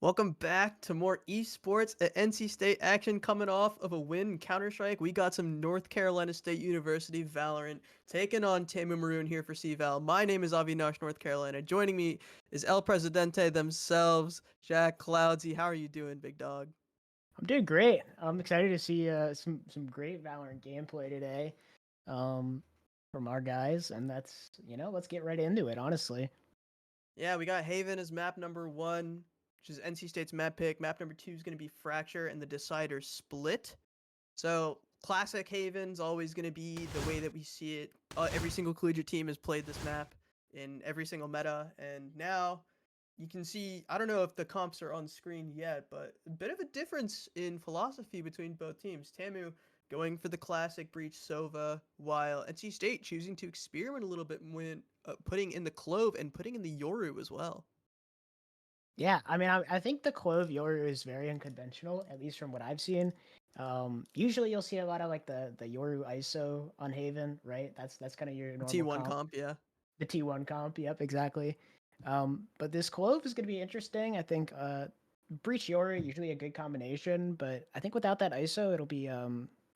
Welcome back to more esports at NC State action coming off of a win in Counter-Strike. We got some North Carolina State University Valorant taking on TAMU Maroon here for CVAL. My name is Avinash, North Carolina. Joining me is El Presidente themselves, Jack Cloudsy. How are you doing, big dog? I'm doing great. I'm excited to see some great Valorant gameplay today, um, from our guys, and let's get right into it. Honestly, Yeah, we got Haven as map number 1, which is NC State's map pick. Map number 2 is going to be Fracture and the Decider Split. So classic Haven's always going to be the way that we see it. Every single collegiate team has played this map in every single meta, and now you can see, I don't know if the comps are on screen yet, but a bit of a difference in philosophy between both teams. TAMU going for the classic Breach Sova, while NC State choosing to experiment a little bit when putting in the Clove and putting in the Yoru as well. yeah. I think the Clove Yoru is very unconventional, at least from what I've seen. Usually you'll see a lot of like the Yoru ISO on Haven, right? That's kind of your normal T1 comp. comp, yeah. The T1 comp, yep, exactly. But this Clove is going to be interesting. I think Breach Yoru usually a good combination, but I think without that ISO, it'll be.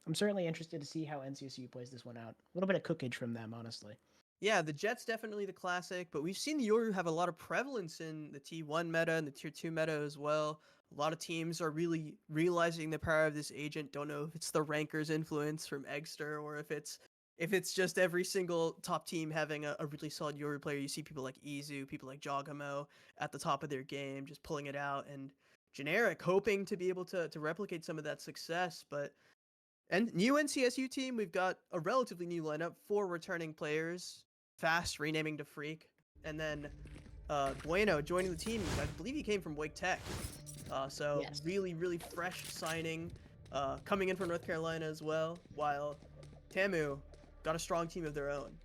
I'm certainly interested to see how NCSU plays this one out. A little bit of cookage from them, honestly. Yeah, the Jet's definitely the classic, but we've seen the Yoru have a lot of prevalence in the T1 meta and the Tier 2 meta as well. A lot of teams are really realizing the power of this agent. Don't know if it's the rankers influence from Eggster or if it's just every single top team having a really solid Yoru player. You see people like Izu, people like Jogamo at the top of their game, just pulling it out, and Generic hoping to be able to replicate some of that success, but and new NCSU team, we've got a relatively new lineup, 4 returning players, Fast renaming to Freak, and then Bueno joining the team. I believe he came from Wake Tech. So Yes. really, really fresh signing, coming in from North Carolina as well, while TAMU got a strong team of their own.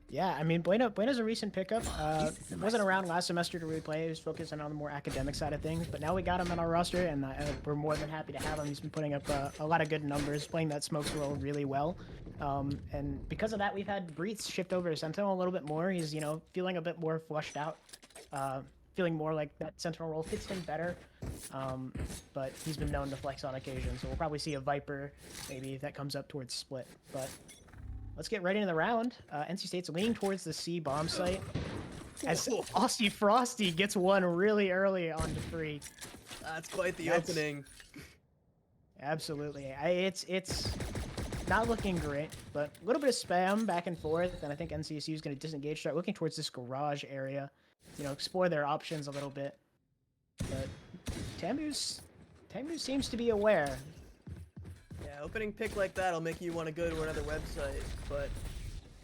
Yeah, Bueno's a recent pickup. Wasn't around last semester to really play. He was focusing on the more academic side of things, but now we got him on our roster, and we're more than happy to have him. He's been putting up a lot of good numbers, playing that smokes role really well. And because of that, we've had Breeze shift over to Sentinel a little bit more. He's feeling a bit more flushed out, feeling more like that Sentinel role fits him better. But he's been known to flex on occasion, so we'll probably see a Viper maybe if that comes up towards split. But let's get right into the round. NC State's leaning towards the C bomb site. As Aussie Frosty gets one really early on to free. That's quite the That's- opening. Absolutely. It's not looking great, but a little bit of spam back and forth, and I think NCSU is going to disengage, start looking towards this garage area, explore their options a little bit. But TAMU seems to be aware. Yeah, opening pick like that'll make you want to go to another website, but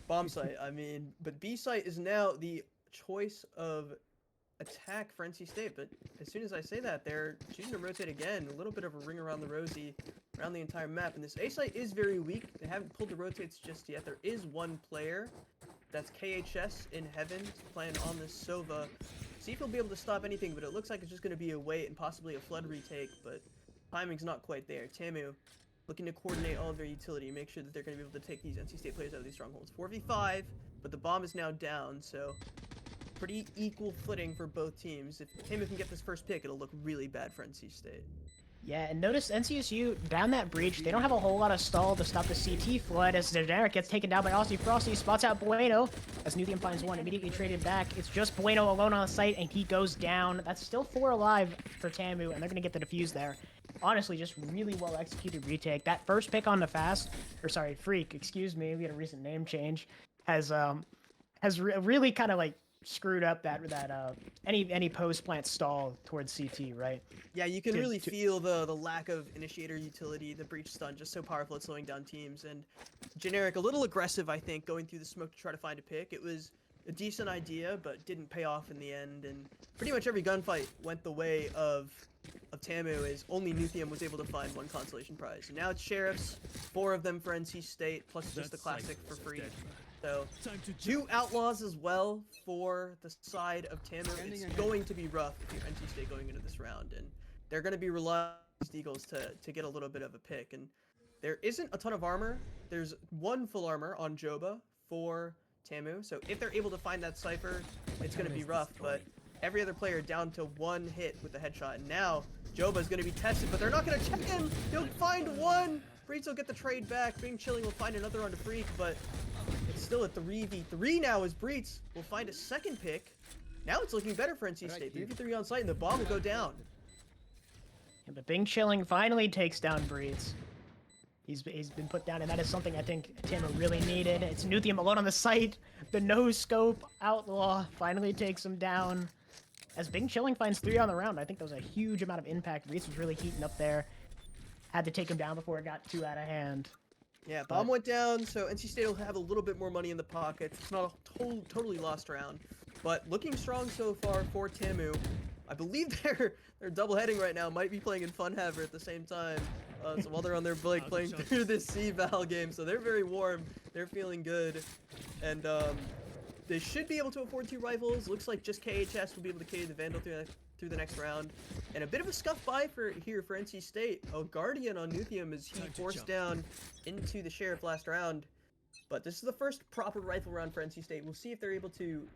bomb site, I mean, but B site is now the choice of attack for NC State, but as soon as I say that, they're choosing to rotate again. A little bit of a ring around the rosy, around the entire map, and this A site is very weak. They haven't pulled the rotates just yet. There is one player, that's KHS in Heaven, playing on this Sova. See if he'll be able to stop anything, but it looks like it's just going to be a wait and possibly a flood retake, but timing's not quite there. TAMU looking to coordinate all of their utility, make sure that they're going to be able to take these NC State players out of these strongholds. 4v5, but the bomb is now down, so pretty equal footing for both teams. If TAMU can get this first pick, it'll look really bad for NC State. Yeah, and notice NCSU down that breach. They don't have a whole lot of stall to stop the CT flood as Generic gets taken down by Aussie Frosty. Spots out Bueno as Nuthium finds one, immediately traded back. It's just Bueno alone on the site, and he goes down. That's still 4 alive for TAMU, and they're going to get the defuse there. Honestly, just really well executed retake. That first pick on the Freak, excuse me, we had a recent name change, has really kind of like screwed up that any post plant stall towards CT, right? Yeah, you can really feel the lack of initiator utility, the breach stun, just so powerful at slowing down teams. And Generic, a little aggressive, I think, going through the smoke to try to find a pick. It was a decent idea, but didn't pay off in the end. And pretty much every gunfight went the way of TAMU, as only Nuthium was able to find one consolation prize. And now it's Sheriffs, 4 of them for NC State, plus just the classic for free. So, 2 outlaws as well for the side of TAMU. It's going to be rough if you're NC State going into this round, and they're going to be relying on these Eagles to get a little bit of a pick. And there isn't a ton of armor. There's 1 full armor on Joba for TAMU, so if they're able to find that Cypher, it's going to be rough, but every other player down to 1 hit with the headshot. And now Joba's going to be tested, but they're not going to check him. He'll find one. Breeds will get the trade back. Bing Chilling will find another onto Freak, but it's still a 3v3 now as Breeds will find a second pick. Now it's looking better for NC State. 3v3 on site, and the bomb will go down. Yeah, but Bing Chilling finally takes down Breeds. He's been put down, and that is something I think TAMU really needed. It's Nuthium alone on the site. The no-scope Outlaw finally takes him down. As Bing Chilling finds 3 on the round, I think that was a huge amount of impact. Breeds was really heating up there. Had to take him down before it got too out of hand. Yeah, bomb went down, so NC State will have a little bit more money in the pockets. It's not a totally lost round, but looking strong so far for TAMU. I believe they're double-heading right now. Might be playing in Funhaver at the same time. So while they're on their break playing through this CVAL game, so they're very warm. They're feeling good, and they should be able to afford 2 rifles. Looks like just KHS will be able to carry the Vandal through the next round. And a bit of a scuff by for NC State. Oh, Guardian on Nuthium as he forced down into the Sheriff last round. But this is the first proper rifle round for NC State. We'll see if they're able to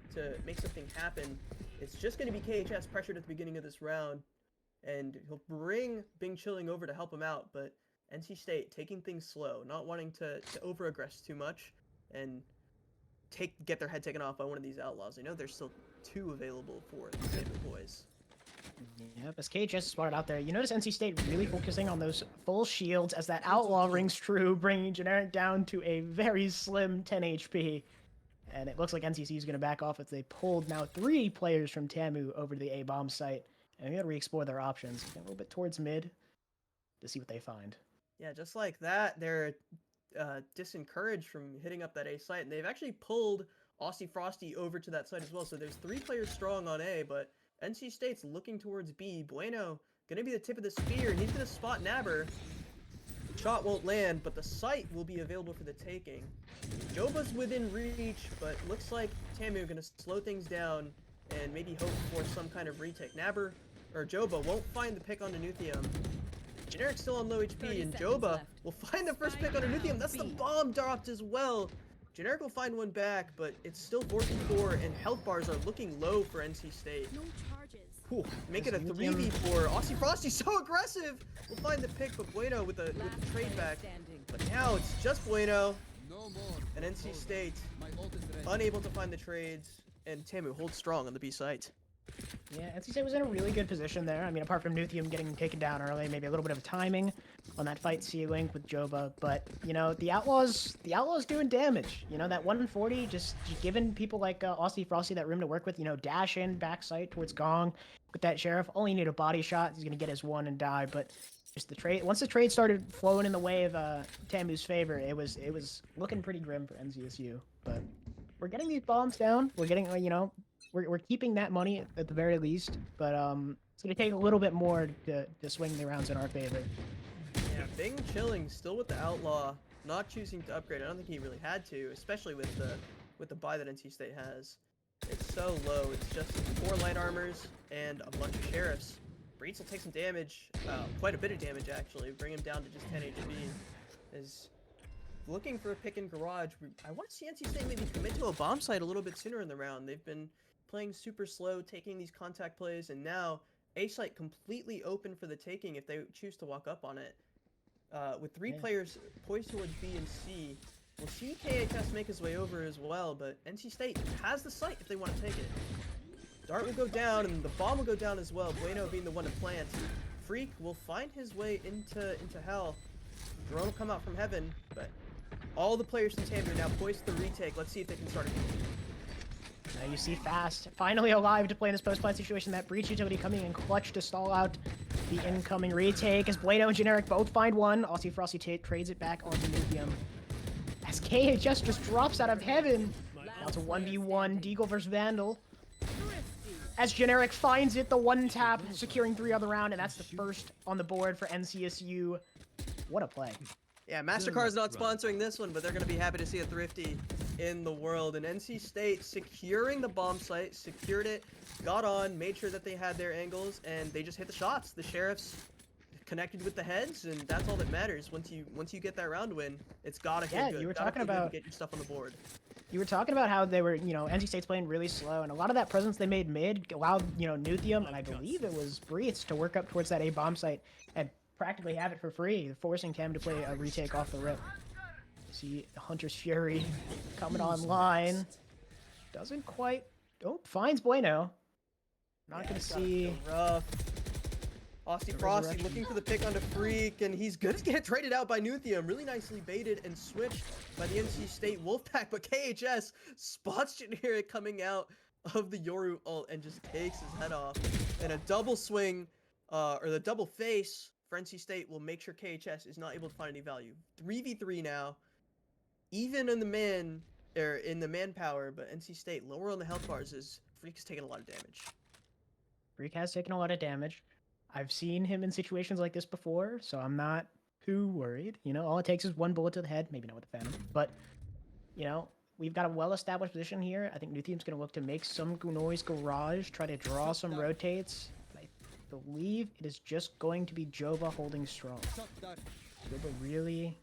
make something happen. It's just going to be KHS pressured at the beginning of this round. And he'll bring Bing Chilling over to help him out, but NC State taking things slow, not wanting to over-aggress too much, and get their head taken off by one of these outlaws. I know there's still 2 available for the TAMU boys. Yep, as KHS spotted out there, you notice NC State really focusing on those full shields as that Outlaw rings true, bringing Generic down to a very slim 10 HP. And it looks like NCC is going to back off as they pulled now 3 players from TAMU over to the A-bomb site. And we got to re-explore their options. Get a little bit towards mid to see what they find. Yeah, just like that, they're disencouraged from hitting up that A site, and they've actually pulled Aussie Frosty over to that site as well. So there's 3 players strong on A, but NC State's looking towards B. Bueno gonna be the tip of the spear, and he's gonna spot Nabber. Shot won't land, but the site will be available for the taking. Joba's within reach, but looks like TAMU gonna slow things down and maybe hope for some kind of retake. Nabber or Joba won't find the pick onto Nuthium. Generic's still on low HP, and Joba will find the first pick onto Nuthium. That's the bomb dropped as well. Generic will find one back, but it's still 4v4, and health bars are looking low for NC State. No charges. Whew, make it a 3v4. Aussie Frosty so aggressive. We'll find the pick, but Bueno with the trade back. But now it's just Bueno and NC State unable to find the trades, and TAMU holds strong on the B site. Yeah, NC State was in a really good position there. I mean, apart from Nuthium getting taken down early, maybe a little bit of timing on that fight C-Link with Joba. But, you know, the Outlaws doing damage. You know, that 140 just giving people like Aussie Frosty that room to work with. You know, dash in, backside towards Gong with that Sheriff. Only need a body shot. He's going to get his 1 and die. But just the trade, once the trade started flowing in the way of TAMU's favor, it was looking pretty grim for NZSU. But we're getting these bombs down. We're getting, you know, we're keeping that money at the very least, but it's going to take a little bit more to swing the rounds in our favor. Yeah, Bing Chilling still with the Outlaw, not choosing to upgrade. I don't think he really had to, especially with the buy that NC State has. It's so low. It's just 4 light armors and a bunch of Sheriffs. Breeds will take some damage, quite a bit of damage actually, bring him down to just 10 HP. Is looking for a pick in garage. I want to see NC State maybe commit to a bomb site a little bit sooner in the round. They've been playing super slow, taking these contact plays, and now A site completely open for the taking if they choose to walk up on it. With 3 players poised towards B and C, we'll see KHS make his way over as well, but NC State has the site if they want to take it. Dart will go down, and the bomb will go down as well, Bueno being the one to plant. Freak will find his way into hell. Drone will come out from heaven, but all the players from TAMU are now poised to the retake. Let's see if they can start it. Now you see Fast finally alive to play in this post-plant situation. That breach utility coming in clutch to stall out the incoming retake as Bueno and Generic both find one. Aussie Frosty trades it back onto Nuthium. As KHS just drops out of heaven. Now it's a 1v1 Deagle versus Vandal. As Generic finds it, the 1-tap, securing 3 on the round, and that's the first on the board for NCSU. What a play. Yeah, MasterCard's not sponsoring this one, but they're going to be happy to see a Thrifty in the world. And NC State securing the bomb site, secured it, got on, made sure that they had their angles, and they just hit the shots. The Sheriffs connected with the heads, and that's all that matters. Once you get that round win, it's got to hit good. You were Gotta talking feel good about to get your stuff on the board. You were talking about how they were, NC State's playing really slow, and a lot of that presence they made mid allowed, Nuthium, and I believe it was Breathes to work up towards that A bomb site and practically have it for free, forcing TAMU to play a retake off the rip. See Hunter's Fury coming online. Doesn't quite. Oh, finds Bueno. Not gonna see. Rough. Aussie Frosty looking for the pick onto Freak, and he's gonna get traded out by Nuthium. Really nicely baited and switched by the NC State Wolfpack, but KHS spots Generic coming out of the Yoru ult and just takes his head off. And a double swing, or the double face for NC State will make sure KHS is not able to find any value. 3v3 now, even in the manpower, but NC State lower on the health bars as Freak is taking a lot of damage. Freak has taken a lot of damage. I've seen him in situations like this before, so I'm not too worried. All it takes is one bullet to the head. Maybe not with the Phantom, but, we've got a well-established position here. I think Nuthium's going to look to make some noise garage, try to draw some rotates. I believe it is just going to be Joba holding strong. Joba really...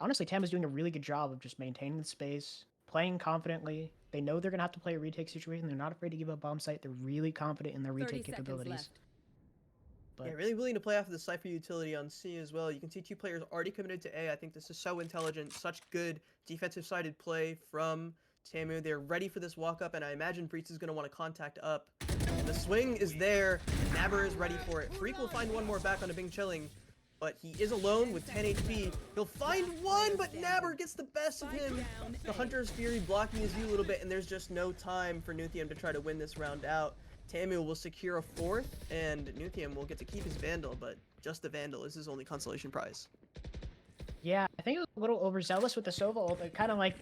Honestly, TAM is doing a really good job of just maintaining the space, playing confidently. They know they're going to have to play a retake situation. They're not afraid to give up bomb site. They're really confident in their retake capabilities. But yeah, really willing to play off of the Cypher utility on C as well. You can see 2 players already committed to A. I think this is so intelligent, such good defensive-sided play from TAMU. They're ready for this walk-up, and I imagine Breach is going to want to contact up. And the swing is there, and Naber is ready for it. Freak will find one more back on a Bing Chilling, but he is alone with 10 HP. He'll find one, but Naber gets the best of him. The Hunter's Fury blocking his view a little bit, and there's just no time for Nuthium to try to win this round out. TAMU will secure a 4th, and Nuthium will get to keep his Vandal, but just the Vandal is his only consolation prize. Yeah, I think it was a little overzealous with the Sova ult. It kind of like,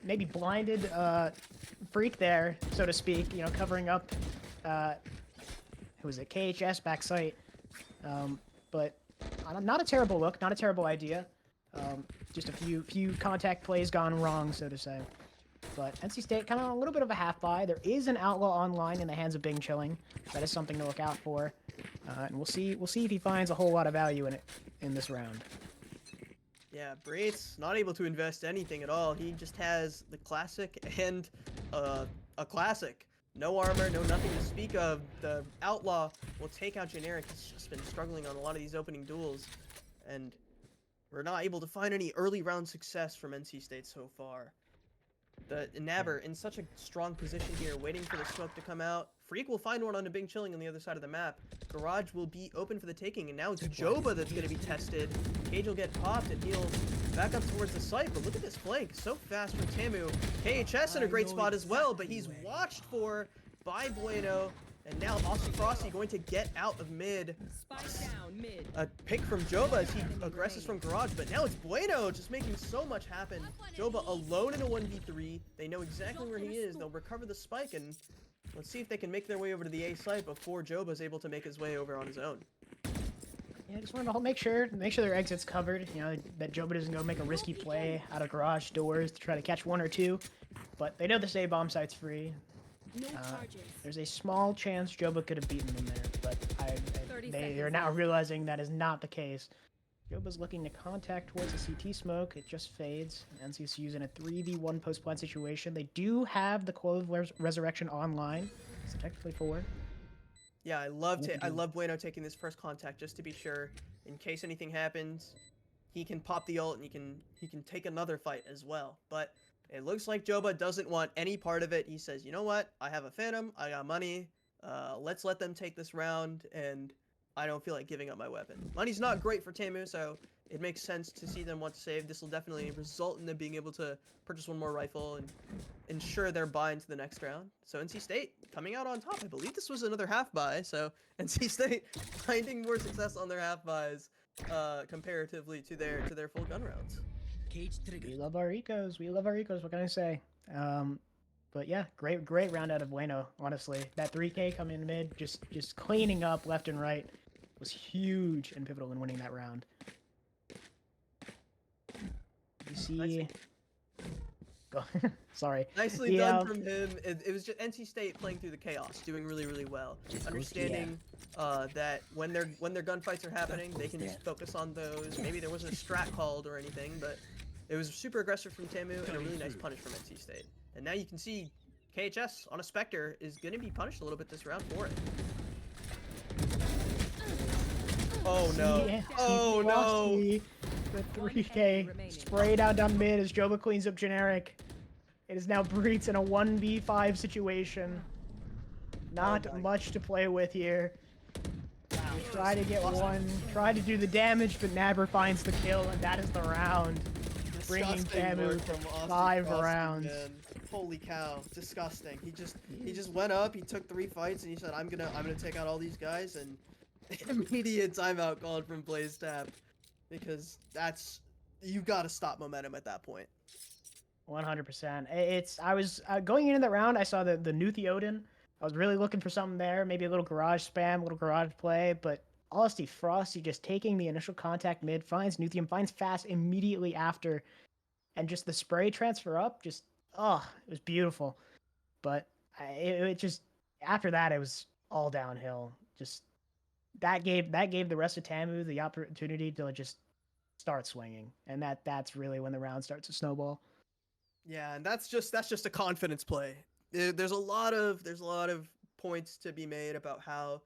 maybe blinded Freak there, so to speak, covering up, who was it, KHS backside. But not a terrible look, not a terrible idea. Just a few contact plays gone wrong, so to say. But NC State kind of a little bit of a half buy. There is an Outlaw online in the hands of Bing Chilling. That is something to look out for. And we'll see if he finds a whole lot of value in it in this round. Yeah, Braith's not able to invest anything at all. He just has the classic and a classic. No armor, no nothing to speak of. The Outlaw will take out Generic. He's just been struggling on a lot of these opening duels. And we're not able to find any early round success from NC State so far. The Naber in such a strong position here, waiting for the smoke to come out. Freak will find one on a Bing Chilling on the other side of the map. Garage will be open for the taking, and now it's Joba that's going to be tested. Cage will get popped, and he'll back up towards the site, but look at this flank. So fast from TAMU. KHS in a great spot as well, but he's watched for by Bueno. And now Aussie Frosty going to get out of mid. A pick from Joba as he aggresses from Garage, but now it's Bueno just making so much happen. Joba alone in a 1v3. They know exactly where he is. They'll recover the spike, and let's see if they can make their way over to the A site before Joba's able to make his way over on his own. Yeah, I just wanted to make sure their exit's covered. That Joba doesn't go make a risky play out of garage doors to try to catch 1 or 2. But they know this A bomb site's free. There's a small chance Joba could have beaten them there, but they are now realizing that is not the case. Joba's looking to contact towards the CT smoke. It just fades. NC's using a 3v1 post-plant situation. They do have the Clove Resurrection online, so technically 4. Yeah, I love Bueno taking this first contact just to be sure, in case anything happens, he can pop the ult and he can take another fight as well. But it looks like Joba doesn't want any part of it. He says, you know what? I have a Phantom. I got money. Let's let them take this round, and I don't feel like giving up my weapon. Money's not great for TAMU, so it makes sense to see them want to save. This will definitely result in them being able to purchase one more rifle and ensure they're buying to the next round. So NC State coming out on top. I believe this was another half buy, so NC State finding more success on their half buys comparatively to their full gun rounds. We love our ecos. We love our ecos. What can I say? But yeah, great round out of Bueno. Honestly, that 3K coming in mid, just cleaning up left and right, was huge and pivotal in winning that round. You see, sorry. Nicely done from him. It was just NC State playing through the chaos, doing really well. Understanding that when their gunfights are happening, they can just focus on those. Maybe there wasn't a strat called or anything, but It was super aggressive from TAMU and a really nice punish from NC State. And now you can see KHS on a Spectre is going to be punished a little bit this round for it. Oh no. Yeah, Oh no. The 3K spray down mid as Joba cleans up generic. It is now Breets in a 1v5 situation. Not much to play with here. Try to get one, try to do the damage, but Nabber finds the kill, and that is the round. Bringing TAMU from 5 rounds. Man. Holy cow, disgusting. He just went up, he took 3 fights, and he said, I'm gonna take out all these guys, and immediate timeout called from Blaze Tap. Because you gotta stop momentum at that point. 100%. I was going into the round, I saw the Nuthi Odin. I was really looking for something there, maybe a little garage spam, a little garage play, but honestly, Frosty just taking the initial contact mid, finds Nuthium, finds fast immediately after, and just the spray transfer up, it was beautiful. But it just, after that, it was all downhill. Just, that gave the rest of TAMU the opportunity to just start swinging, and that's really when the round starts to snowball. Yeah, and that's just a confidence play. There's a lot of points to be made about how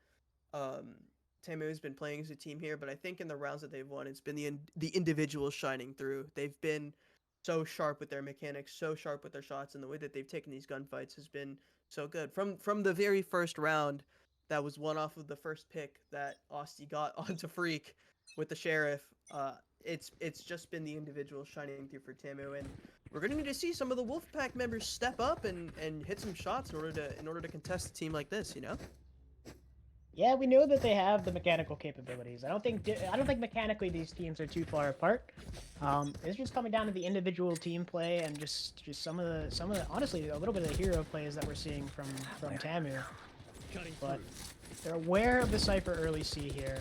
TAMU has been playing as a team here, but I think in the rounds that they've won, it's been the individuals shining through. They've been so sharp with their mechanics, so sharp with their shots, and the way that they've taken these gunfights has been so good. From the very first round, that was one off of the first pick that Austin got onto Freak with the Sheriff. It's just been the individuals shining through for TAMU, and we're gonna need to see some of the Wolfpack members step up and hit some shots in order to contest a team like this, you know? Yeah, we know that they have the mechanical capabilities. I don't think mechanically these teams are too far apart. It's just coming down to the individual team play and just some of the honestly a little bit of the hero plays that we're seeing from TAMU. But they're aware of the Cypher early C here.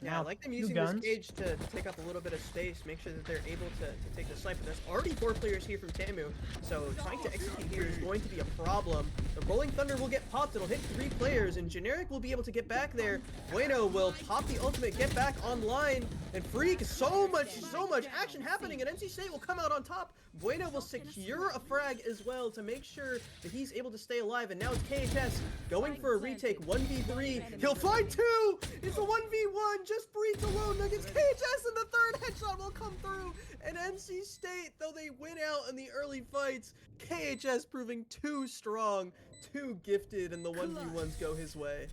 Yeah, I like them using this cage to take up a little bit of space, make sure that they're able to take the Cypher. There's already 4 players here from TAMU, so trying to execute here is going to be a problem. The Rolling Thunder will get popped, it'll hit 3 players, and Generic will be able to get back there. Bueno will pop the ultimate, get back online, and Freak, so much action happening, and NC State will come out on top. Bueno will secure a frag as well to make sure that he's able to stay alive, and now it's KHS going for a retake, 1v3. He'll find 2! It's a 1v1, just Breeds alone against KHS, and the 3rd headshot will come through. And NC State, though they win out in the early fights, KHS proving too strong, too gifted, and the 1v1s go his way.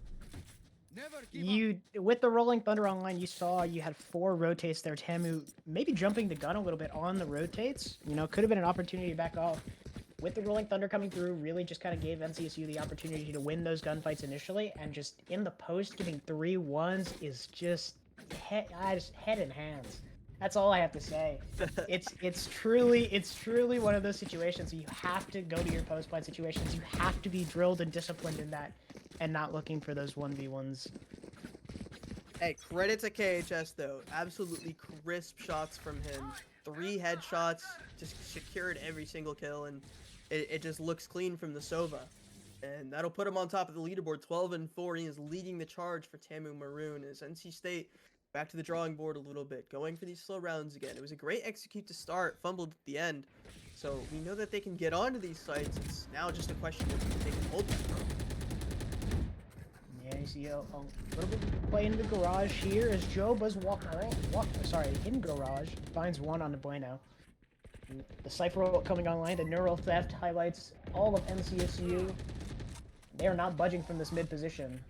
With the Rolling Thunder online, you saw you had 4 rotates there. TAMU maybe jumping the gun a little bit on the rotates. You know, could have been an opportunity to back off. With the Rolling Thunder coming through, really just kind of gave NCSU the opportunity to win those gunfights initially, and just in the post getting 3 1s is just head in hands. That's all I have to say. It's truly one of those situations where you have to go to your post fight situations. You have to be drilled and disciplined in that, and not looking for those 1v1s. Hey, credit to KHS though. Absolutely crisp shots from him. 3 headshots, just secured every single kill, and it just looks clean from the Sova. And that'll put him on top of the leaderboard, 12-4. He is leading the charge for TAMU Maroon as NC State back to the drawing board a little bit, going for these slow rounds again. It was a great execute to start, fumbled at the end. So we know that they can get onto these sites. It's now just a question of they can hold them. Yeah, you see a little bit of play in the garage here as Joba's in garage, finds one on the Bueno. The Cypher coming online, the Neural Theft highlights all of NCSU. They are not budging from this mid position.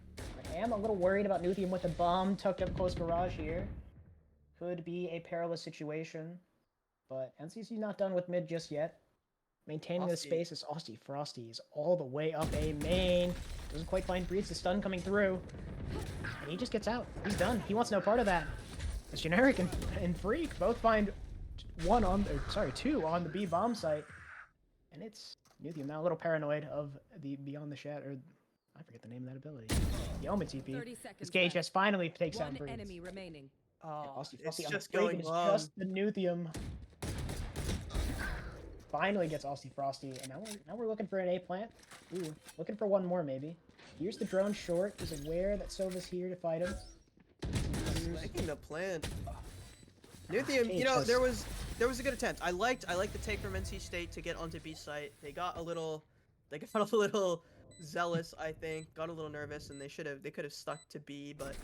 I am a little worried about Nuthium with the bomb tucked up close garage here. Could be a perilous situation, but NCSU not done with mid just yet. Maintaining the space is Austin. Frosty is all the way up A main. Doesn't quite find Breeds. The stun coming through. And he just gets out. He's done. He wants no part of that. It's Generic and Freak both find 2 on the B bomb site. And it's Nuthium now a little paranoid of the Beyond the Shat, or I forget the name of that ability. The Omen TP. As KHS finally takes out Breeds. Enemy remaining. Frosty It's on just the break, going it's long. just the Nuthium. Finally gets Aussie Frosty, and now we're looking for an A plant. Ooh, looking for one more maybe. Here's the drone short. He's aware that Sova's here to fight him. Making the plant. Nuthium, you know, there KHS. was a good attempt. I liked the take from NC State to get onto B site. They got a little zealous, I think, got a little nervous, and they could have stuck to B, but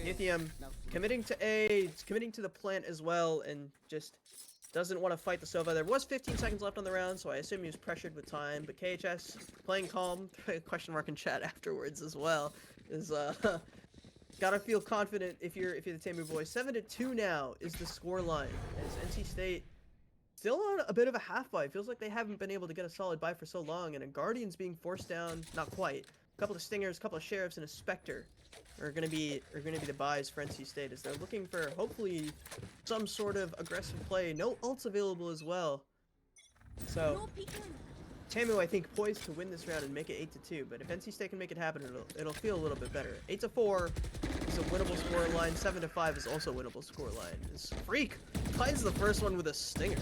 Nuthium committing to A, committing to the plant as well, and just doesn't want to fight the Sova. There was 15 seconds left on the round, so I assume he was pressured with time, but KHS playing calm, question mark in chat afterwards as well, is gotta feel confident if you're the TAMU boys. 7-2 now is the score line as NC State still on a bit of a half buy. Feels like they haven't been able to get a solid buy for so long, and a Guardian's being forced down. Not quite. A couple of Stingers, a couple of Sheriffs, and a Spectre are gonna be the buys for NC State as they're looking for hopefully some sort of aggressive play. No ults available as well. So TAMU, I think, poised to win this round and make it 8-2, but if NC State can make it happen, it'll feel a little bit better. 8-4 is a winnable score line. 7-5 is also a winnable score line. This Freak finds the first one with a Stinger.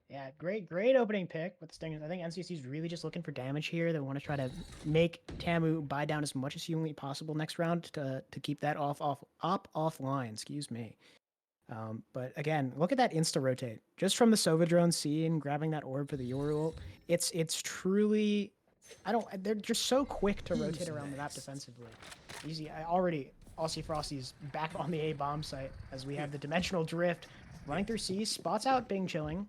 Yeah, great opening pick with the Stingers. I think NCC's really just looking for damage here. They want to try to make TAMU buy down as much as humanly possible next round to keep that offline. Excuse me. But again, look at that insta rotate. Just from the Sova drone scene, grabbing that orb for the Yoru ult. It's truly, they're just so quick to rotate around the map defensively. Easy. Aussie Frosty's back on the A bomb site as we have the dimensional drift running through C. Spots out Bing Chilling.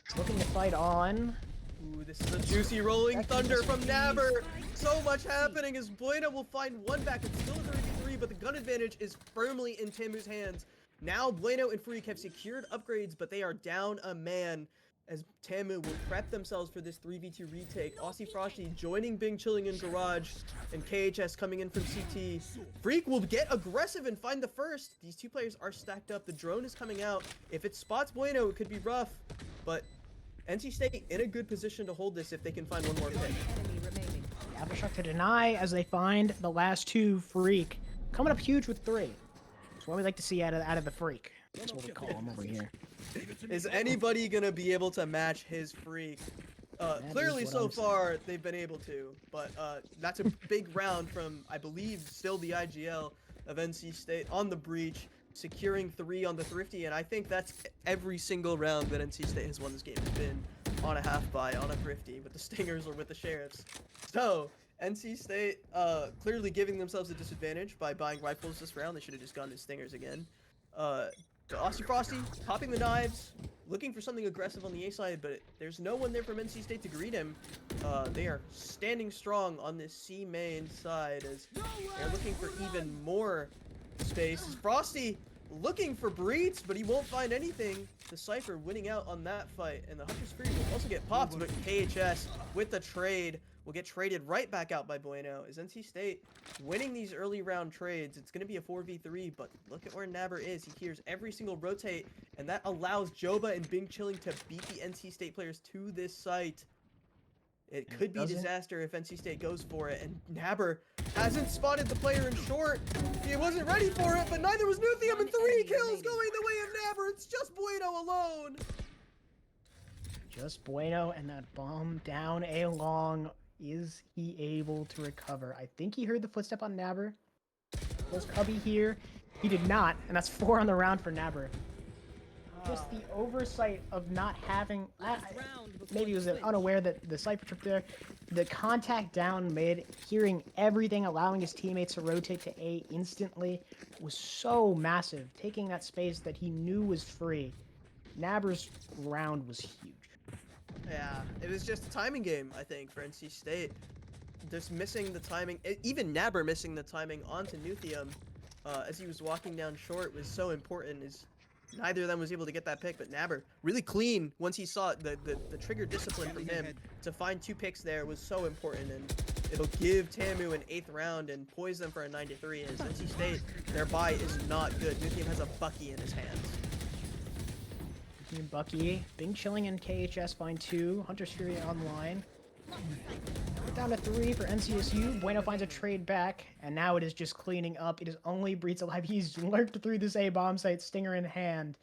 He's looking to fight on. Ooh, this is a juicy rolling thunder from Nabber. So much happening as Bueno will find one back. It's still a 3v3, but the gun advantage is firmly in TAMU's hands. Now Bueno and Freak have secured upgrades, but they are down a man as TAMU will prep themselves for this 3v2 retake. Aussie Frosty joining Bing Chilling in Garage, and KHS coming in from CT. Freak will get aggressive and find the first. These two players are stacked up. The drone is coming out. If it spots Bueno, it could be rough, but NC State in a good position to hold this if they can find one more pick. Aftershock to deny as they find the last two. Freak coming up huge with 3. That's what we like to see out of the Freak. That's what we call him over here. Is anybody gonna be able to match his Freak? Clearly so far they've been able to, but that's a big round from, I believe, still the IGL of NC State on the breach, securing 3 on the Thrifty, and I think that's every single round that NC State has won this game has been on a half buy, on a Thrifty, with the Stingers or with the Sheriffs. So, NC State clearly giving themselves a disadvantage by buying rifles this round. They should have just gone to Stingers again. Aussie Frosty popping the knives, looking for something aggressive on the A side, but there's no one there from NC State to greet him. They are standing strong on this C main side as they're looking for even more space. Frosty looking for breeds, but he won't find anything. The Cypher winning out on that fight, and the Hunter's Fury will also get popped, but KHS with the trade will get traded right back out by Bueno. As NC State winning these early round trades, it's going to be a 4v3, but look at where Nabber is. He hears every single rotate, and that allows Joba and Bing Chilling to beat the NC State players to this site. It could be disaster if NC State goes for it, and Nabber hasn't spotted the player in short. He wasn't ready for it, but neither was Nuthium, and 3 kills going the way of Nabber. It's just Bueno alone. Just Bueno, and that bomb down A long. Is he able to recover? I think he heard the footstep on Nabber. Was Cubby here? He did not, and that's 4 on the round for Nabber. Just the oversight of not having... maybe he was unaware that the Cypher trip there. The contact down mid, hearing everything, allowing his teammates to rotate to A instantly, was so massive. Taking that space that he knew was free. Nabber's round was huge. Yeah, it was just a timing game, I think, for NC State. Just missing the timing, even Nabber missing the timing onto Nuthium as he was walking down short was so important, as neither of them was able to get that pick, but Nabber really clean once he saw the trigger discipline from him to find 2 picks there was so important, and it'll give TAMU an 8th round and poise them for a 9-3, as NC State, their buy is not good. Nuthium has a Bucky in his hands. Bucky, Bing Chilling and KHS find 2. Hunter's Fury online. We're down to 3 for NCSU. Bueno finds a trade back, and now it is just cleaning up. It is only Breeds alive. He's lurked through this A bomb site, Stinger in hand.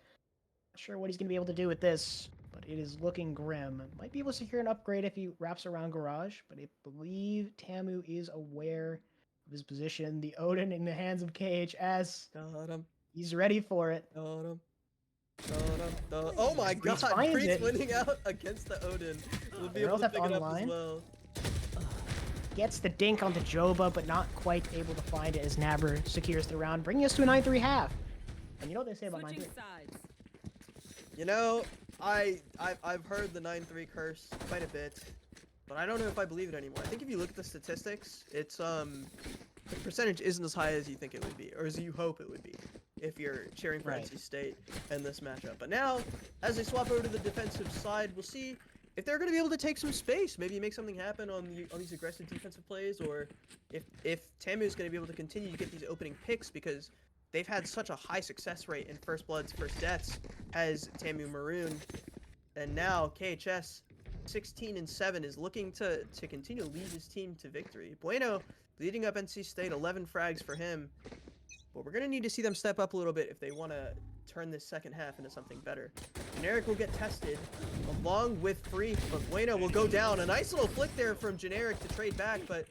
Not sure what he's going to be able to do with this, but it is looking grim. Might be able to secure an upgrade if he wraps around Garage, but I believe TAMU is aware of his position. The Odin in the hands of KHS. Got him. He's ready for it. Dun-dum, dun-dum. Oh my Breach god, finds Breach it. winning out against the Odin. We'll be They're able both to pick it up as online. well. Gets the dink onto Joba, but not quite able to find it as Nabber secures the round, bringing us to a 9-3 half. And you know what they say about 9-3? Switching sides. You know, I've heard the 9-3 curse quite a bit, but I don't know if I believe it anymore. I think if you look at the statistics, it's the percentage isn't as high as you think it would be, or as you hope it would be, if you're cheering for Right. NC State in this matchup. But now, as they swap over to the defensive side, we'll see if they're going to be able to take some space, maybe make something happen on these aggressive defensive plays, or if TAMU is going to be able to continue to get these opening picks, because they've had such a high success rate in first bloods, first deaths, as TAMU Maroon, and now KHS 16-7 is looking to continue to lead his team to victory. Bueno leading up NC State, 11 frags for him, but we're going to need to see them step up a little bit if they want to turn this second half into something better. Generic will get tested along with Freak, but Bueno will go down. A nice little flick there from Generic to trade back, but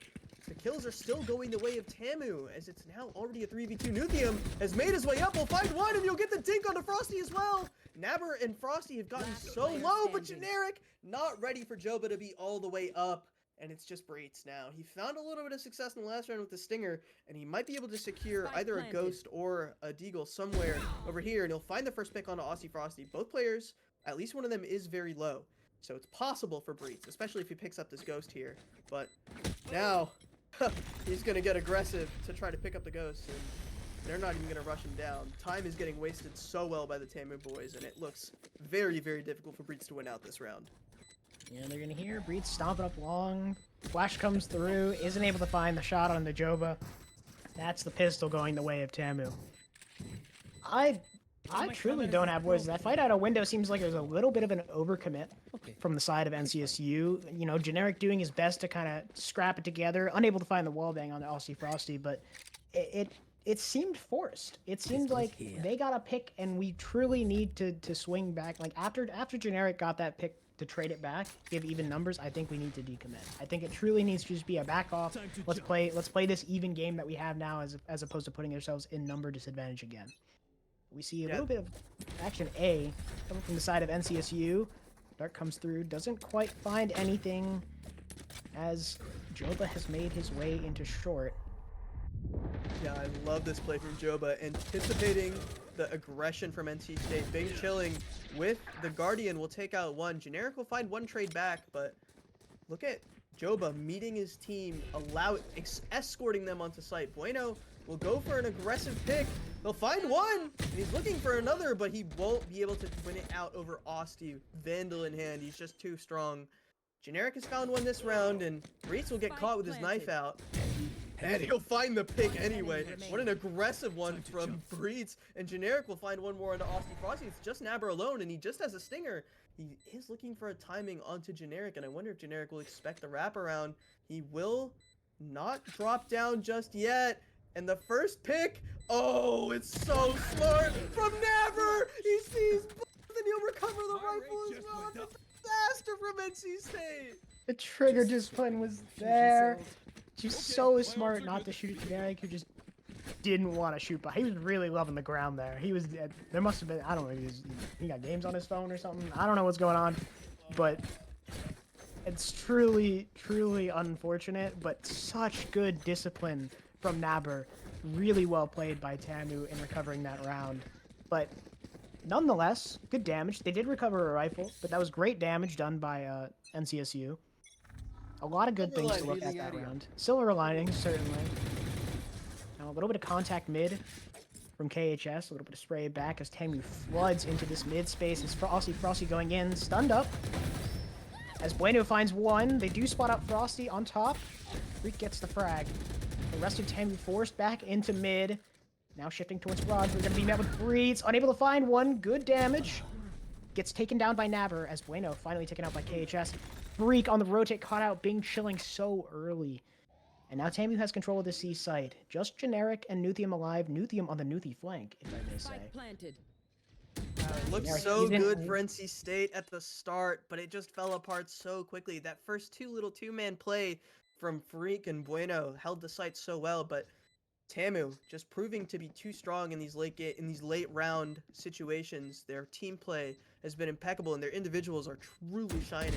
the kills are still going the way of TAMU, as it's now already a 3v2. Nuthium has made his way up. We'll find one, and he'll get the dink onto Frosty as well. Nabber and Frosty have gotten so low, but Generic not ready for Joba to be all the way up. And it's just Breitz now. He found a little bit of success in the last round with the Stinger, and he might be able to secure either a Ghost or a Deagle somewhere over here, and he'll find the first pick onto Aussie Frosty. Both players, at least one of them, is very low, so it's possible for Breitz, especially if he picks up this Ghost here. But now, he's going to get aggressive to try to pick up the Ghost, and they're not even going to rush him down. Time is getting wasted so well by the TAMU boys, and it looks very, very difficult for Breitz to win out this round. Yeah, they're gonna hear Breach stomping up long. Flash comes through, isn't able to find the shot on the Joba. That's the pistol going the way of TAMU. I truly don't have words. That fight out of window seems like there's a little bit of an overcommit from the side of NCSU. You know, Generic doing his best to kind of scrap it together, unable to find the wall bang on the Aussie Frosty, but it seemed forced. It seemed like they got a pick, and we truly need to swing back. Like after Generic got that pick to trade it back, give even numbers, I think we need to decommit. I think it truly needs to just be a back off. Let's play this even game that we have now, as opposed to putting ourselves in number disadvantage again. We see a little bit of action A coming from the side of NCSU. Dark comes through, doesn't quite find anything, as Joba has made his way into short. Yeah, I love this play from Joba, anticipating the aggression from NC State. Big chilling with the Guardian will take out one. Generic will find one trade back, but look at Joba meeting his team, escorting them onto site. Bueno will go for an aggressive pick. He'll find one, and he's looking for another, but he won't be able to win it out over Osti. Vandal in hand, he's just too strong. Generic has found one this round, and Breitz will get caught with his knife out. And he'll find the pick anyway. What an aggressive one from Breitz. And Generic will find one more onto Austin Frosty. It's just Nabber alone, and he just has a Stinger. He is looking for a timing onto Generic, and I wonder if Generic will expect the wraparound. He will not drop down just yet. And the first pick, oh, it's so smart from Nabber. He sees both, and he'll recover the rifle as well. It's a disaster from NC State. The trigger discipline was there. She's so smart not to shoot Generic, who just didn't want to shoot, but he was really loving the ground there. He was, there must have been, I don't know, he got games on his phone or something. I don't know what's going on, but it's truly, truly unfortunate, but such good discipline from Nabber. Really well played by TAMU in recovering that round. But nonetheless, good damage. They did recover a rifle, but that was great damage done by NCSU. A lot of good things to look at that round. Silver lining, certainly. Now a little bit of contact mid from KHS, a little bit of spray back as TAMU floods into this mid space. As Frosty going in, stunned up. As Bueno finds one, they do spot up Frosty on top. Freak gets the frag. The rest of TAMU forced back into mid. Now shifting towards Rod. We're going to be met with Breitz. Unable to find one. Good damage. Gets taken down by Nabber as Bueno finally taken out by KHS. Freak on the rotate caught out, Bing chilling so early. And now TAMU has control of the C site. Just Generic and Nuthium alive. Nuthium on the Nuthi flank, if I may say. Planted. It looked so good for NC State at the start, but it just fell apart so quickly. That first two-man play from Freak and Bueno held the site so well, but TAMU just proving to be too strong in these late round situations. Their team play has been impeccable, and their individuals are truly shining.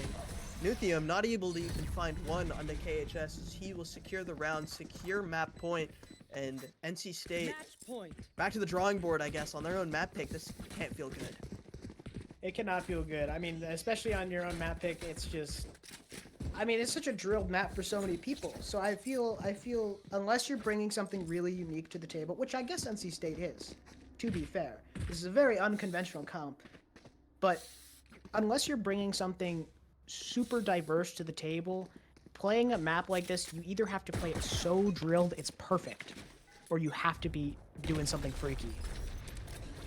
Nuthium not able to even find one on the KHS as he will secure the round, secure map point, and NC State back to the drawing board, I guess, on their own map pick. This can't feel good. It cannot feel good. I mean, especially on your own map pick, it's just. I mean, it's such a drilled map for so many people. So I feel unless you're bringing something really unique to the table, which I guess NC State is, to be fair, this is a very unconventional comp. But unless you're bringing something super diverse to the table, playing a map like this, you either have to play it so drilled it's perfect, or you have to be doing something freaky.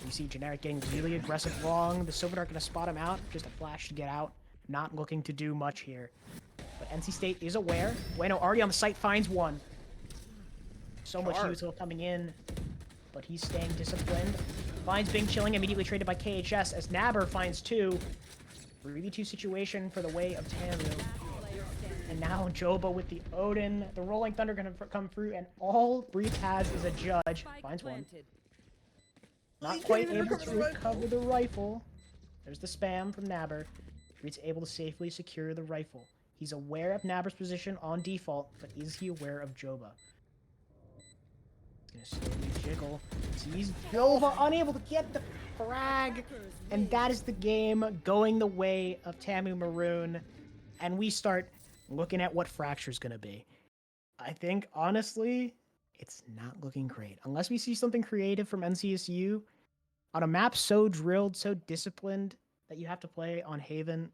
You see Generic getting really aggressive long. The Silver Dart gonna spot him out. Just a flash to get out. Not looking to do much here. But NC State is aware. Bueno already on the site finds one. So much util coming in. But he's staying disciplined. Finds Bing Chilling, immediately traded by KHS as Naber finds two. 3v2 situation for the way of TAMU. And now Joba with the Odin. The Rolling Thunder gonna come through, and all Breeze has is a judge. Finds one. Not quite able to recover the rifle. There's the spam from Naber. Breed's able to safely secure the rifle. He's aware of Naber's position on default, but is he aware of Joba? He's gonna slowly jiggle. Sees Joba unable to get the frag. And that is the game going the way of TAMU Maroon. And we start looking at what Fracture's gonna be. I think, honestly, it's not looking great. Unless we see something creative from NCSU, on a map so drilled, so disciplined, that you have to play on Haven,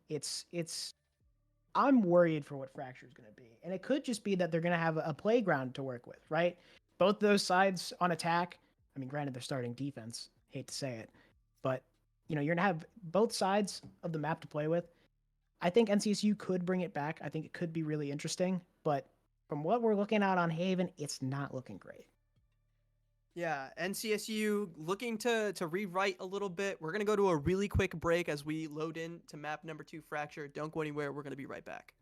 I'm worried for what Fracture's going to be. And it could just be that they're going to have a playground to work with, right? Both those sides on attack, I mean, granted, they're starting defense. Hate to say it. But, you're going to have both sides of the map to play with. I think NCSU could bring it back. I think it could be really interesting. But from what we're looking at on Haven, it's not looking great. Yeah, NCSU looking to rewrite a little bit. We're going to go to a really quick break as we load in to map number 2, Fracture. Don't go anywhere. We're going to be right back.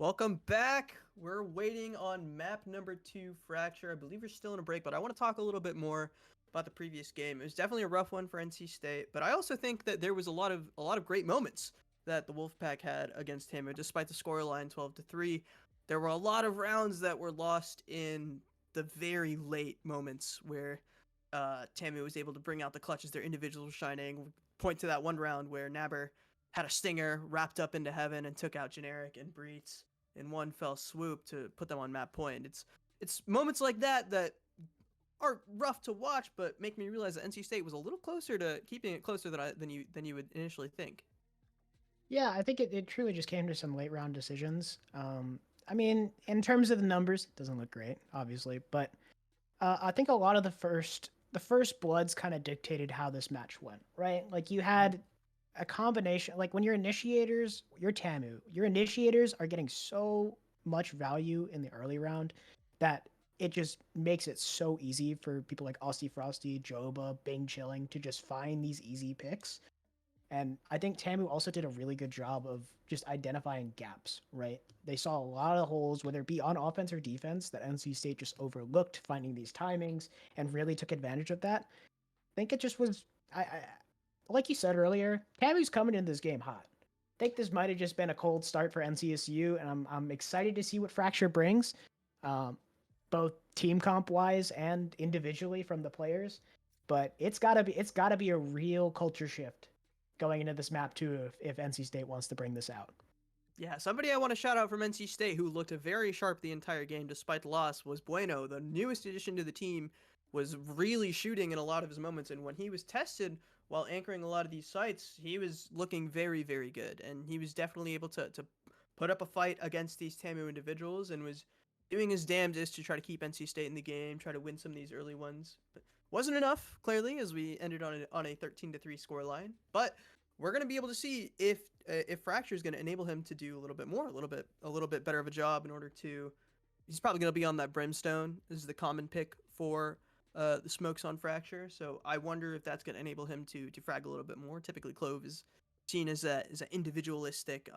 Welcome back. We're waiting on map number 2, Fracture. I believe we're still in a break, but I want to talk a little bit more about the previous game. It was definitely a rough one for NC State, but I also think that there was a lot of great moments that the Wolfpack had against TAMU, despite the scoreline 12-3. There were a lot of rounds that were lost in the very late moments where TAMU was able to bring out the clutches. Their individuals were shining. Point to that one round where Naber had a stinger wrapped up into heaven and took out Generic and Breets in one fell swoop to put them on map point. It's moments like that that are rough to watch, but make me realize that NC State was a little closer to keeping it closer than you would initially think. Yeah, I think it truly just came to some late round decisions. I mean, in terms of the numbers, it doesn't look great, obviously, but I think a lot of the first bloods kind of dictated how this match went, right? Like you had a combination, like when your initiators, your TAMU, your initiators are getting so much value in the early round that it just makes it so easy for people like Aussie Frosty, Joba, Bing Chilling to just find these easy picks. And I think TAMU also did a really good job of just identifying gaps, right? They saw a lot of holes, whether it be on offense or defense, that NC State just overlooked, finding these timings and really took advantage of that. I think it just was, like you said earlier, TAMU's coming into this game hot. I think this might have just been a cold start for NCSU, and I'm excited to see what Fracture brings, um, both team comp wise and individually from the players. But it's gotta be a real culture shift going into this map too if NC State wants to bring this out. Yeah, somebody I want to shout out from NC State who looked very sharp the entire game despite the loss was Bueno. The newest addition to the team was really shooting in a lot of his moments, and when he was tested while anchoring a lot of these sites, he was looking very, very good, and he was definitely able to put up a fight against these TAMU individuals and was doing his damnedest to try to keep NC State in the game, try to win some of these early ones. But wasn't enough, clearly, as we ended on a 13-3 score line. But we're going to be able to see if Fracture is going to enable him to do a little bit more, a little bit better of a job in order to. He's probably going to be on that Brimstone. This is the common pick for the smokes on Fracture. So I wonder if that's going to enable him to frag a little bit more. Typically, Clove is seen as an individualistic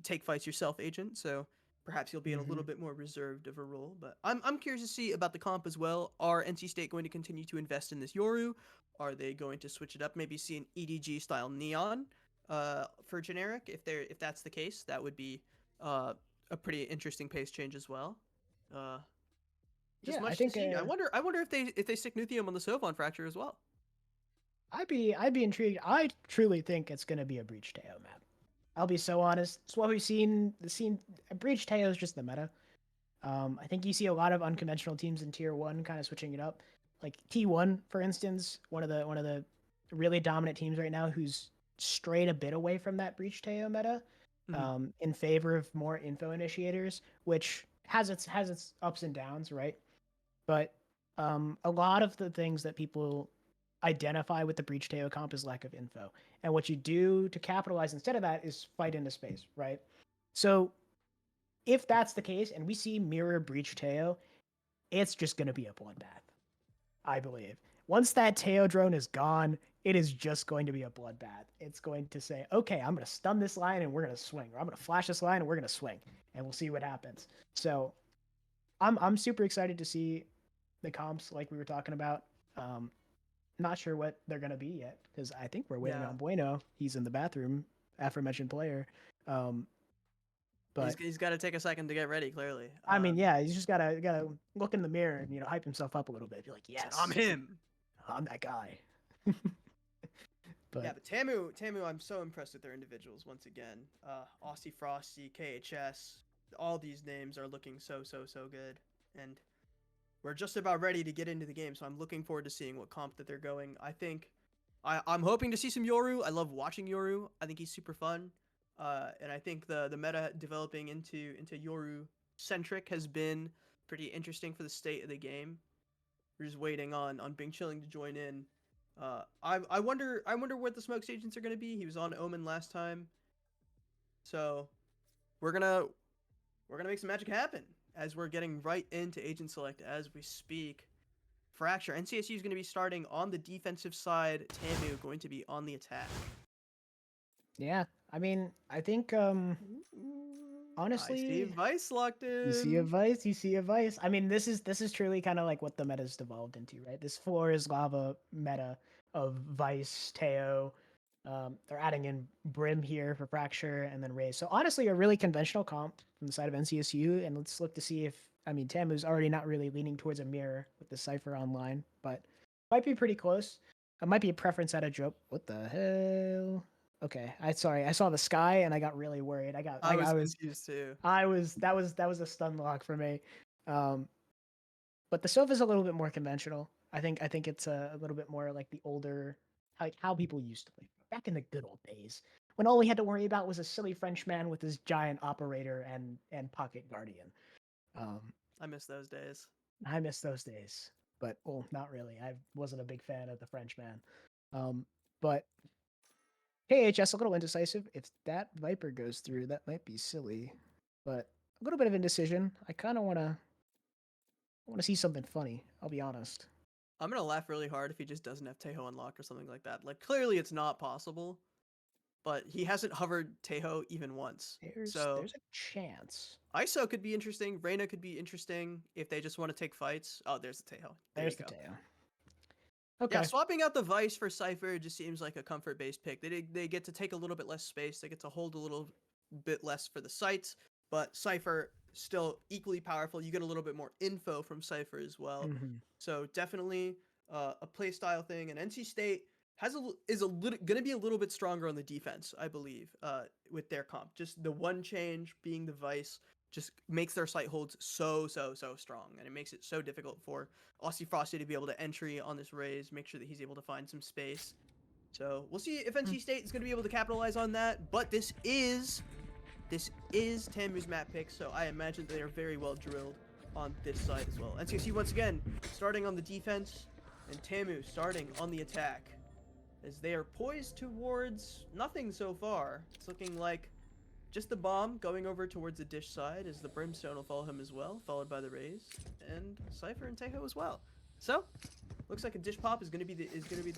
take fights yourself agent. So perhaps he'll be in a little Mm-hmm. bit more reserved of a role. But I'm curious to see about the comp as well. Are NC State going to continue to invest in this Yoru? Are they going to switch it up? Maybe see an EDG style Neon for generic. If that's the case, that would be a pretty interesting pace change as well. Uh, just Yeah, I much to think see. I wonder if they stick Nuthium on the Sovon Fracture as well. I'd be intrigued. I truly think it's gonna be a Breach Teo map. I'll be so honest. It's what we've seen. The scene Breach Teo is just the meta. I think you see a lot of unconventional teams in tier one kind of switching it up. Like T1, for instance, one of the really dominant teams right now who's strayed a bit away from that Breach Teo meta, Mm-hmm. in favor of more info initiators, which has its ups and downs, right? But a lot of the things that people identify with the Breach Teo comp is lack of info. And what you do to capitalize instead of that is fight into space, right? So if that's the case and we see mirror Breach Teo, it's just going to be a bloodbath, I believe. Once that Teo drone is gone, it is just going to be a bloodbath. It's going to say, okay, I'm going to stun this line and we're going to swing, or I'm going to flash this line and we're going to swing, and we'll see what happens. So I'm super excited to see the comps like we were talking about. Not sure what they're going to be yet because I think we're waiting Yeah, on Bueno. He's in the bathroom, aforementioned player. Um, but he's got to take a second to get ready. Clearly, I mean, yeah, he's just gotta look in the mirror and hype himself up a little bit. Be like, I'm yes, him. I'm that guy. Yeah, But but TAMU, I'm so impressed with their individuals once again. Aussie Frosty, KHS, all these names are looking so good, and we're just about ready to get into the game. So I'm looking forward to seeing what comp that they're going. I'm hoping to see some Yoru. I love watching Yoru. I think he's super fun, and I think the meta developing into Yoru centric has been pretty interesting for the state of the game. We're just waiting on Bing Chilling to join in. I wonder what the smokes agents are gonna be. He was on Omen last time, so we're gonna we're gonna make some magic happen as we're getting right into agent select as we speak. Fracture NCSU is going to be starting on the defensive side. TAMU going to be on the attack. yeah, I mean, I think I see honestly, Vice locked you see a in. vice, you see a vice. I mean, this is truly kind of like what the meta's devolved into, right? This floor is lava meta of Vice, Teo. They're adding in Brim here for Fracture and then Raze. So honestly, a really conventional comp from the side of NCSU. And let's look to see if, I mean, TAMU's already not really leaning towards a mirror with the Cypher online, but might be pretty close. It might be a preference at a joke. What the hell? Okay, I saw the sky and I got really worried. I was confused too. That was a stun lock for me. Um, but the Soph is a little bit more conventional. I think it's a little bit more like the older, like how people used to play back in the good old days when all we had to worry about was a silly Frenchman with his giant operator and pocket guardian. Um, I miss those days. I miss those days, but well, not really. I wasn't a big fan of the Frenchman. But KHS a little indecisive. If that Viper goes through, that might be silly, but a little bit of indecision. I kind of want to see something funny. I'll be honest. I'm gonna laugh really hard if he just doesn't have Tejo unlocked or something like that. Like clearly it's not possible, but he hasn't hovered Tejo even once. So There's a chance. ISO could be interesting. Reyna could be interesting if they just want to take fights. Oh, there's the Tejo. There There's you the go. tail. Yeah, Okay. swapping out the Vice for Cypher just seems like a comfort-based pick. They get to take a little bit less space. They get to hold a little bit less for the sights, but Cypher still equally powerful. You get a little bit more info from Cypher as well. Mm-hmm. So definitely a playstyle thing. And NC State is a little going to be a little bit stronger on the defense, I believe, with their comp. Just the one change being the Vice just makes their sight holds so strong, and it makes it so difficult for Aussie Frosty to be able to entry on this Raze, make sure that he's able to find some space. So we'll see if NC State is going to be able to capitalize on that. But this is TAMU's map pick, so I imagine they are very well drilled on this side as well. NCSU once again starting on the defense, and TAMU starting on the attack, as they are poised towards nothing so far. It's looking like just the bomb going over towards the dish side, as the Brimstone will follow him as well, followed by the Raze, and Cypher and Tejo as well. So looks like a dish pop is gonna be the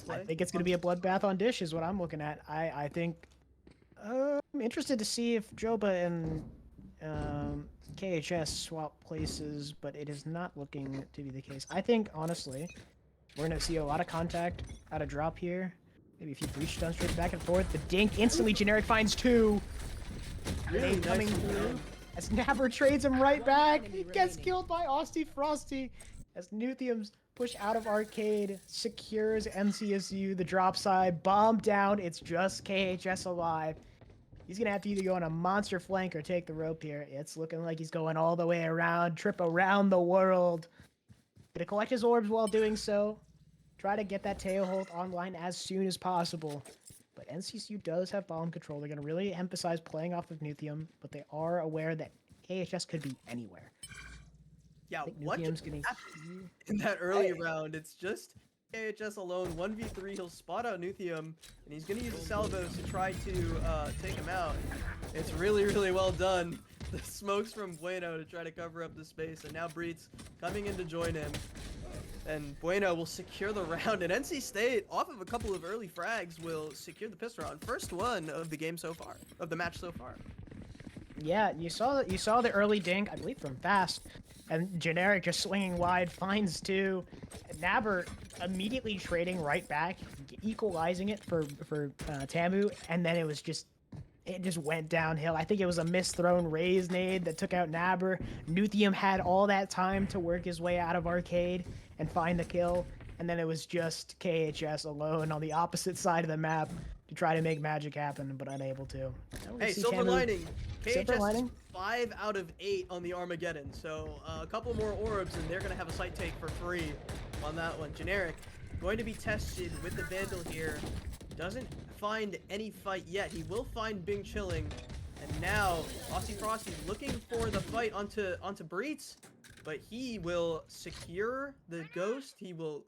play. I think it's going to be a bloodbath on Dish, is what I'm looking at. I think I'm interested to see if Joba and KHS swap places, but it is not looking to be the case. I think honestly, we're going to see a lot of contact out of drop here. Maybe a few breach stuns straight back and forth. The dink instantly generic finds two. Really nice coming through. As Napper trades him right back. He gets killed by Austie Frosty. As Nuthium's push out of arcade secures NCSU, the drop side, bomb down. It's just KHS alive. He's gonna have to either go on a monster flank or take the rope here. It's looking like he's going all the way around, trip around the world. Gonna collect his orbs while doing so. Try to get that tail hold online as soon as possible. But NCSU does have bomb control. They're going to really emphasize playing off of Nuthium, but they are aware that KHS could be anywhere. Yeah, I think what Nuthium's just getting happened in that early round? It's just KHS alone, 1v3. He'll spot out Nuthium, and he's going to use the salvos to try to take him out. It's really well done. The smokes from Bueno to try to cover up the space, and now Breitz coming in to join him. And Bueno will secure the round, and NC State, off of a couple of early frags, will secure the pistol round. First one of the game so far, of the match so far. Yeah, you saw the early dink, I believe from Fast, and Generic just swinging wide, finds two. Nabber immediately trading right back, equalizing it for TAMU, and then it just went downhill. I think it was a misthrown Raze nade that took out Nabber. Nuthium had all that time to work his way out of arcade and find the kill, and then it was just KHS alone on the opposite side of the map to try to make magic happen, but unable to. Hey, silver lining. KHS is 5 out of 8 on the Armageddon, so a couple more orbs, and they're going to have a sight take for free on that one. Generic going to be tested with the Vandal here. Doesn't find any fight yet. He will find Bing Chilling, and now Aussie Frosty looking for the fight onto Breitz, but he will secure the ghost. He will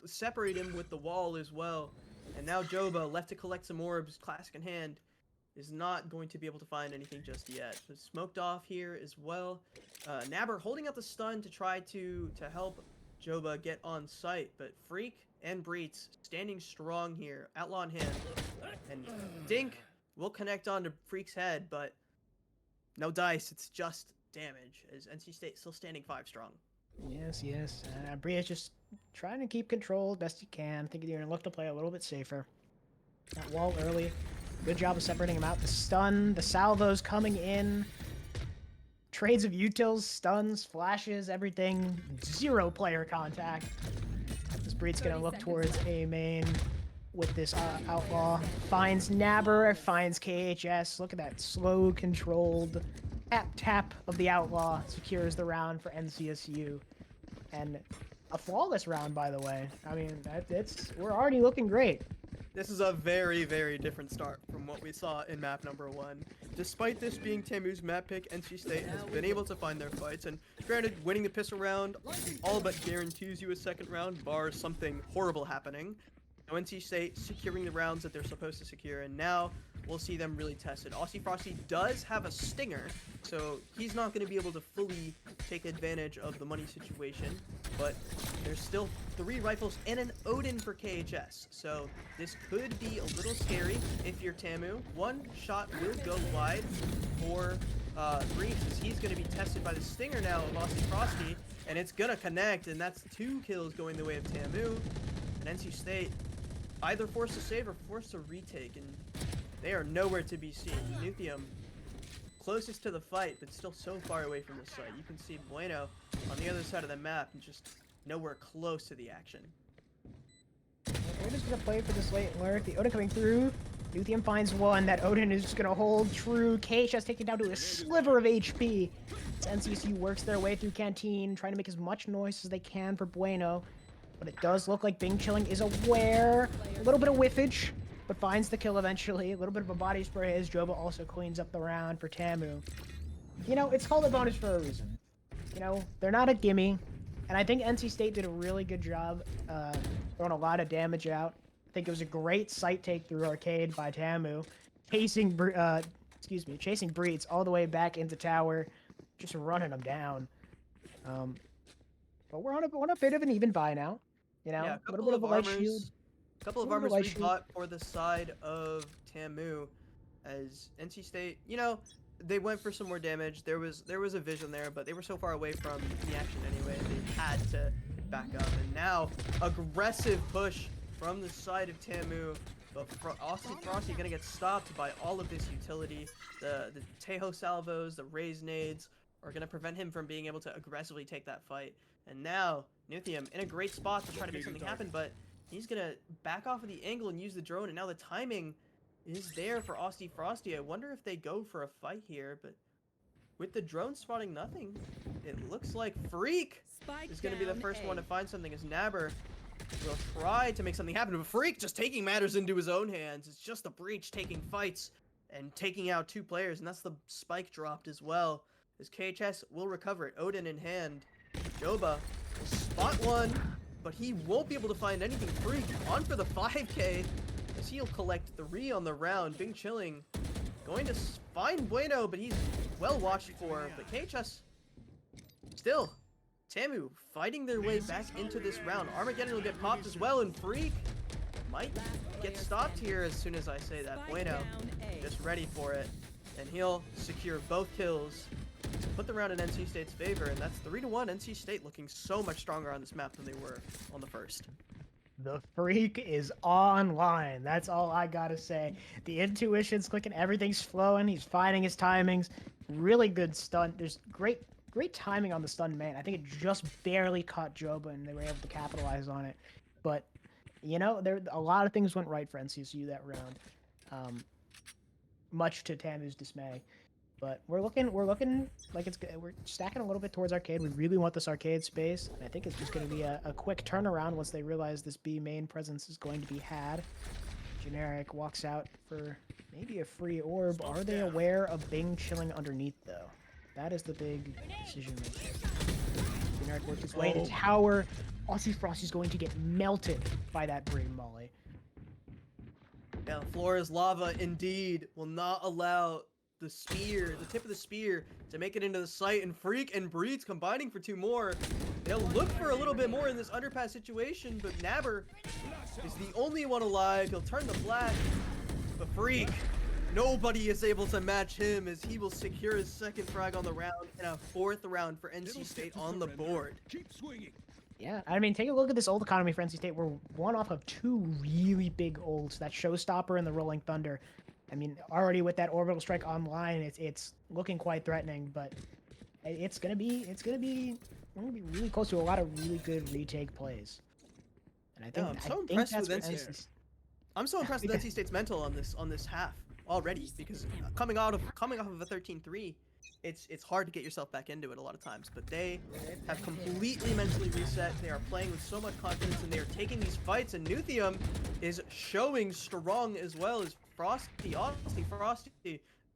separate him with the wall as well. And now Joba, left to collect some orbs, classic in hand, is not going to be able to find anything just yet. So smoked off here as well. Nabber holding out the stun to try to help Joba get on site, but Freak and Breitz standing strong here, outlaw in hand. And Dink will connect onto Freak's head, but No dice, it's just damage, as NC State still standing 5 strong. Yes, yes. Bria's just trying to keep control best you can. I think you're gonna look to play a little bit safer. That wall early. Good job of separating him out. The stun, the salvos coming in. Trades of utils, stuns, flashes, everything. 0 player contact. This Breed's gonna look towards A main with this outlaw. Finds Nabber, finds KHS. Look at that slow, controlled tap of the outlaw. Secures the round for NCSU. And a flawless round, by the way. I mean, we're already looking great. This is a very, very different start from what we saw in map number 1. Despite this being TAMU's map pick, NC State has been able to find their fights, and granted, winning the pistol round all but guarantees you a second round, bar something horrible happening. Now, NC State securing the rounds that they're supposed to secure, and now we'll see them really tested. Aussie Frosty does have a stinger, so he's not going to be able to fully take advantage of the money situation, but there's still 3 rifles and an Odin for KHS, so this could be a little scary if you're TAMU. 1 shot will go wide for Breach, as he's going to be tested by the stinger now of Aussie Frosty, and it's going to connect, and that's 2 kills going the way of TAMU, and NC State either forced to save or forced to retake, and they are nowhere to be seen. Nuthium closest to the fight, but still so far away from the site. You can see Bueno on the other side of the map and just nowhere close to the action. We're just gonna play for this late lurk. The Odin coming through. Nuthium finds 1. That Odin is just gonna hold true. KHS taken down to a sliver of HP. As NCSU works their way through Canteen, trying to make as much noise as they can for Bueno. But it does look like Bing Chilling is aware. A little bit of whiffage, but finds the kill eventually. A little bit of a body spray as Joba also cleans up the round for TAMU. You know, it's called a bonus for a reason. You know, they're not a gimme. And I think NC State did a really good job throwing a lot of damage out. I think it was a great site take through Arcade by TAMU. Chasing Breeds all the way back into tower. Just running them down. But we're on a bit of an even buy now. You know, Yeah, a little bit of a light shield. A couple of armors we bought for the side of TAMU, as NC State, you know, they went for some more damage. There was a vision there, but they were so far away from the action anyway, they had to back up. And now, aggressive push from the side of TAMU, but Aussie Frosty gonna get stopped by all of this utility. The Tejo salvos, the raise nades are gonna prevent him from being able to aggressively take that fight. And now, Nuthium in a great spot to try to make something happen, but he's gonna back off of the angle and use the drone, and now the timing is there for Aussie Frosty. I wonder if they go for a fight here, but with the drone spotting nothing, it looks like Freak is gonna be the first one to find something, as Nabber will try to make something happen, but Freak just taking matters into his own hands. It's just the Breach taking fights and taking out 2 players, and that's the spike dropped as well, as KHS will recover it, Odin in hand. Joba will spot 1, but he won't be able to find anything. Freak on for the 5k, as he'll collect 3 on the round. Bing Chilling going to find Bueno, but he's well watched for. But KHS still, TAMU fighting their way back into this round. Armageddon will get popped as well, and Freak might get stopped here as soon as I say that. Bueno just ready for it, and he'll secure both kills to put the round in NC State's favor, and that's 3-1. NC State looking so much stronger on this map than they were on the first. The Freak is online. That's all I gotta say. The intuition's clicking, everything's flowing. He's finding his timings. Really good stun. There's great timing on the stun man. I think it just barely caught Joba, and they were able to capitalize on it. But you know, a lot of things went right for NCSU that round, much to TAMU's dismay. But we're looking like it's good. We're stacking a little bit towards Arcade. We really want this Arcade space, and I think it's just going to be a quick turnaround once they realize this B main presence is going to be had. Generic walks out for maybe a free orb. Are they aware of Bing Chilling underneath, though? That is the big decision maker. Generic works his way to tower. Aussie Frosty's going to get melted by that Brain Molly. Yeah, the floor is lava indeed. Will not allow the tip of the spear to make it into the site, and Freak and Breeds combining for 2 more. They'll look for a little bit more in this underpass situation, but Nabber is the only one alive. He'll turn the flash, but Freak Nobody is able to match him as he will secure his second frag on the round and a fourth round for NC State on the board. Keep swinging. Yeah, I mean, take a look at this ult economy for NC State. We're one off of two really big ults, that Showstopper and the Rolling Thunder. I mean, already with that orbital strike online, it's looking quite threatening, but it's gonna be really close to a lot of really good retake plays. And I think I'm so I think impressed that's with what NC. I'm so impressed with NC State's mental on this half already, because coming off of a 13-3, it's hard to get yourself back into it a lot of times. But they have completely mentally reset. They are playing with so much confidence, and they are taking these fights. And Nuthium is showing strong as well as Frosty,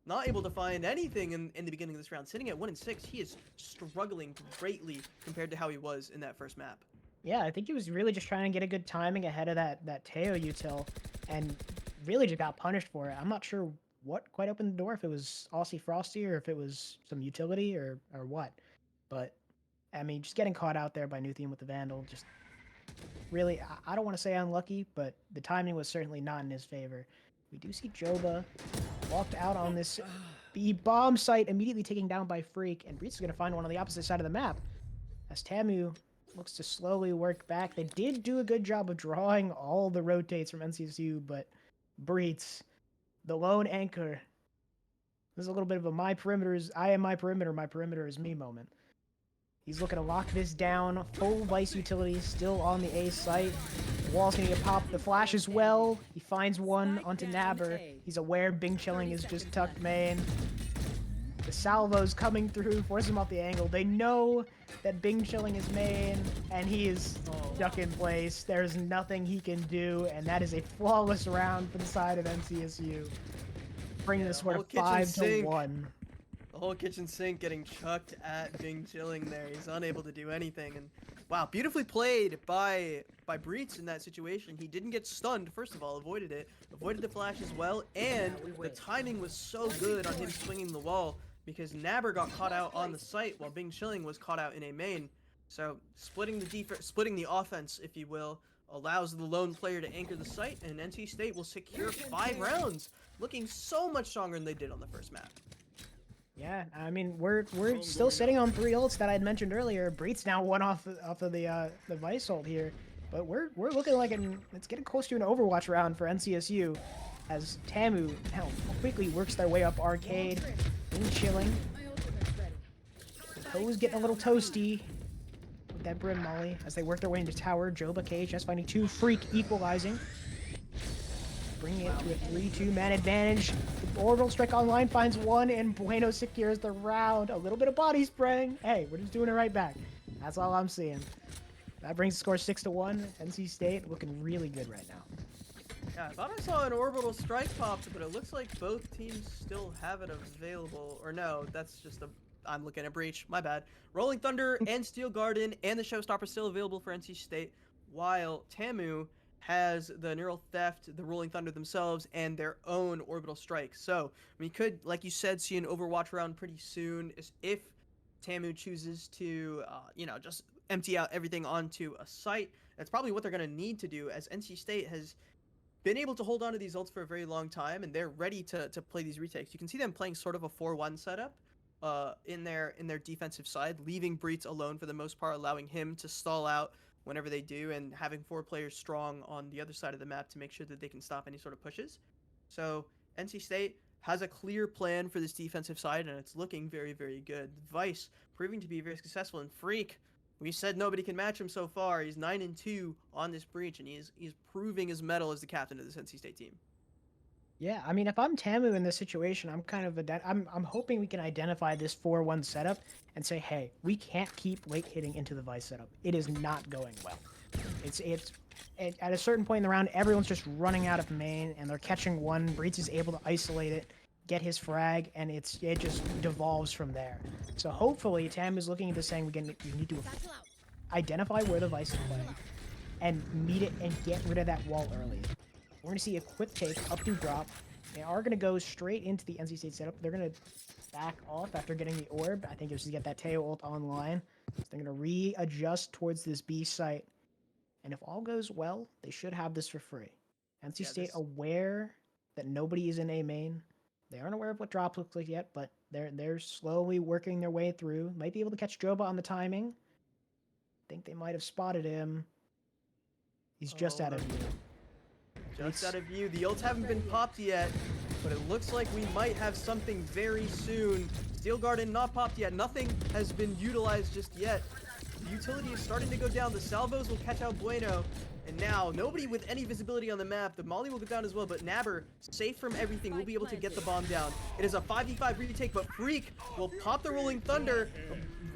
not able to find anything in the beginning of this round. Sitting at 1-6, he is struggling greatly compared to how he was in that first map. Yeah, I think he was really just trying to get a good timing ahead of that Teo util, and really just got punished for it. I'm not sure what quite opened the door, if it was Aussie Frosty or if it was some utility or what. But, I mean, just getting caught out there by Nuthium with the Vandal, just really, I don't want to say unlucky, but the timing was certainly not in his favor. We do see Joba walked out on this B bomb site, immediately taken down by Freak, and Breeze is going to find one on the opposite side of the map. As TAMU looks to slowly work back. They did do a good job of drawing all the rotates from NCSU, but Breitz, the lone anchor. This is a little bit of a I am my perimeter is me moment. He's looking to lock this down. Full Vice utility still on the A site. The wall's gonna get popped. The flash as well. He finds one onto Nabber. He's aware Bing Chilling is just tucked main. The salvo's coming through, force him off the angle. They know that Bing Chilling is main, and he is stuck in place. There's nothing he can do, and that is a flawless round for the side of NCSU. Bringing the score to 5-1. The whole kitchen sink getting chucked at Bing Chilling there. He's unable to do anything. And wow, beautifully played by Breitz in that situation. He didn't get stunned, first of all, avoided it. Avoided the flash as well, and the timing was so good on him swinging the wall, because Nabber got caught out on the site while Bing Chilling was caught out in a main. So splitting the offense, if you will, allows the lone player to anchor the site, and NC State will secure 5 rounds, looking so much stronger than they did on the first map. Yeah, I mean, we're still sitting on 3 ults that I had mentioned earlier. Breitz now one off of the Vice ult here, but we're looking like it's getting close to an Overwatch round for NCSU, as TAMU now quickly works their way up arcade. Bing Chilling. Toes getting a little toasty with that Brim Molly as they work their way into tower. Joba Cage just finding 2, Freak equalizing. Bringing it to a 3-2 man advantage. The orbital strike online finds 1, and Bueno secures the round. A little bit of body spraying. Hey, we're just doing it right back. That's all I'm seeing. That brings the score 6-1. NC State looking really good right now. Yeah, I thought I saw an orbital strike popped, but it looks like both teams still have it available. Or no, that's just I'm looking at Breach. My bad. Rolling Thunder and Steel Garden and the Showstopper still available for NC State, while TAMU has the Neural Theft, the Rolling Thunder themselves, and their own orbital strike. So we could, like you said, see an Overwatch round pretty soon if TAMU chooses to, just empty out everything onto a site. That's probably what they're going to need to do, as NC State has been able to hold on to these ults for a very long time, and they're ready to play these retakes. You can see them playing sort of a 4-1 setup in their defensive side, leaving Breitz alone for the most part, allowing him to stall out whenever they do, and having 4 players strong on the other side of the map to make sure that they can stop any sort of pushes. So NC State has a clear plan for this defensive side, and it's looking very, very good. Vice proving to be very successful, and Freak, we said nobody can match him so far. He's 9-2 on this breach, and he's proving his mettle as the captain of this NC State team. Yeah, I mean, if I'm TAMU in this situation, I'm kind of I'm hoping we can identify this 4-1 setup and say, hey, we can't keep late hitting into the Vice setup. It is not going well. It's at a certain point in the round, everyone's just running out of main, and they're catching one. Breitz is able to isolate it, get his frag, and it just devolves from there. So hopefully, TAMU is looking at this saying we need to identify where the Vice is playing and meet it and get rid of that wall early. We're going to see a quick take, up through drop. They are going to go straight into the NC State setup. They're going to back off after getting the orb. I think just to get that Teo ult online. So they're going to readjust towards this B site. And if all goes well, they should have this for free. NC State aware that nobody is in A main. They aren't aware of what drop looks like yet, but they're slowly working their way through. Might be able to catch Joba on the timing. Think they might have spotted him. He's just out of view. Just out of view. The ults haven't been popped yet, but it looks like we might have something very soon. Steel Garden not popped yet. Nothing has been utilized just yet. The utility is starting to go down. The salvos will catch out Bueno. And now, nobody with any visibility on the map. The molly will go down as well, but Nabber, safe from everything, will be able to get the bomb down. It is a 5v5 retake, but Freak will pop the Rolling Thunder.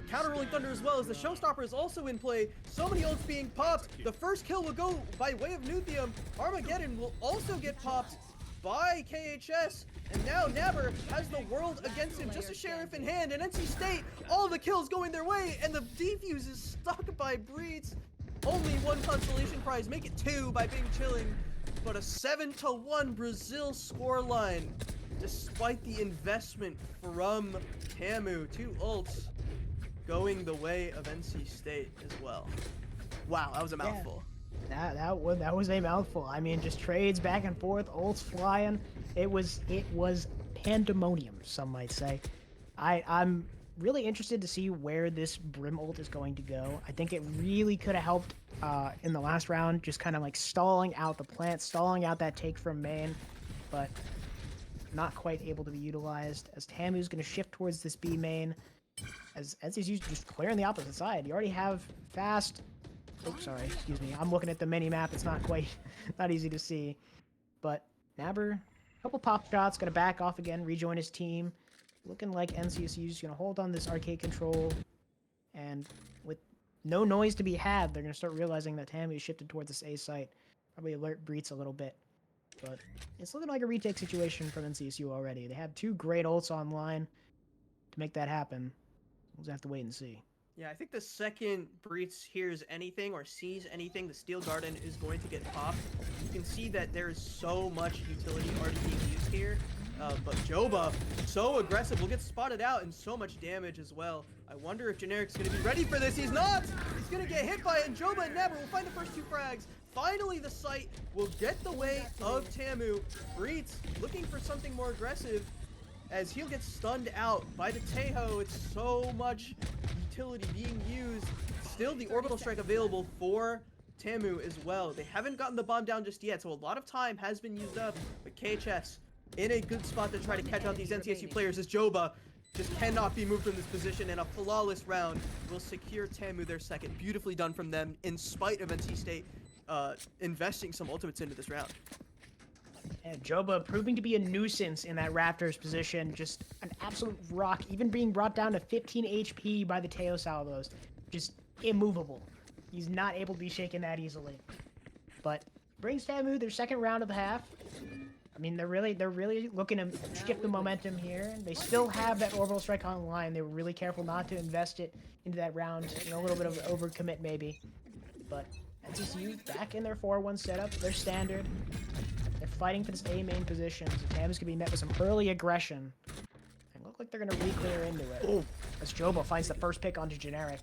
Counter Rolling Thunder as well, as the Showstopper is also in play. So many ults being popped. The first kill will go by way of Nuthium. Armageddon will also get popped by KHS. And now Nabber has the world against him, just a sheriff in hand. And NC State, all the kills going their way, and the defuse is stuck by Breeds. Only one consolation prize, make it 2 by being chilling, but a 7-1 Brazil scoreline, despite the investment from TAMU. 2 ults going the way of NC State as well. Wow, that was a mouthful. That was a mouthful. I mean, just trades back and forth, ults flying. It was pandemonium, some might say. I'm really interested to see where this Brim ult is going to go. I think it really could have helped in the last round, just kind of like stalling out the plant, stalling out that take from main, but not quite able to be utilized, as TAMU's going to shift towards this B main, as NCSU's just clearing the opposite side. You already have fast... Oh, sorry, excuse me. I'm looking at the mini-map. It's not quite... not easy to see. But Nabber, a couple pop shots, going to back off again, rejoin his team. Looking like NCSU's going to hold on this arcade control, and with no noise to be had, they're going to start realizing that TAMU is shifted towards this A site. Probably alert Breets a little bit. But it's looking like a retake situation from NCSU already. They have 2 great ults online to make that happen. We'll just have to wait and see. Yeah, I think the second Breets hears anything or sees anything, the Steel Garden is going to get popped. You can see that there is so much utility already being used here. But Joba, so aggressive, will get spotted out and so much damage as well. I wonder if Generic's going to be ready for this. He's not! He's going to get hit by it, and Joba and Nabber will find the first 2 frags. Finally, the site will get the way of TAMU. Breets looking for something more aggressive, as he'll get stunned out by the Tejo. It's so much utility being used. Still the orbital strike available for TAMU as well. They haven't gotten the bomb down just yet, so a lot of time has been used up. But KHS in a good spot to try to catch out these NCSU players, as Joba just cannot be moved from this position, and a flawless round will secure TAMU their second. Beautifully done from them, in spite of NC State investing some ultimates into this round. And Joba proving to be a nuisance in that Raptors position, just an absolute rock, even being brought down to 15 HP by the Teo Salvos. Just immovable. He's not able to be shaken that easily. But brings TAMU their second round of the half. I mean, they're really looking to shift the momentum here. They still have that orbital strike online. They were really careful not to invest it into that round. You know, a little bit of overcommit maybe. But NCSU back in their 4-1 setup, their standard. They're fighting for this A main position. So TAMU's gonna be met with some early aggression. And look like they're gonna re-clear into it. Oh, as Joba finds the first pick onto Generic.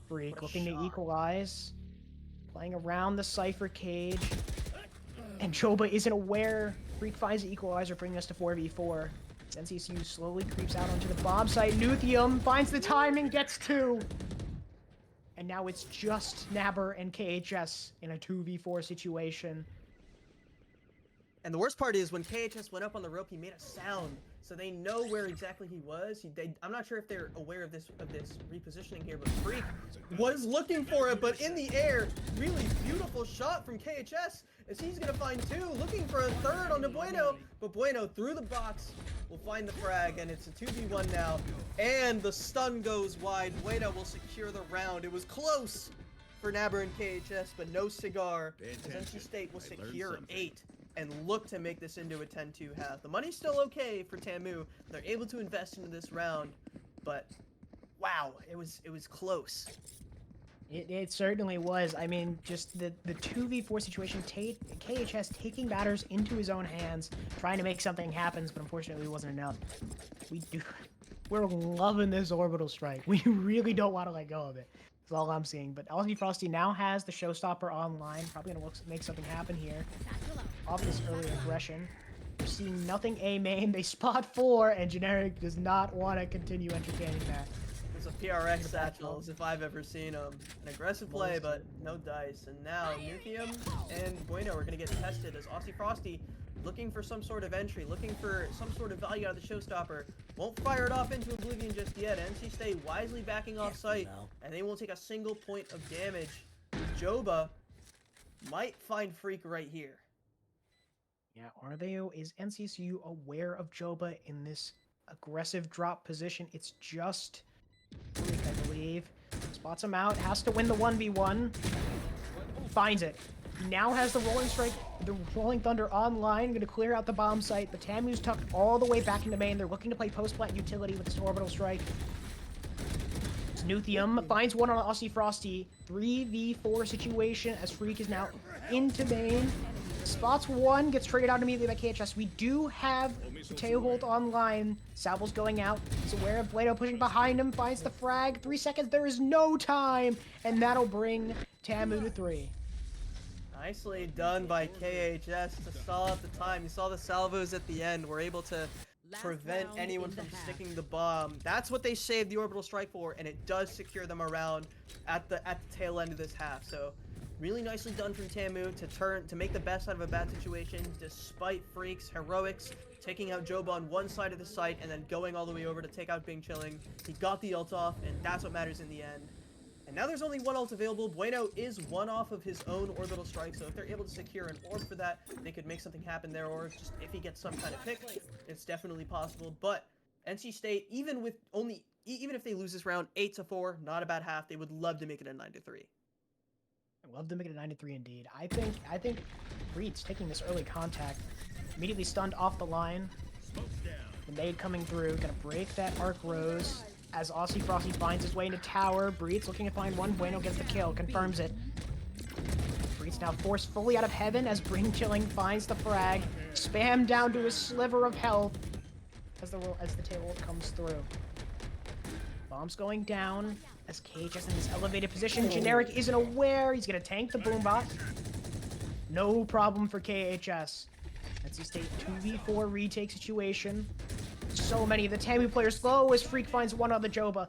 Freak looking to equalize. Playing around the Cypher cage. And Joba isn't aware. Freak finds the equalizer, bringing us to 4v4. NCSU slowly creeps out onto the bomb site. Nuthium finds the timing, gets 2. And now it's just Nabber and KHS in a 2v4 situation. And the worst part is when KHS went up on the rope, he made a sound, so they know where exactly he was. I'm not sure if they're aware of this repositioning here, but Freak was looking for it, but in the air, really beautiful shot from KHS, as he's gonna find 2, looking for a third on Bueno, but Bueno through the box will find the frag, and it's a 2v1 now, and the stun goes wide. Bueno will secure the round. It was close for Nabber and KHS, but no cigar, as NC State will secure 8 and look to make this into a 10-2 half. The money's still okay for TAMU. They're able to invest into this round, but wow, it was close. It certainly was. I mean, just the 2v4 situation, KHS taking matters into his own hands, trying to make something happen, but unfortunately it wasn't enough. We're loving this orbital strike. We really don't want to let go of it. That's all I'm seeing. But Aussie Frosty now has the Showstopper online. Probably gonna make something happen here. Off this early aggression. There's seeing nothing A main. They spot 4, and Generic does not want to continue entertaining that. It's a PRX satchels if I've ever seen them. An aggressive play, but no dice. And now Nuthium and Bueno are going to get tested as Aussie Frosty looking for some sort of entry, looking for some sort of value out of the showstopper. Won't fire it off into oblivion just yet. NC State wisely backing off site, and they won't take a single point of damage. Joba might find Freak right here. Yeah, is NCSU aware of Joba in this aggressive drop position? It's just Freak, I believe. Spots him out, has to win the 1v1. Finds it. He now has the Rolling Strike, the Rolling Thunder online, going to clear out the bomb site, but TAMU's tucked all the way back into main. They're looking to play post-plant utility with this Orbital Strike. Nuthium finds one on Aussie Frosty. 3v4 situation as Freak is now into main. Spots one, gets traded out immediately by KHS. We do have Teoholt online. Salvo's going out. He's aware of Blado pushing behind him. Finds the frag. 3 seconds. There is no time. And that'll bring TAMU to 3. Nicely done by KHS to stall out the time. You saw the salvos at the end. We're able to prevent anyone from sticking the bomb. That's what they saved the Orbital Strike for, and it does secure them around at the tail end of this half. So really nicely done from TAMU to make the best out of a bad situation, despite Freak's heroics, taking out Joba on one side of the site and then going all the way over to take out Bing Chilling. He got the ult off, and that's what matters in the end. And now there's only one ult available. Bueno is one off of his own Orbital Strike, so if they're able to secure an orb for that, they could make something happen there, or just if he gets some kind of pick, it's definitely possible. But NC State, even if they lose this round 8-4, not a bad half, they would love to make it a 9-3. I love to make it a 9-3 indeed. I think Breed's taking this early contact, immediately stunned off the line. The nade coming through, gonna break that Arc Rose. As Aussie Frosty finds his way into tower, Breed's looking to find one. Bueno gets the kill, confirms it. Breed's now forced fully out of heaven as Bring Chilling finds the frag. Spam down to a sliver of health as the tail comes through. Bomb's going down as KHS in this elevated position. Generic isn't aware. He's going to tank the Boombot. No problem for KHS. NC State 2v4 retake situation. So many of the TAMU players slow as Freak finds one on the Joba.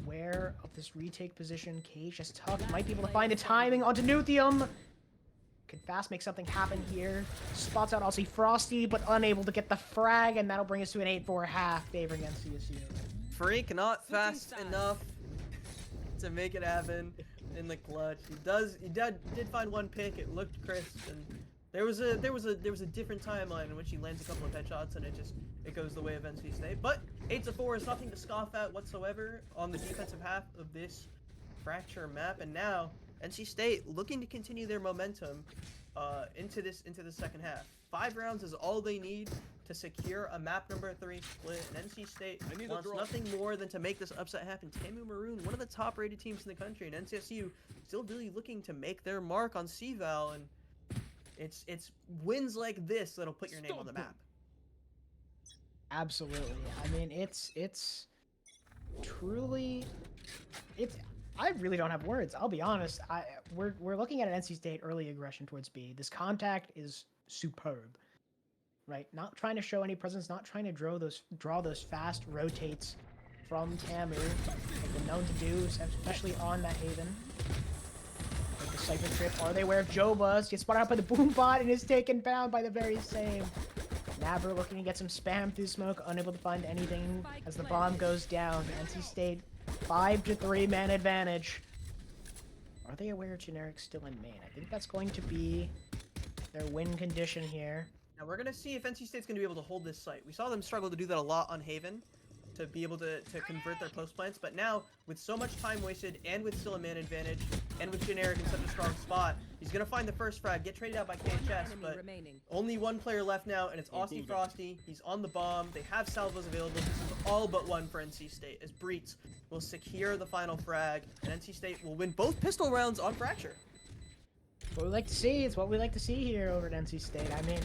Aware of this retake position. KHS tough. Might be able to find the timing onto Nuthium. Could fast make something happen here. Spots out Aussie Frosty, but unable to get the frag, and that'll bring us to an 8-4 half favoring NCSU. Freak not fast enough to make it happen in the clutch. He did find one pick. It looked crisp, and there was a different timeline in which he lands a couple of headshots, and it goes the way of NC State. But 8-4 is nothing to scoff at whatsoever on the defensive half of this fracture map, and now NC State looking to continue their momentum into the second half. 5 rounds is all they need to secure a map number 3 split, and NC State wants nothing more than to make this upset happen. TAMU Maroon, one of the top-rated teams in the country, and NCSU still really looking to make their mark on CVAL, and it's wins like this that'll put your name on the map. Absolutely. I mean, it's truly, I really don't have words. I'll be honest. We're looking at an NC State early aggression towards B. This contact is superb, right? Not trying to show any presence, not trying to draw those fast rotates from TAMU, like they're known to do, especially on that Haven. Like the Cypher Trip. Are they aware of Joba's? Gets spotted out by the Boombot and is taken down by the very same. Nabber looking to get some spam through smoke, unable to find anything as the bomb goes down. NC State 5-3 man advantage. Are they aware Generic's still in main? I think that's going to be their win condition here. Now we're going to see if NC State's going to be able to hold this site. We saw them struggle to do that a lot on Haven, to be able to convert their post plants, but now with so much time wasted and with still a man advantage and with Generic in such a strong spot, he's going to find the first frag, get traded out by KHS, but only one player left now, and it's Aussie Frosty. He's on the bomb. They have salvos available. This is all but one for NC State, as Breetz will secure the final frag, and NC State will win both pistol rounds on Fracture. What we like to see. It's what we like to see here over at NC State. I mean,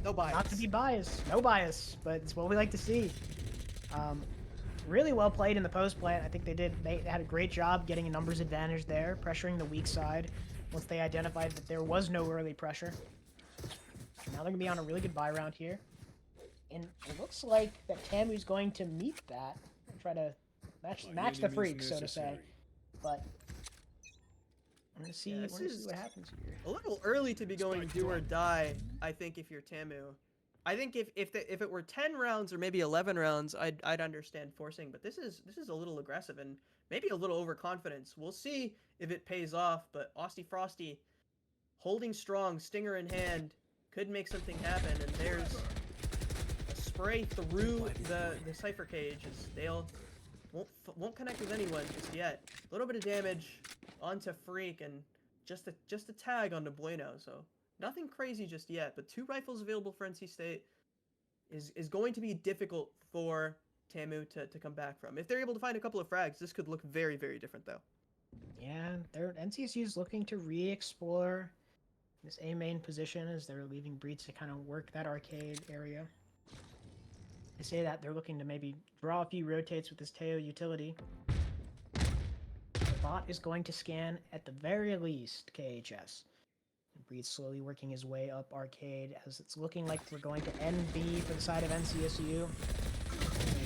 no bias. Not to be biased. No bias, but it's what we like to see. Really well played in the post plant. I think they had a great job getting a numbers advantage there, pressuring the weak side once they identified that there was no early pressure. Now they're gonna be on a really good buy round here. And it looks like that TAMU's going to meet that and try to match the freak, so to say. But I'm gonna see, this is what happens here. a little early to be going do or die, I think, if you're TAMU. I think if it were 10 rounds or maybe 11 rounds, I'd understand forcing, but this is a little aggressive and maybe a little overconfidence. We'll see if it pays off, but Austy Frosty holding strong, stinger in hand, could make something happen, and there's a spray through the Cypher cage as Dale won't connect with anyone just yet. A little bit of damage onto Freak and just a tag onto Bueno, so nothing crazy just yet, but 2 rifles available for NC State is going to be difficult for TAMU to come back from. If they're able to find a couple of frags, this could look very, very different though. Yeah, NCSU is looking to re-explore this A main position as they're leaving Breeds to kind of work that arcade area. They say that they're looking to maybe draw a few rotates with this Teo utility. The bot is going to scan at the very least KHS. Breed's slowly working his way up arcade as it's looking like we're going to NB for the side of NCSU.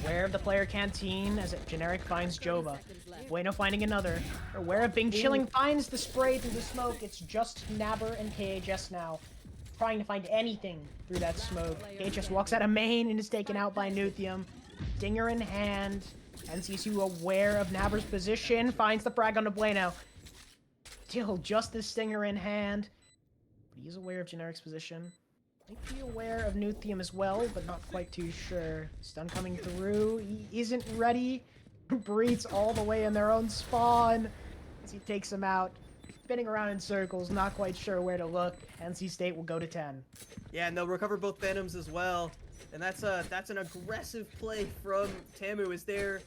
Aware of the player canteen as Generic finds Jova. Bueno finding another. Aware of Bing Chilling finds the spray through the smoke. It's just Nabber and KHS now. Trying to find anything through that smoke. KHS walks out of main and is taken out by Nuthium. Stinger in hand. NCSU aware of Nabber's position. Finds the frag on the Bueno. Still just the Stinger in hand. But he's aware of Generic's position. Might be aware of Nuthium as well, but not quite too sure. Stun coming through. He isn't ready. Breeds all the way in their own spawn as he takes him out. Spinning around in circles, not quite sure where to look. NC State will go to 10. Yeah, and they'll recover both Phantoms as well. And that's an aggressive play from TAMU. Is there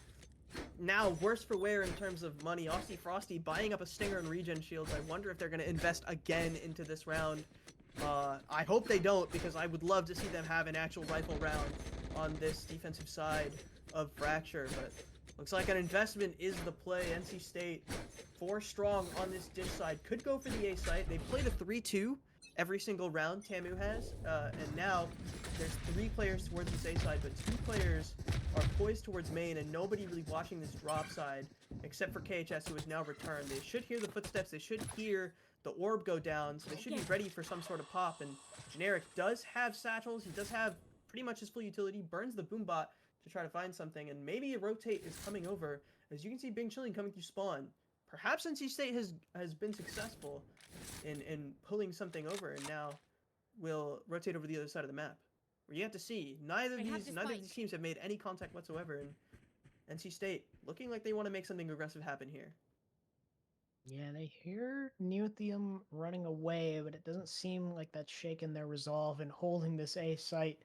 now worse for wear in terms of money? Austy Frosty buying up a Stinger and regen shields. I wonder if they're going to invest again into this round. I hope they don't, because I would love to see them have an actual rifle round on this defensive side of Fracture, but looks like an investment is the play. NC State 4 strong on this dish side, could go for the A site. They played a 3-2 every single round TAMU has, and now there's 3 players towards this A side, but 2 players are poised towards main, and nobody really watching this drop side except for KHS, who has now returned. They should hear the footsteps, they should hear the orb go down, so they should be ready for some sort of pop. And Generic does have satchels, he does have pretty much his full utility, burns the boombot to try to find something, and maybe a rotate is coming over. As you can see, Bing Chilling coming through spawn. Perhaps NC State has been successful in pulling something over, and now will rotate over the other side of the map. We're yet to see. Neither of these teams have made any contact whatsoever, and NC State looking like they want to make something aggressive happen here. Yeah, they hear Nuthium running away, but it doesn't seem like that's shaken their resolve in holding this A site.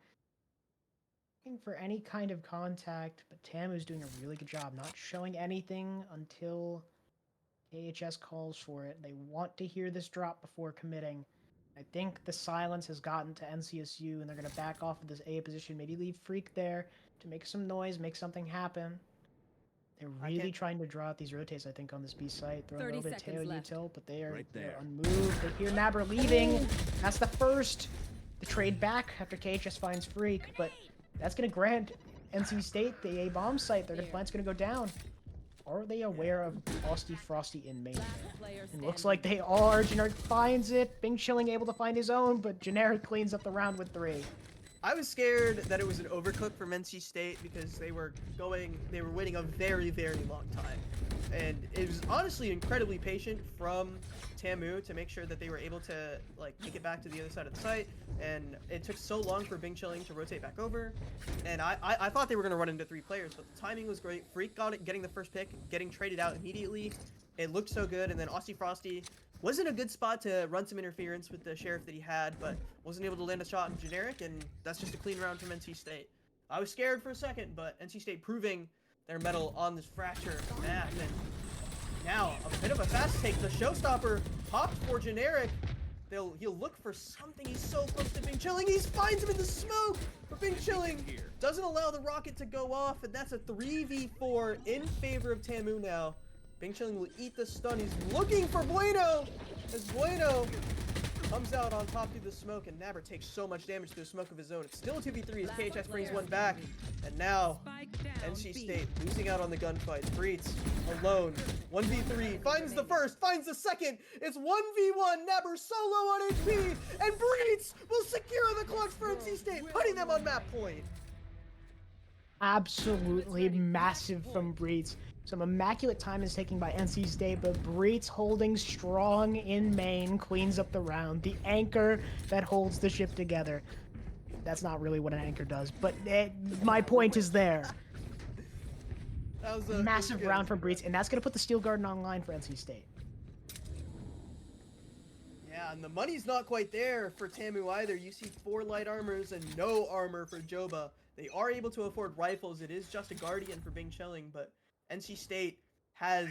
Looking for any kind of contact, but TAMU's doing a really good job not showing anything until KHS calls for it. They want to hear this drop before committing. I think the silence has gotten to NCSU, and they're going to back off of this A position, maybe leave Freak there to make some noise, make something happen. They're really trying to draw out these rotates, I think, on this B site. Throwing a little bit of Teo util, but they're unmoved. They hear Nabber leaving. That's the first. The trade back after KHS finds Freak, but that's going to grant NC State the A bomb site. Their defense going to go down. Are they aware of Austy Frosty in main? It looks like they are. Generic finds it. Bing Chilling able to find his own, but Generic cleans up the round with 3. I was scared that it was an overcook from NC State because they were waiting a very, very long time. And it was honestly incredibly patient from TAMU to make sure that they were able to make it back to the other side of the site. And it took so long for Bing Chilling to rotate back over. And I thought they were going to run into 3 players, but the timing was great. Freak got it, getting the first pick, getting traded out immediately. It looked so good. And then Austy Frosty was in a good spot to run some interference with the Sheriff that he had, but wasn't able to land a shot in Generic, and that's just a clean round from NC State. I was scared for a second, but NC State proving their mettle on this Fracture map. And now, a bit of a fast take. The showstopper popped for Generic. He'll look for something. He's so close to Bing Chilling. He finds him in the smoke, but Bing Chilling doesn't allow the rocket to go off, and that's a 3v4 in favor of TAMU now. Bing Chilling will eat the stun. He's looking for Bueno, as Bueno Comes out on top through the smoke, and Nabber takes so much damage through the smoke of his own. It's still a 2v3 as KHS brings one back. And now, NC State losing out on the gunfight. Breets alone. 1v3. Finds the first, finds the second. It's 1v1. Nabber solo on HP. And Breets will secure the clutch for NC State, putting them on map point. Absolutely massive from Breets. Some immaculate time is taken by NC State, but Breets holding strong in main cleans up the round. The anchor that holds the ship together. That's not really what an anchor does, but my point is there. That was a massive round from Breets, and that's going to put the Steel Garden online for NC State. Yeah, and the money's not quite there for TAMU either. You see 4 light armors and no armor for Joba. They are able to afford rifles. It is just a Guardian for Bing Chilling, but NC State has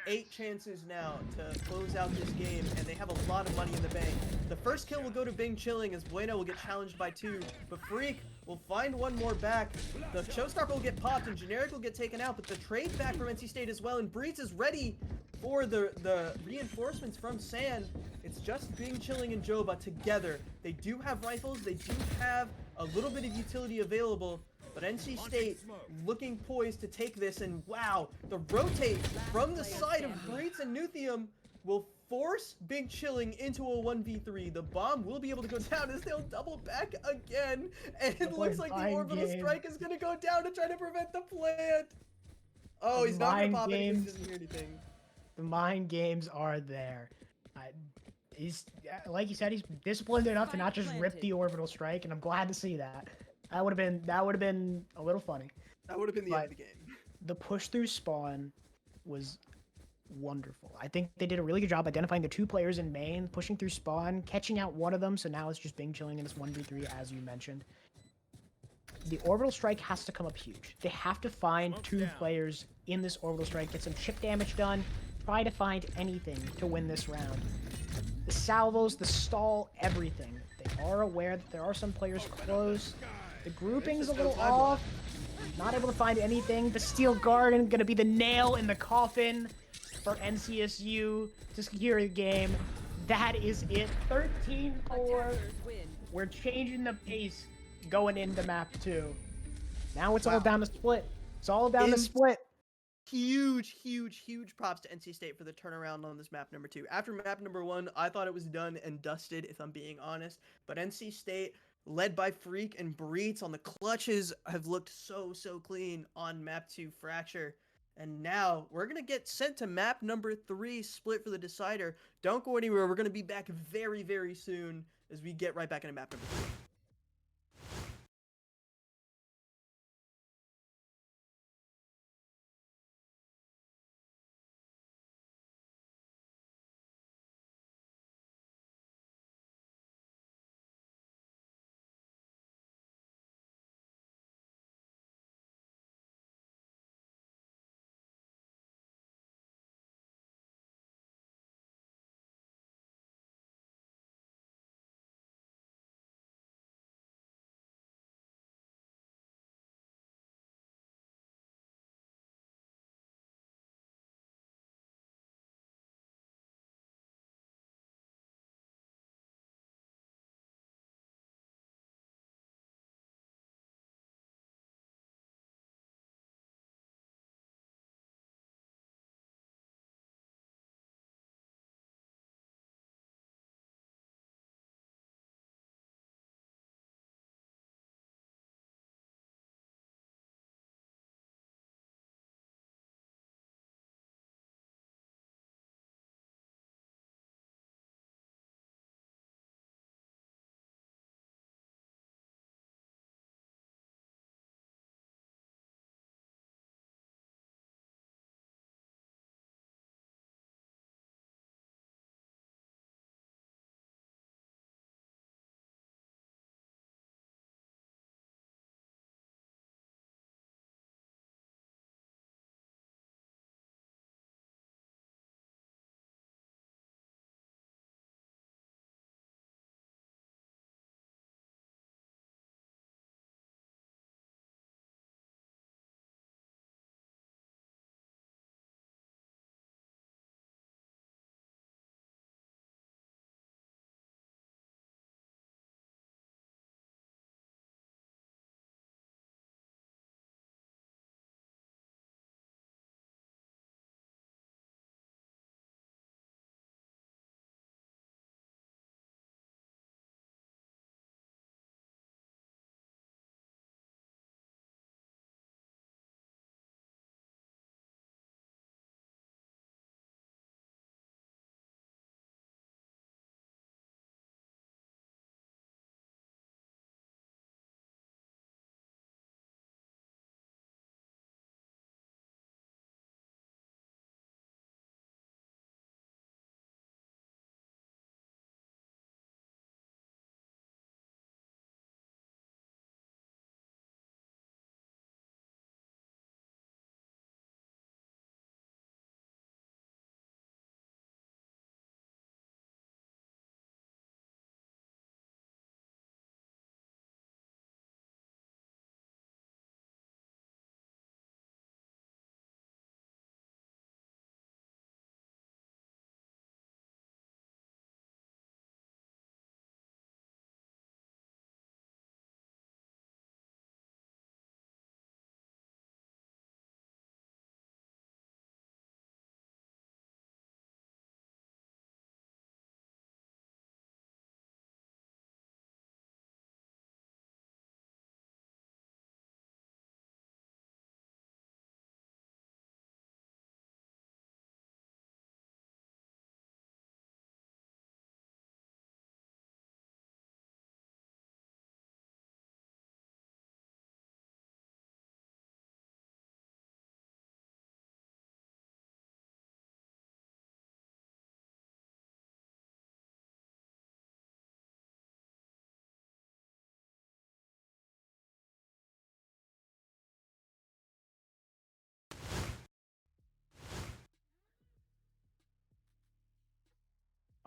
8 chances now to close out this game, and they have a lot of money in the bank. The first kill will go to Bing Chilling as Bueno will get challenged by 2, but Freak will find one more back. The Showstopper will get popped, and Generic will get taken out, but the trade back from NC State as well, and Breets is ready for the reinforcements from Sand. It's just Bing Chilling and Joba together. They do have rifles, they do have a little bit of utility available, but NC State looking poised to take this, and wow, the rotate from the side of Breets and Nuthium will force Big Chilling into a 1v3. The bomb will be able to go down as they'll double back again, and it looks like the orbital strike is going to go down to try to prevent the plant. Oh, he's not going to pop it because he doesn't hear anything. The mind games are there. He's, like you said, he's disciplined enough to not just rip the orbital strike, and I'm glad to see that. That would have been a little funny. That would have been the end of the game. The push through spawn was wonderful. I think they did a really good job identifying the 2 players in main, pushing through spawn, catching out one of them, so now it's just Bing Chilling in this 1v3, as you mentioned. The orbital strike has to come up huge. They have to find 2 players in this orbital strike, get some chip damage done, try to find anything to win this round. The salvos, the stall, everything. They are aware that there are some players close. The grouping's a little off. Not able to find anything. The Steel Garden gonna be the nail in the coffin for NCSU to secure the game. That is it. 13-4. We're changing the pace going into map 2. Now it's all down to split. It's all down to split. Huge props to NC State for the turnaround on this map number 2. After map number 1, I thought it was done and dusted, if I'm being honest. But NC State, led by Freak and Breets on the clutches, have looked so clean on map 2 Fracture. And now we're going to get sent to map number 3, split for the decider. Don't go anywhere. We're going to be back very soon as we get right back into map number 3.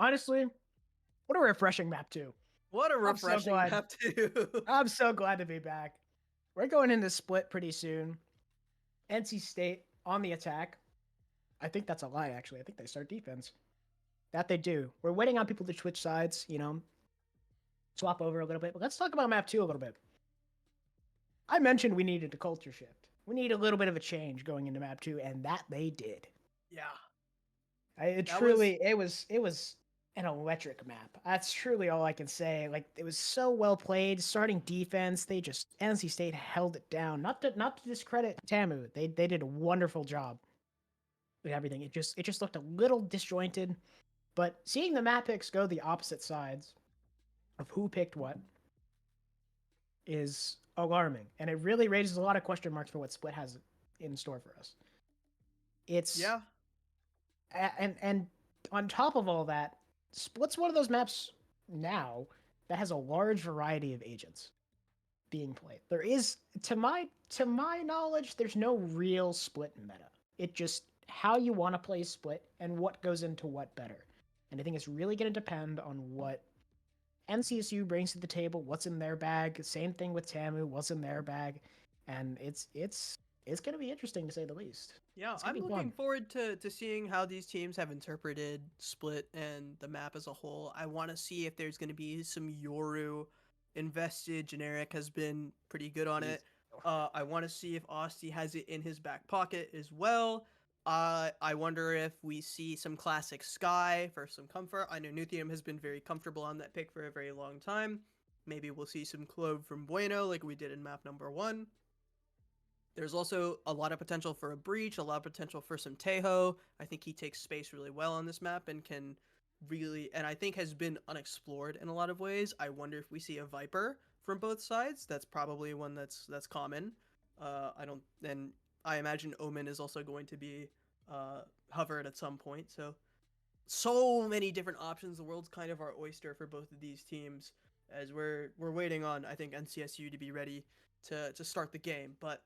Honestly, what a refreshing map too. What a I'm so refreshing glad. map too. I'm so glad to be back. We're going into split pretty soon. NC State on the attack. I think that's a lie, actually. I think they start defense. That they do. We're waiting on people to switch sides, swap over a little bit. But let's talk about map 2 a little bit. I mentioned we needed a culture shift. We need a little bit of a change going into map 2, and that they did. Yeah. It was an electric map. That's truly all I can say. Like, it was so well played. Starting defense, NC State held it down. Not to discredit TAMU. They did a wonderful job with everything. It just looked a little disjointed. But seeing the map picks go the opposite sides of who picked what is alarming, and it really raises a lot of question marks for what Split has in store for us. Yeah. And on top of all that, Split's one of those maps now that has a large variety of agents being played. There is, to my knowledge, there's no real Split meta. It just how you want to play Split and what goes into what better. And I think it's really going to depend on what NCSU brings to the table, what's in their bag. Same thing with TAMU, what's in their bag, and it's going to be interesting to say the least. Yeah, It's gonna I'm be looking fun. forward to seeing how these teams have interpreted Split and the map as a whole. I want to see if there's going to be some Yoru invested. Generic has been pretty good on it. I want to see if Austin has it in his back pocket as well. I wonder if we see some classic Sky for some comfort. I know Nuthium has been very comfortable on that pick for a very long time. Maybe we'll see some Clove from Bueno like we did in map number 1. There's also a lot of potential for a Breach, a lot of potential for some Tejo. I think he takes space really well on this map and can really, and I think has been unexplored in a lot of ways. I wonder if we see a Viper from both sides. That's probably one that's common. I don't, and I imagine Omen is also going to be hovered at some point. So many different options. The world's kind of our oyster for both of these teams as we're waiting on, I think, NCSU to be ready to start the game. But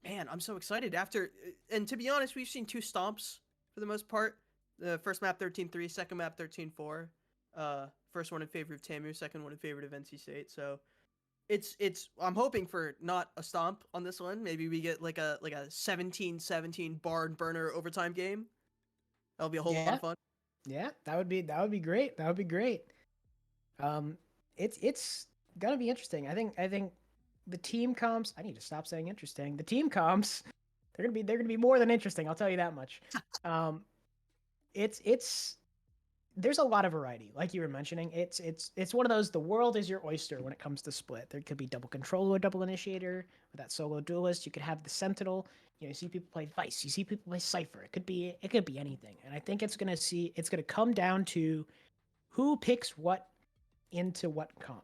man, I'm so excited after, and to be honest, we've seen 2 stomps for the most part. The first map 13-3, second map 13-4. First one in favor of TAMU, second one in favor of NC State. So it's I'm hoping for not a stomp on this one. Maybe we get like a 17-17 barn burner overtime game. That'll be a whole lot of fun. Yeah, that would be great. That would be great. It's gonna be interesting. I think the team comps. I need to stop saying interesting. The team comps. They're gonna be more than interesting. I'll tell you that much. It's there's a lot of variety, like you were mentioning. It's one of those. The world is your oyster when it comes to Split. There could be double controller, double initiator, with that solo duelist. You could have the Sentinel. You see people play Vice. You see people play Cypher. It could be anything. And I think it's gonna come down to who picks what into what comp,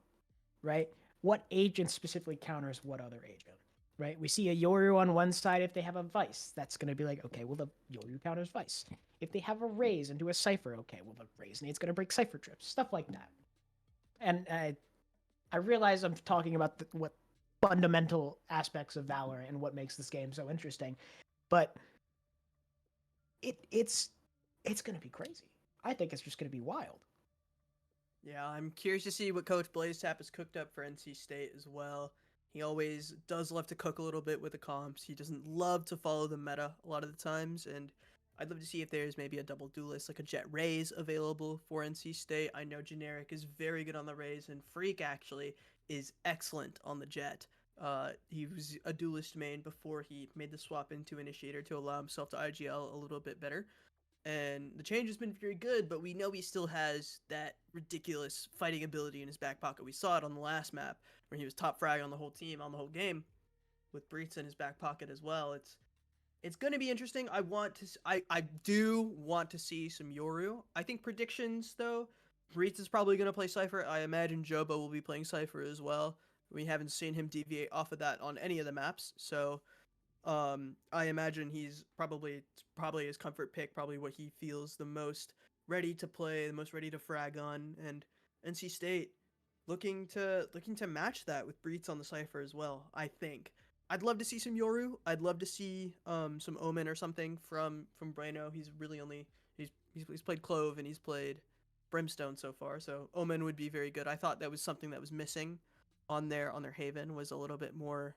right? What agent specifically counters what other agent, right? We see a Yoru on one side if they have a Vice. That's going to be like, okay, well, the Yoru counters Vice. If they have a Raze and do a Cypher, okay, well, the Raze Nade's going to break Cypher trips, stuff like that. And I realize I'm talking about what fundamental aspects of Valorant and what makes this game so interesting, but it's going to be crazy. I think it's just going to be wild. Yeah, I'm curious to see what Coach BlazeTap has cooked up for NC State as well. He always does love to cook a little bit with the comps. He doesn't love to follow the meta a lot of the times, and I'd love to see if there's maybe a double duelist, like a Jet Raze available for NC State. I know Generic is very good on the Raze, and Freak actually is excellent on the Jet. He was a duelist main before he made the swap into Initiator to allow himself to IGL a little bit better. And the change has been very good, but we know he still has that ridiculous fighting ability in his back pocket. We saw it on the last map where he was top frag on the whole team, on the whole game, with Breach in his back pocket as well. It's going to be interesting. I do want to see some Yoru. I think predictions though, Breach is probably going to play Cypher. I imagine Joba will be playing Cypher as well. We haven't seen him deviate off of that on any of the maps, so I imagine he's probably his comfort pick, probably what he feels the most ready to play, the most ready to frag on, and NC State looking to match that with Breach on the Cypher as well. I think I'd love to see some Yoru. I'd love to see some Omen or something from Bueno. He's really only he's played Clove and he's played Brimstone so far, so Omen would be very good. I thought that was something that was missing on their Haven, was a little bit more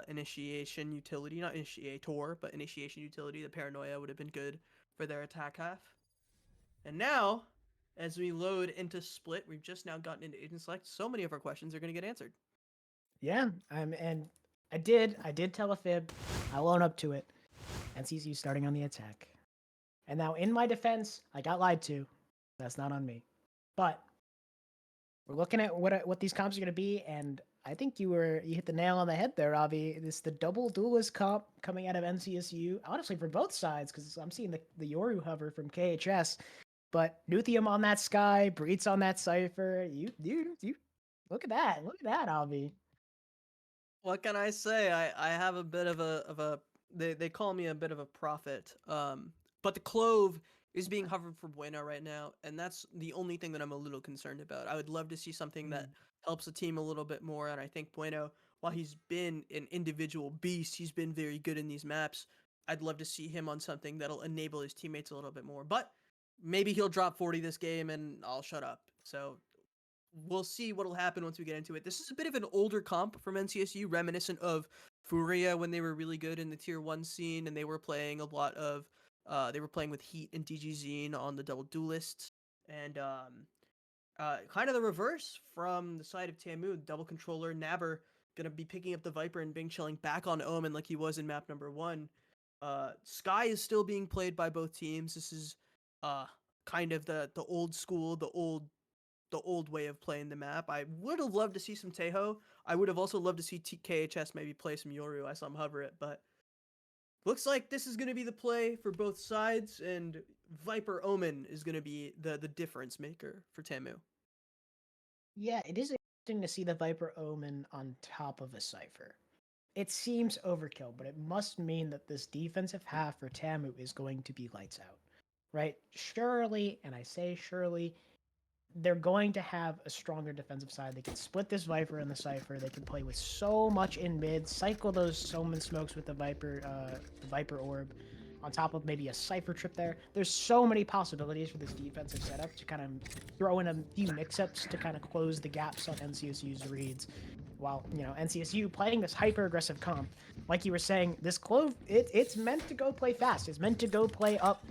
initiation utility, not initiator, but initiation utility. The Paranoia would have been good for their attack half. And now, as we load into Split, we've just now gotten into Agent Select. So many of our questions are going to get answered. Yeah, and I did tell a fib. I'll own up to it. NCSU starting on the attack. And now, in my defense, I got lied to. That's not on me. But we're looking at what these comps are going to be, and I think you hit the nail on the head there, Avi. This the double duelist comp coming out of NCSU. Honestly, for both sides, because I'm seeing the Yoru hover from KHS, but Nuthium on that Sky, Breeds on that Cypher. You look at that, Avi. What can I say? I have a bit of a they call me a bit of a prophet. But the Clove is being hovered for Bueno right now, and that's the only thing that I'm a little concerned about. I would love to see something that helps the team a little bit more, and I think Bueno, while he's been an individual beast, he's been very good in these maps. I'd love to see him on something that'll enable his teammates a little bit more. But maybe he'll drop 40 this game and I'll shut up. So we'll see what'll happen once we get into it. This is a bit of an older comp from NCSU, reminiscent of Furia when they were really good in the tier 1 scene, and they were playing a lot of they were playing with Heat and DGZine on the double duelists, and kind of the reverse from the side of TAMU. Double controller Naber gonna be picking up the Viper and being chilling back on Omen like he was in map number 1. Sky is still being played by both teams. This is kind of the old school, the old way of playing the map. I would have loved to see some Tejo. I would have also loved to see KHS maybe play some Yoru. I saw him hover it, but looks like this is going to be the play for both sides, and Viper Omen is going to be the difference maker for TAMU. Yeah, it is interesting to see the Viper Omen on top of a Cypher. It seems overkill, but it must mean that this defensive half for TAMU is going to be lights out, right? Surely, and I say surely, they're going to have a stronger defensive side. They can split this Viper and the Cypher. They can play with so much in mid, cycle those Soman smokes with the Viper Orb, on top of maybe a Cypher trip there. There's so many possibilities for this defensive setup to kind of throw in a few mix-ups to kind of close the gaps on NCSU's reads. While, NCSU playing this hyper-aggressive comp, like you were saying, this Clove, it's meant to go play fast. It's meant to go play up,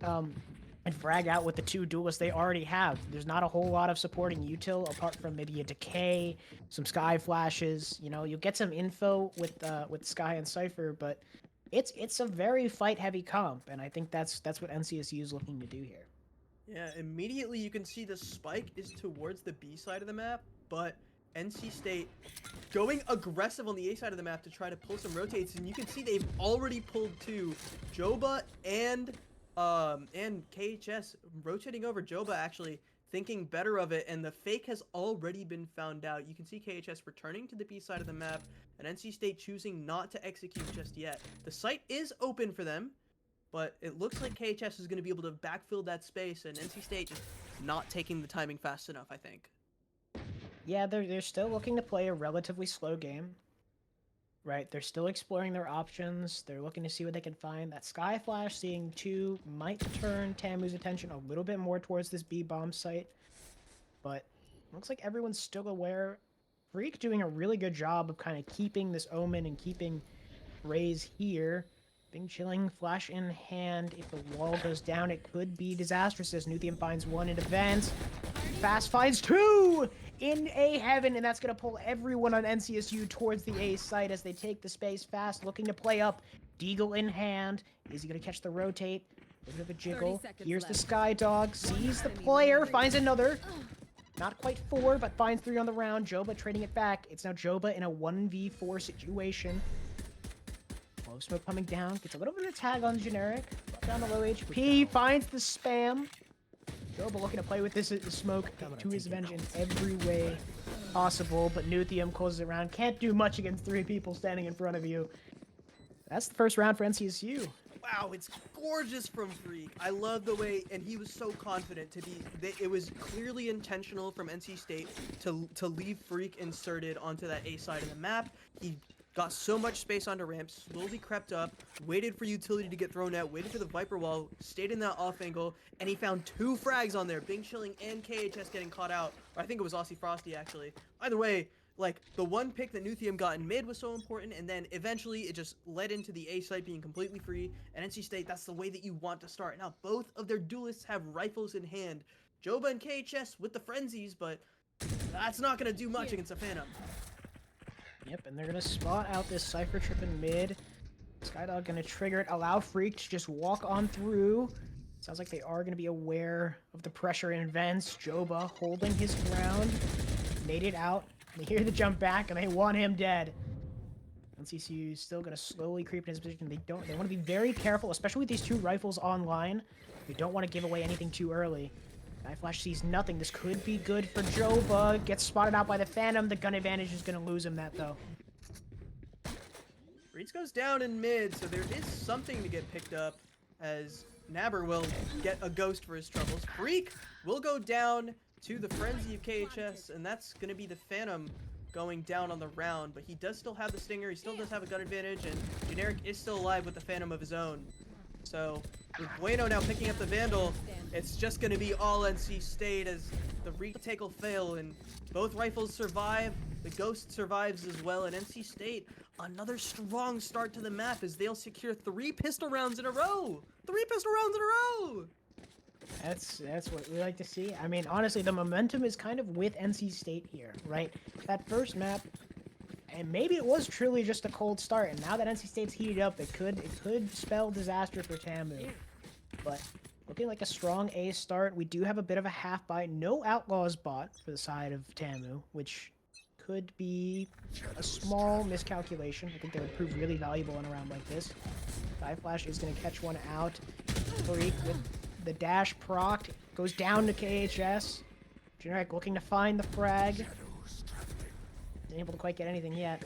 and frag out with the two duelists they already have. There's not a whole lot of supporting util apart from maybe a decay, some sky flashes. You'll get some info with Sky and Cypher, but it's a very fight heavy comp, and I think that's what NCSU is looking to do here. Yeah, immediately you can see the spike is towards the B side of the map, but NC State going aggressive on the A side of the map to try to pull some rotates, and you can see they've already pulled two. Joba and KHS rotating over Joba, actually thinking better of it, and the fake has already been found out. You can see KHS returning to the B side of the map, and NC State choosing not to execute just yet. The site is open for them, but it looks like KHS is going to be able to backfill that space, and NC State just not taking the timing fast enough, I think. Yeah, they're still looking to play a relatively slow game. Right, they're still exploring their options. They're looking to see what they can find. That Sky Flash, seeing two, might turn TAMU's attention a little bit more towards this B-bomb site. But looks like everyone's still aware. Freak doing a really good job of kind of keeping this Omen and keeping Raze here. Being chilling, flash in hand. If the wall goes down, it could be disastrous as Nuthium finds one in advance. Fast finds two in A heaven, and that's going to pull everyone on NCSU towards the A site as they take the space fast, looking to play up. Deagle in hand. Is he going to catch the rotate? A bit of a jiggle. Here's the Sky Dog. Sees the player. Finds another. Not quite 4, but finds 3 on the round. Joba trading it back. It's now Joba in a 1v4 situation. Low smoke coming down. Gets a little bit of a tag on generic. Down to low HP. Finds the spam. Joba looking to play with this smoke to his advantage in every way possible, but Nuthium closes it around. Can't do much against 3 people standing in front of you. That's the first round for NCSU. Wow, it's gorgeous from Freak. I love the way, and he was so confident to be. It was clearly intentional from NC State to leave Freak inserted onto that A side of the map. He got so much space onto ramp, slowly crept up, waited for utility to get thrown out, waited for the Viper wall, stayed in that off angle, and he found 2 frags on there, Bing Chilling and KHS getting caught out. Or I think it was Aussie Frosty, actually. Either way, like, the one pick that Nuthium got in mid was so important, and then eventually it just led into the A site being completely free, and NC State, that's the way that you want to start. Now, both of their duelists have rifles in hand. Joba and KHS with the frenzies, but that's not going to do much against a Phantom. Yep, and they're going to spot out this Cypher trip in mid. Skydog going to trigger it, allow Freak to just walk on through. Sounds like they are going to be aware of the pressure in vents. Joba holding his ground. Made it out. They hear the jump back, and they want him dead. NCCU is still going to slowly creep in his position. They want to be very careful, especially with these 2 rifles online. They don't want to give away anything too early. Flash sees nothing. This could be good for Joba. Gets spotted out by the Phantom. The gun advantage is going to lose him that, though. Reeds goes down in mid, so there is something to get picked up, as Nabber will get a ghost for his troubles. Freak will go down to the frenzy of KHS, and that's going to be the Phantom going down on the round, but he does still have the Stinger. He still does have a gun advantage, and Generic is still alive with the Phantom of his own. So, with Bueno now picking up the Vandal, it's just going to be all NC State as the retake will fail, and both rifles survive. The Ghost survives as well, and NC State, another strong start to the map as they'll secure 3 pistol rounds in a row! 3 pistol rounds in a row! That's what we like to see. I mean, honestly, the momentum is kind of with NC State here, right? That first map, and maybe it was truly just a cold start, and now that NC State's heated up, it could spell disaster for TAMU. But looking like a strong A start. We do have a bit of a half buy. No Outlaws bot for the side of TAMU, which could be a small miscalculation. I think they would prove really valuable in a round like this. Flash is going to catch one out. Freak with the dash proc goes down to KHS. Generic looking to find the frag. Ain't able to quite get anything yet.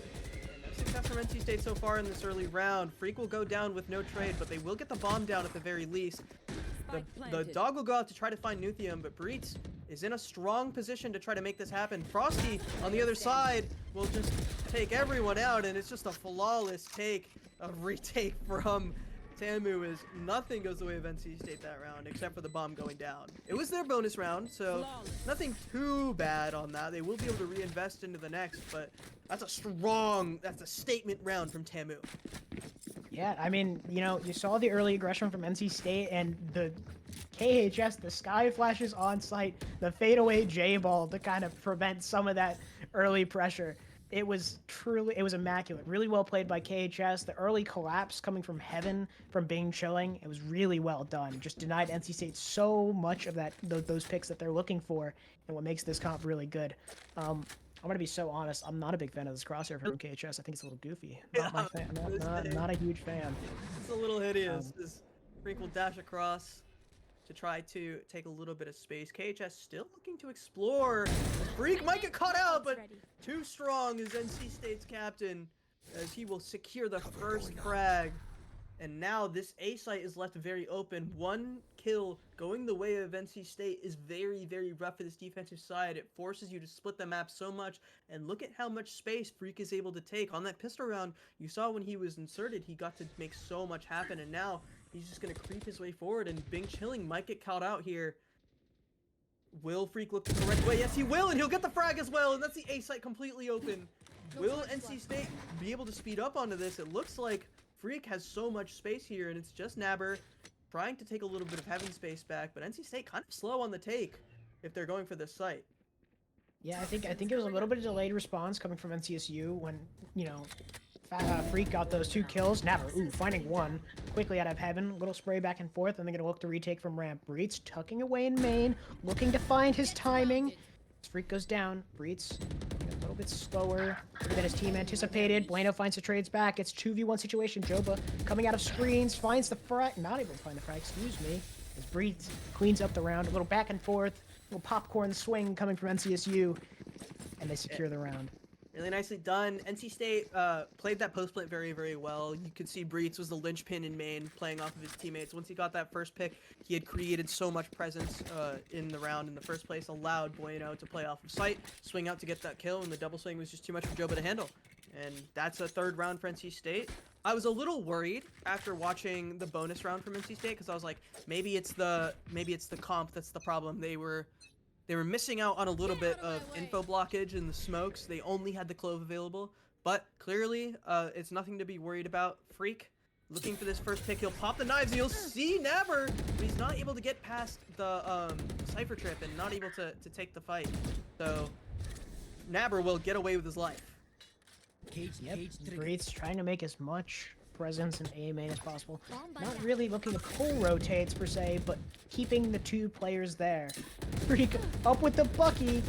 No success from NC State so far in this early round. Freak will go down with no trade, but they will get the bomb down at the very least. The dog will go out to try to find Nuthium, but Breitz is in a strong position to try to make this happen. Frosty on the other side will just take everyone out, and it's just a flawless take, a retake from TAMU, as nothing goes the way of NC State that round except for the bomb going down. It was their bonus round, so nothing too bad on that. They will be able to reinvest into the next, but that's a statement round from TAMU. Yeah, I mean, you know, you saw the early aggression from NC State and the KHS, the Sky Flashes on site, the fadeaway J-ball to kind of prevent some of that early pressure. It was immaculate. Really well played by KHS. The early collapse coming from heaven from Bing Chilling, it was really well done. Just denied NC State so much of those picks that they're looking for, and what makes this comp really good. I'm gonna be so honest. I'm not a big fan of this crosshair from KHS. I think it's a little goofy. Not my fan. Not a huge fan. It's a little hideous. Freak will dash across to try to take a little bit of space. KHS still looking to explore. Freak might get caught out, but too strong is NC State's captain, as he will secure the first frag. And now this A site is left very open. One kill going the way of NC State is very, very rough for this defensive side. It forces you to split the map so much. And look at how much space Freak is able to take. On that pistol round, you saw when he was inserted, he got to make so much happen. And now he's just going to creep his way forward. And Bing Chilling might get caught out here. Will Freak look the correct way? Yes, he will. And he'll get the frag as well. And that's the A site completely open. Will NC State be able to speed up onto this? It looks like Freak has so much space here, and it's just Nabber trying to take a little bit of heaven space back, but NC State kind of slow on the take if they're going for this site. Yeah, I think it was a little bit of delayed response coming from NCSU when, you know, Freak got those 2 kills. Nabber, finding one quickly out of heaven. Little spray back and forth, and they're going to look to retake from ramp. Breitz tucking away in main, looking to find his timing. Freak goes down. Breitz a little bit slower than his team anticipated. Bueno finds the trades back. It's 2v1 situation. Joba coming out of screens, finds the frag. Not able to find the frag, excuse me. As Breitz cleans up the round. A little back and forth. A little popcorn swing coming from NCSU. And they secure the round. Really nicely done. NC State played that post plant very, very well. You could see Breitz was the linchpin in main, playing off of his teammates. Once he got that first pick, he had created so much presence in the round in the first place, allowed Bueno to play off of sight, swing out to get that kill, and the double swing was just too much for Joba to handle. And that's a third round for NC State. I was a little worried after watching the bonus round from NC State because I was like, maybe it's the comp that's the problem. They were missing out on a little bit of info blockage in the smokes. They only had the clove available, but clearly it's nothing to be worried about. Freak looking for this first pick. He'll pop the knives. You'll see Nabber, but he's not able to get past the Cypher trip and not able to take the fight. So Nabber will get away with his life. Yep, Breed's trying to make as much presence in A main as possible. Not really looking to pull rotates per se, but keeping the two players there. Pretty good. Up with the Bucky.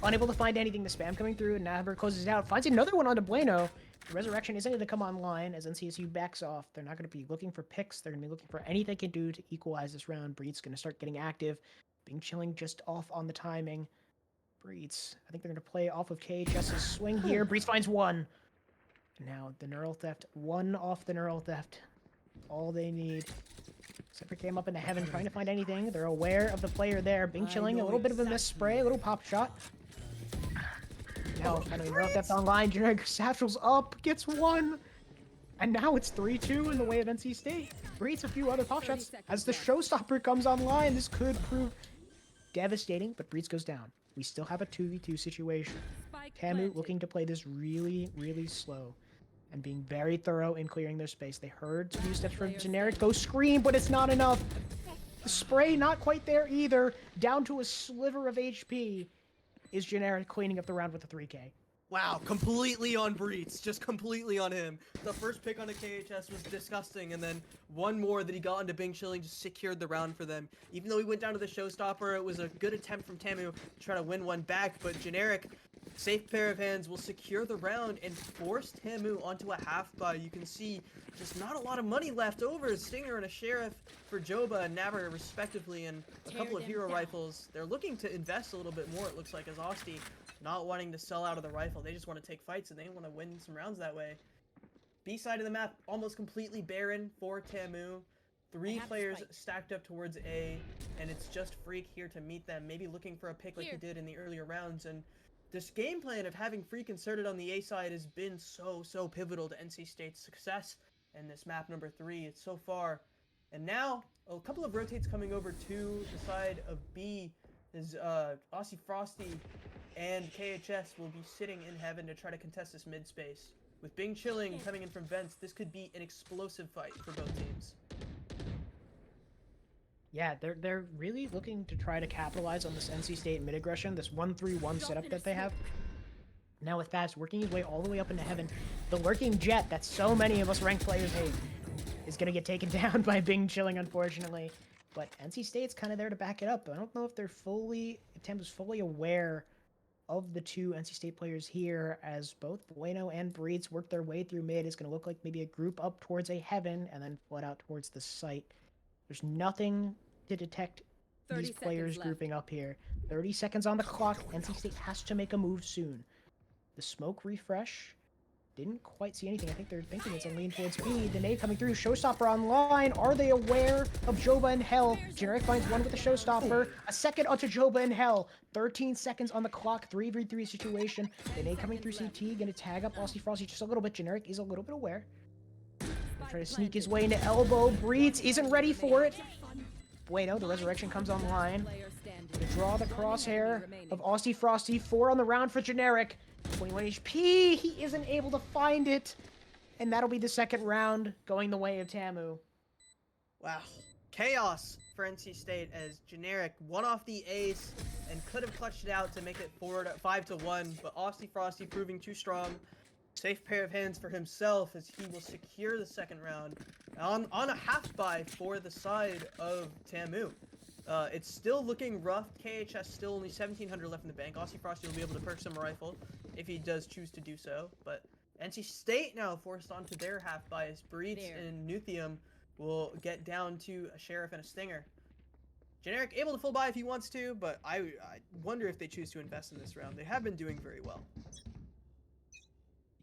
Unable to find anything. The spam coming through, and Nabber closes it out. Finds another one onto Bueno. The Resurrection isn't going to come online as NCSU backs off. They're not going to be looking for picks. They're going to be looking for anything they can do to equalize this round. Breed's going to start getting active. Being chilling just off on the timing. Breeds. I think they're going to play off of KHS's swing here. Breeds finds one. Now the Neural Theft. One off the Neural Theft. All they need. Cypher came up into heaven trying to find anything. They're aware of the player there. Bing chilling. A little bit of a miss spray. A little pop shot. Now finally Neural Theft online. Generic Satchel's up. Gets one. And now it's 3-2 in the way of NC State. Breeds a few other pop shots. As the Showstopper comes online, this could prove devastating, but Breeds goes down. We still have a 2v2 situation. TAMU looking to play this really, really slow and being very thorough in clearing their space. They heard 2 steps from Generic go scream, but it's not enough. The spray not quite there either. Down to a sliver of HP is Generic cleaning up the round with a 3K. Wow, completely on Breeds, just completely on him. The first pick on the KHS was disgusting, and then one more that he got into Bing Chilling just secured the round for them. Even though he went down to the Showstopper, it was a good attempt from TAMU to try to win one back, but Generic, safe pair of hands, will secure the round and force TAMU onto a half buy. You can see just not a lot of money left over. Stinger and a Sheriff for Joba and Nabber respectively, and a couple of hero rifles. They're looking to invest a little bit more, it looks like, as Osti not wanting to sell out of the rifle. They just want to take fights and they want to win some rounds that way. B side of the map almost completely barren for TAMU. 3 players stacked up towards A, and it's just Freak here to meet them, maybe looking for a pick like he did in the earlier rounds. And this game plan of having Freak inserted on the A side has been so pivotal to NC State's success in this map number 3 so far. And now a couple of rotates coming over to the side of B is Aussie Frosty and KHS will be sitting in heaven to try to contest this mid space. With Bing Chilling coming in from vents, this could be an explosive fight for both teams. Yeah, they're really looking to try to capitalize on this NC State mid aggression, this 1-3-1 setup that they have. Now with Fast working his way all the way up into heaven, the lurking jet that so many of us ranked players hate is gonna get taken down by Bing Chilling, unfortunately. But NC State's kind of there to back it up. I don't know if TAMU's fully aware of the 2 NC State players here, as both Bueno and Breeds work their way through mid. It's going to look like maybe a group up towards a heaven and then flood out towards the site. There's nothing to detect these players grouping up here. 30 seconds on the clock. NC State has to make a move soon. The smoke refresh. Didn't quite see anything. I think they're thinking it's a lean towards B. The nade coming through. Showstopper online. Are they aware of Joba in Hell? Generic finds one with the Showstopper. A second onto Joba in Hell. 13 seconds on the clock. 3v3 situation. The nade coming through CT. Gonna tag up Aussie Frosty just a little bit. Generic is a little bit aware. Try to sneak his way into elbow. Breeds isn't ready for it. Bueno, the Resurrection comes online. To draw the crosshair of Aussie Frosty. 4 on the round for Generic. 21 HP, he isn't able to find it. And that'll be the second round going the way of TAMU. Wow. Chaos for NC State as Generic won off the ace and could have clutched it out to make it 5-1, but Aussie Frosty proving too strong. Safe pair of hands for himself as he will secure the second round on a half buy for the side of TAMU. It's still looking rough. KHS still only 1,700 left in the bank. Aussie Frosty will be able to perk some rifle if he does choose to do so. But NC State now forced onto their half buy as Breeds and Nuthium will get down to a Sheriff and a Stinger. Generic able to full buy if he wants to, but I wonder if they choose to invest in this round. They have been doing very well.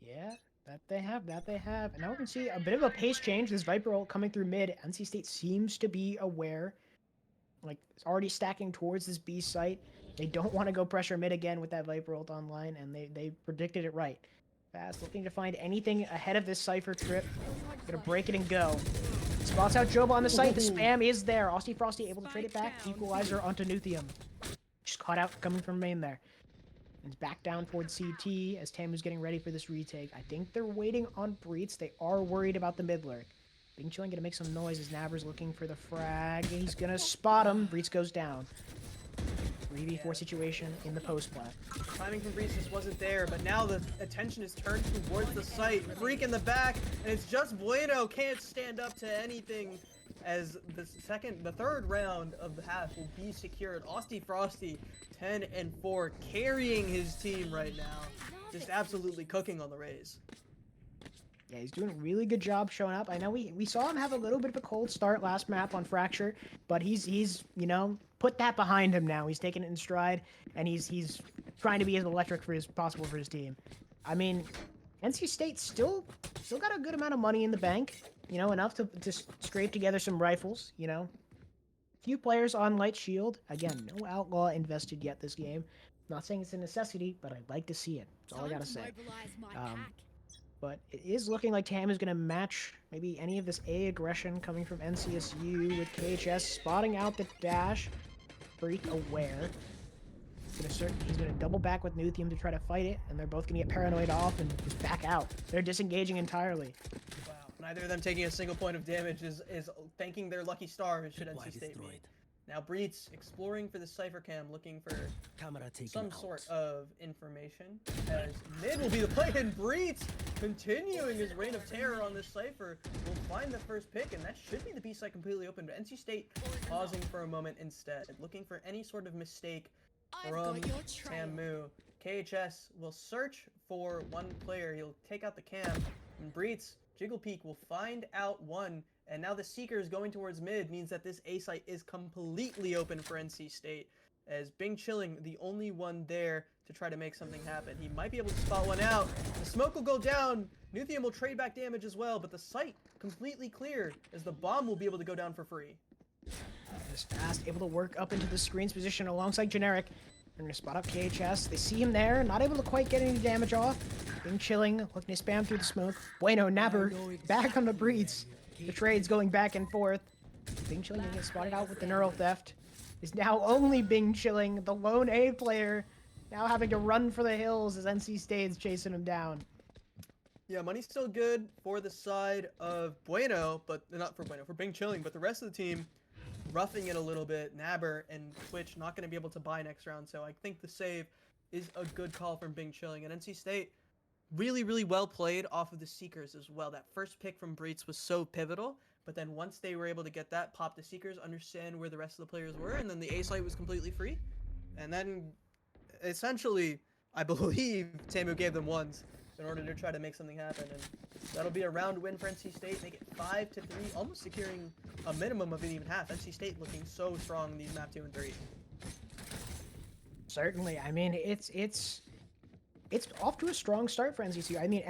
Yeah, that they have. And now we can see a bit of a pace change. This Viper ult coming through mid. NC State seems to be aware. Like, it's already stacking towards this B site. They don't want to go pressure mid again with that Viper ult online, and they predicted it right. Fast, looking to find anything ahead of this Cypher trip. Gonna break it and go. Spots out Joba on the site. The spam is there. Austy Frosty able to trade it back. Equalizer onto Nuthium. Just caught out coming from main there. And back down towards CT as TAMU's getting ready for this retake. I think they're waiting on Breets. They are worried about the mid lurk. Bing Chilling gonna make some noise as Nabber's looking for the frag. He's gonna spot him. Breets goes down. 3v4 situation in the post plat. Timing from Breeze just wasn't there, but now the attention is turned towards the site. Freak in the back, and it's just Bueno can't stand up to anything as the third round of the half will be secured. Austy Frosty, 10-4, carrying his team right now. Just absolutely cooking on the Rays. Yeah, he's doing a really good job showing up. I know we saw him have a little bit of a cold start last map on Fracture, but he's you know, put that behind him now. He's taking it in stride, and he's trying to be as electric as possible for his team. I mean, NC State still got a good amount of money in the bank, you know, enough to scrape together some rifles, you know. Few players on Light Shield. Again, no Outlaw invested yet this game. Not saying it's a necessity, but I'd like to see it. That's all I gotta say. But it is looking like TAM is going to match maybe any of this A aggression coming from NCSU with KHS spotting out the dash. Freak aware. He's going to double back with Nuthium to try to fight it, and they're both going to get paranoid off and just back out. They're disengaging entirely. Wow, neither of them taking a single point of damage is thanking their lucky stars should NC State meet. Now Breets exploring for the Cypher Cam, looking for some sort of information, as mid will be the play, and Breets continuing his reign of terror on this Cypher will find the first pick, and that should be the B side completely open, but NC State pausing for a moment instead, looking for any sort of mistake from TAMU. KHS will search for one player, he'll take out the cam, and Breets, Jiggle Peak will find out one. And now the Seeker is going towards mid, means that this A site is completely open for NC State, as Bing Chilling, the only one there to try to make something happen. He might be able to spot one out. The smoke will go down. Nuthium will trade back damage as well, but the site completely clear, as the bomb will be able to go down for free. Just fast, able to work up into the screen's position alongside Generic. They're going to spot up KHS. They see him there, not able to quite get any damage off. Bing Chilling, looking to spam through the smoke. Bueno, Napper, back on the Breeds. The trade's going back and forth. Bing Chilling getting spotted out with the Neural Theft. Is now only Bing Chilling, the lone A player, now having to run for the hills as NC State's chasing him down. Yeah, money's still good for the side of Bueno, but not for Bueno, for Bing Chilling, but the rest of the team roughing it a little bit. Nabber and Twitch not going to be able to buy next round, so I think the save is a good call from Bing Chilling. And NC State really, really well played off of the Seekers as well. That first pick from Breets was so pivotal, but then once they were able to get that, pop the Seekers, understand where the rest of the players were, and then the A site was completely free. And then, essentially, I believe TAMU gave them ones in order to try to make something happen, and that'll be a round win for NC State. Make it 5-3, almost securing a minimum of an even half. NC State looking so strong in these map 2 and 3. Certainly, I mean, it's off to a strong start for NCSU. I mean,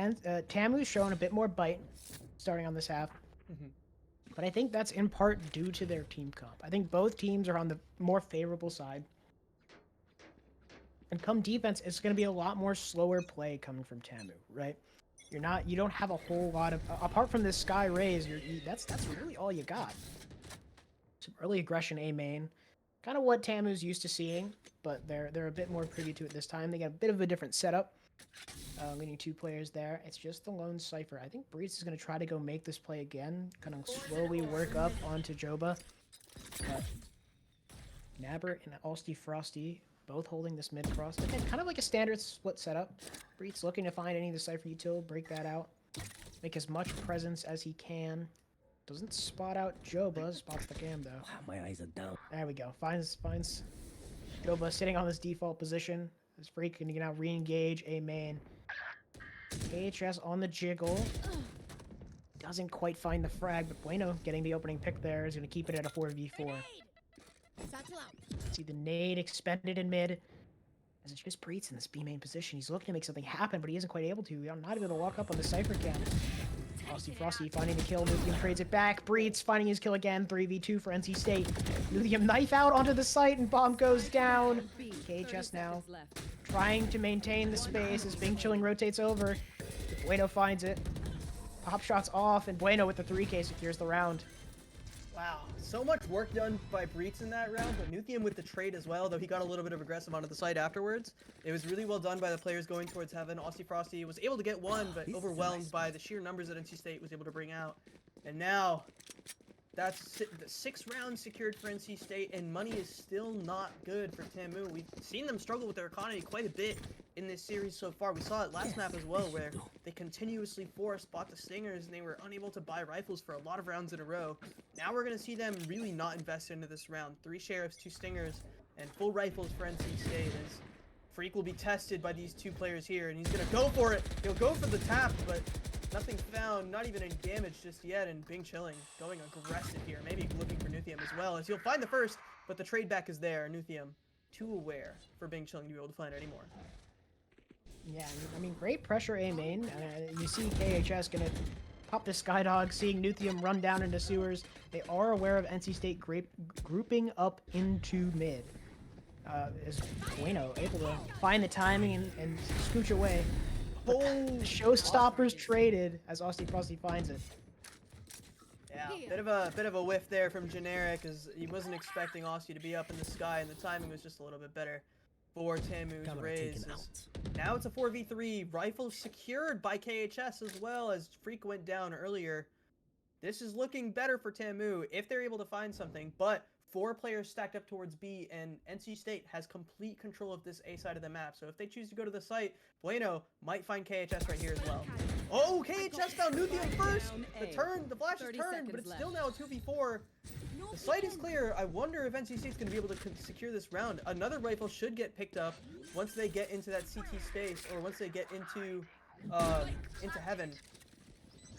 TAMU's shown a bit more bite starting on this half. But I think that's in part due to their team comp. I think both teams are on the more favorable side. And come defense, it's going to be a lot more slower play coming from TAMU, right? You don't have a whole lot of, apart from this Sky Rays, that's really all you got. Some early aggression A main. Kind of what TAMU's used to seeing, but they're a bit more privy to it this time. They got a bit of a different setup, leading 2 players there. It's just the lone Cypher. I think Breeze is going to try to go make this play again, kind of slowly work up onto Joba. But Nabber and Austy Frosty both holding this mid cross. Again, kind of like a standard split setup. Breeze looking to find any of the Cypher util, break that out, make as much presence as he can. Doesn't spot out Joba, spots the cam though. My eyes are down. There we go. Finds Joba sitting on this default position. This Freak can now re-engage A main. KHS on the jiggle. Doesn't quite find the frag, but Bueno getting the opening pick there is going to keep it at a 4v4. See the nade expended in mid. As it's just Breets in this B main position. He's looking to make something happen, but he isn't quite able to. I'm not able to walk up on the Cypher cam. Austy Frosty finding the kill. Nuthium trades it back. Breets finding his kill again. 3v2 for NC State. Nuthium knife out onto the site and bomb goes down. KHS now trying to maintain the space as Bing Chilling rotates over. Bueno finds it. Pop shots off, and Bueno with the 3K secures the round. Wow, so much work done by Breach in that round, but Nuthium with the trade as well, though he got a little bit of aggressive onto the side afterwards. It was really well done by the players going towards Heaven. Aussie Frosty was able to get one, but overwhelmed by the sheer numbers that NC State was able to bring out. And now, that's the 6th round secured for NC State, and money is still not good for TAMU. We've seen them struggle with their economy quite a bit in this series so far. We saw it last map as well, where they continuously forced bought the Stingers, and they were unable to buy rifles for a lot of rounds in a row. Now we're going to see them really not invest into this round. 3 Sheriffs, 2 Stingers, and full rifles for NC State, as Freak will be tested by these 2 players here, and he's going to go for it. He'll go for the tap, but nothing found, not even any damage just yet, and Bing Chilling going aggressive here, maybe looking for Nuthium as well, as he'll find the first, but the trade back is there. Nuthium too aware for Bing Chilling to be able to find it anymore. Yeah, I mean, great pressure A main. You see KHS gonna pop the Skydog, seeing Nuthium run down into sewers. They are aware of NC State grouping up into mid. Is Bueno able to find the timing and scooch away. The showstoppers traded as Aussie Frosty finds it. Yeah, bit of a whiff there from Generic, as he wasn't expecting Aussie to be up in the sky, and the timing was just a little bit better for TAMU's raise. Now it's a 4v3, rifles secured by KHS as well, as Freak went down earlier. This is looking better for TAMU if they're able to find something, but 4 players stacked up towards B, and NC State has complete control of this A side of the map. So if they choose to go to the site, Bueno might find KHS right here as well. Oh, KHS found Nuthium first! The flash is turned, but it's still now a 2v4. The site is clear. I wonder if NC State's going to be able to secure this round. Another rifle should get picked up once they get into that CT space, or once they get into Heaven.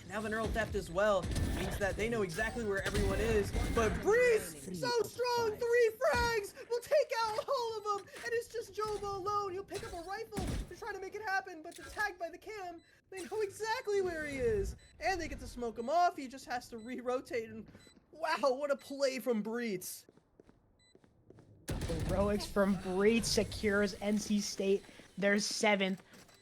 Now the neural theft as well means that they know exactly where everyone is. But Breeze, so strong, 3 frags will take out all of them, and it's just Joba alone. He'll pick up a rifle to try to make it happen, but they're tagged by the cam. They know exactly where he is, and they get to smoke him off. He just has to re-rotate, and wow, what a play from Breeze. Heroics from Breach secures NC State their 7th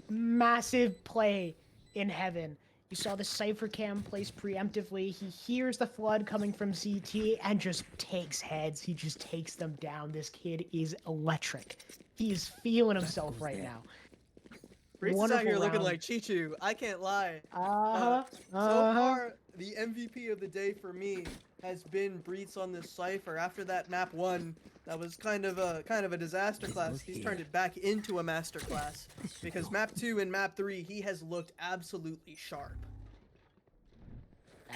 massive play in Heaven. You saw the Cypher Cam placed preemptively. He hears the flood coming from CT and just takes heads. He just takes them down. This kid is electric. He is feeling himself right now. Breeze is out here looking like Chichu. I can't lie. So far, the MVP of the day for me has been Breeze on this Cypher. After that map 1, that was kind of a disaster class. He's turned it back into a master class, because map 2 and map 3 he has looked absolutely sharp.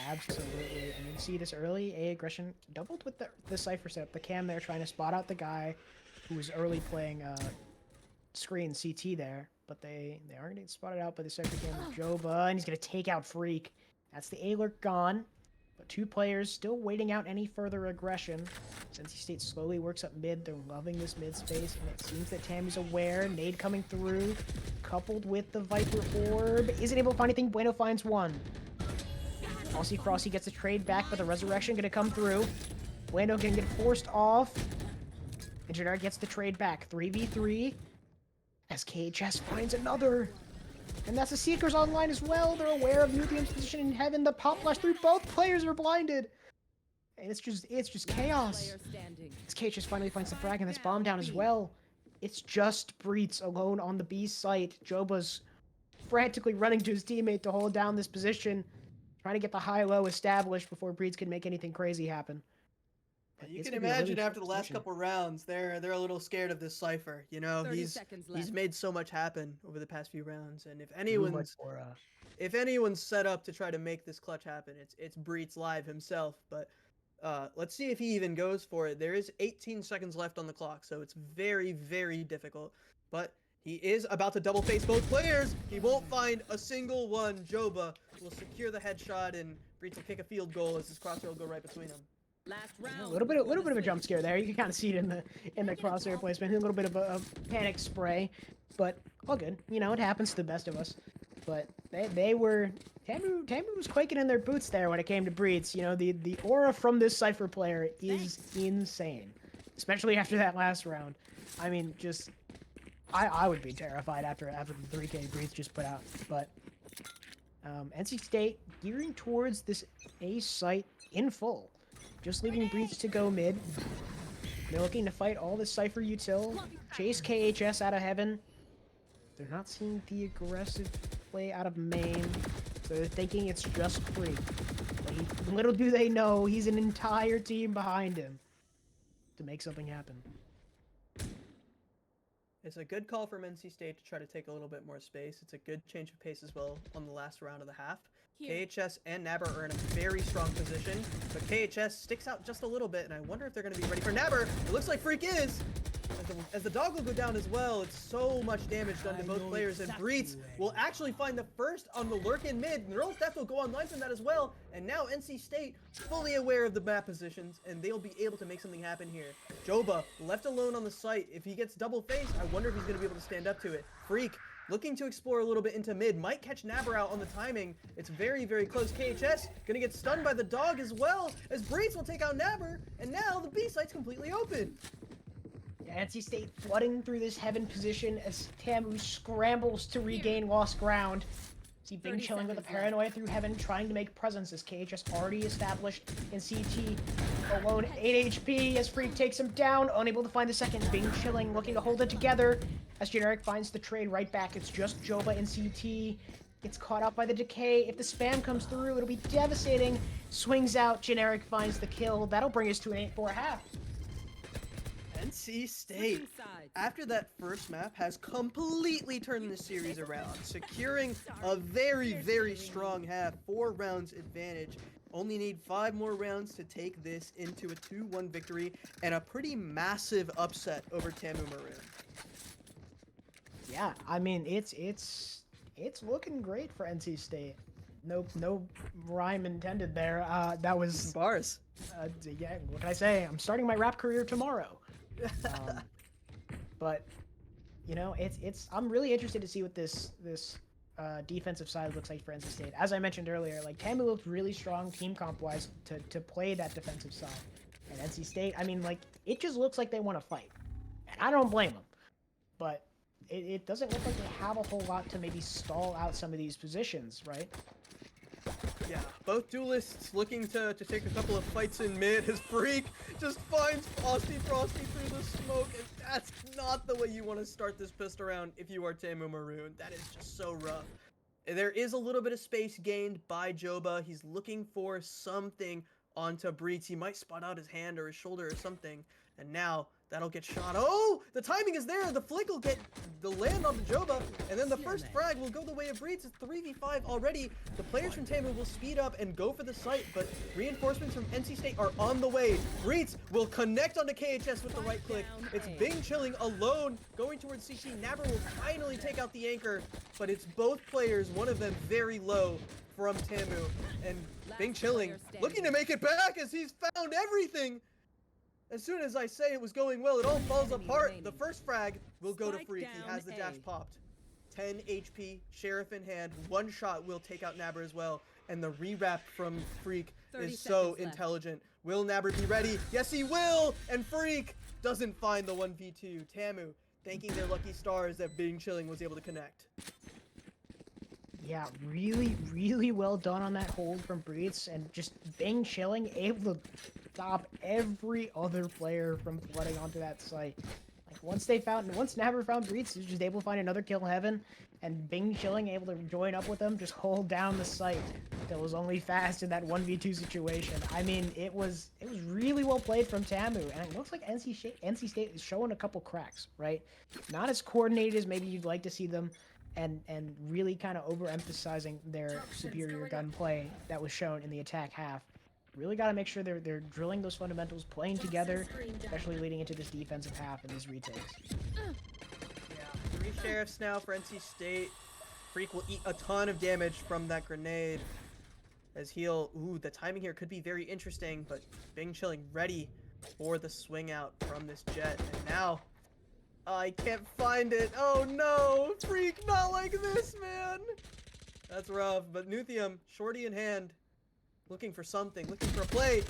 Absolutely. I mean, see this early A aggression doubled with the Cypher setup. The cam there trying to spot out the guy who was early playing screen CT there, but they are getting spotted out by the Cypher cam with Joba, and he's gonna take out Freak. That's the A-lurk gone. But 2 players still waiting out any further aggression. NC State slowly works up mid. They're loving this mid space, and it seems that Tammy's aware. Nade coming through, coupled with the Viper Orb. Isn't able to find anything. Bueno finds one. Aussie Crossy gets a trade back, but the Resurrection gonna come through. Bueno gonna get forced off. And Generic gets the trade back. 3v3. As KHS finds another. And that's the Seekers online as well. They're aware of Nuthium's position in Heaven. The pop flash through, both players are blinded. And it's just chaos. As KHS finally finds the frag, and that's bomb down as well. It's just Breeze alone on the B site. Joba's frantically running to his teammate to hold down this position, trying to get the high-low established before Breeze can make anything crazy happen. You can imagine after the last couple rounds, they're a little scared of this Cypher. You know, he's made so much happen over the past few rounds, and if anyone's set up to try to make this clutch happen, it's Breeze live himself. But let's see if he even goes for it. There is 18 seconds left on the clock, so it's very, very difficult. But he is about to double face both players. He won't find a single one. Joba will secure the headshot, and Breeze will kick a field goal as his crosshair will go right between them. Last round. A little bit of a jump scare there. You can kind of see it in the crosshair placement. A little bit of a panic spray, but all good. You know, it happens to the best of us. But TAMU was quaking in their boots there when it came to Breeze. You know, the aura from this Cypher player is insane, especially after that last round. I mean, just I would be terrified after the 3K Breeze just put out. But NC State gearing towards this A site in full. Just leaving Breach to go mid. They're looking to fight all this Cypher util, chase KHS out of heaven. They're not seeing the aggressive play out of main, so they're thinking it's just Freak. But little do they know, he's an entire team behind him to make something happen. It's a good call from NC State to try to take a little bit more space. It's a good change of pace as well on the last round of the half. KHS and Nabber are in a very strong position, but KHS sticks out just a little bit, and I wonder if they're going to be ready for Nabber. It looks like Freak is! As the dog will go down as well, it's so much damage done to both players, and Breeds will actually find the first on the lurk in mid. Neural Theft will go online from that as well, and now NC State fully aware of the map positions, and they'll be able to make something happen here. Joba left alone on the site. If he gets double faced, I wonder if he's going to be able to stand up to it. Freak looking to explore a little bit into mid, might catch Nabber out on the timing. It's very, very close. KHS gonna get stunned by the dog as well, as Breeds will take out Nabber, and now the B site's completely open. Yeah, NC State flooding through this heaven position as TAMU scrambles to regain lost ground. See Bing chilling with a paranoia through heaven, trying to make presence as KHS already established in CT. Alone 8 HP as Freak takes him down, unable to find the second. Bing chilling, looking to hold it together as Generic finds the trade right back. It's just Joba in CT. Gets caught up by the decay. If the spam comes through, it'll be devastating. Swings out, Generic finds the kill. That'll bring us to an 8-4 half. NC State, after that first map, has completely turned the series around, securing a very, very strong half, 4 rounds advantage. Only need 5 more rounds to take this into a 2-1 victory and a pretty massive upset over TAMU Maroon. Yeah, I mean it's looking great for NC State. No rhyme intended there. That was bars. Yeah, what can I say? I'm starting my rap career tomorrow. But you know, I'm really interested to see what this defensive side looks like for NC State. As I mentioned earlier, like TAMU looked really strong team comp wise to play that defensive side, and NC State, I mean, like it just looks like they want to fight, and I don't blame them. But it doesn't look like they have a whole lot to maybe stall out some of these positions, right? Yeah, both duelists looking to take a couple of fights in mid. His Freak just finds Frosty through the smoke, and that's not the way you want to start this pistol round if you are TAMU Maroon. That is just so rough. There is a little bit of space gained by Joba. He's looking for something onto Breeds. He might spot out his hand or his shoulder or something, and now that'll get shot. Oh, the timing is there. The flick will get the land on the Joba, and then the first frag will go the way of Breeds. It's 3v5 already. The players from TAMU will speed up and go for the site, but reinforcements from NC State are on the way. Breeds will connect onto KHS with the right click. It's Bing chilling alone, going towards CT. Nabber will finally take out the anchor, but it's both players, one of them very low from TAMU, and Bing chilling, looking to make it back as he's found everything. As soon as I say it was going well, it all falls apart. The first frag will go to Freak. He has the dash popped. 10 HP, Sheriff in hand. One shot will take out Nabber as well. And the rewrap from Freak is so intelligent. Will Nabber be ready? Yes, he will! And Freak doesn't find the 1v2. TAMU thanking their lucky stars that Bing Chilling was able to connect. Yeah, really, really well done on that hold from Breeds, and just Bing Chilling able to stop every other player from flooding onto that site. Like once Nabber found Breeds, he was just able to find another kill in heaven, and Bing Chilling able to join up with them, just hold down the site. That was only fast in that 1v2 situation. I mean, it was really well played from TAMU, and it looks like NC State is showing a couple cracks, right? Not as coordinated as maybe you'd like to see them. And really kind of overemphasizing their superior gunplay that was shown in the attack half. Really got to make sure they're drilling those fundamentals, playing together, especially leading into this defensive half and these retakes. Yeah, 3 sheriffs now for NC State. Freak will eat a ton of damage from that grenade. As he'll, the timing here could be very interesting, but Bing Chilling ready for the swing out from this jet. And now, I can't find it. Oh no, Freak, not like this, man. That's rough, but Nuthium, shorty in hand, looking for something, looking for a play.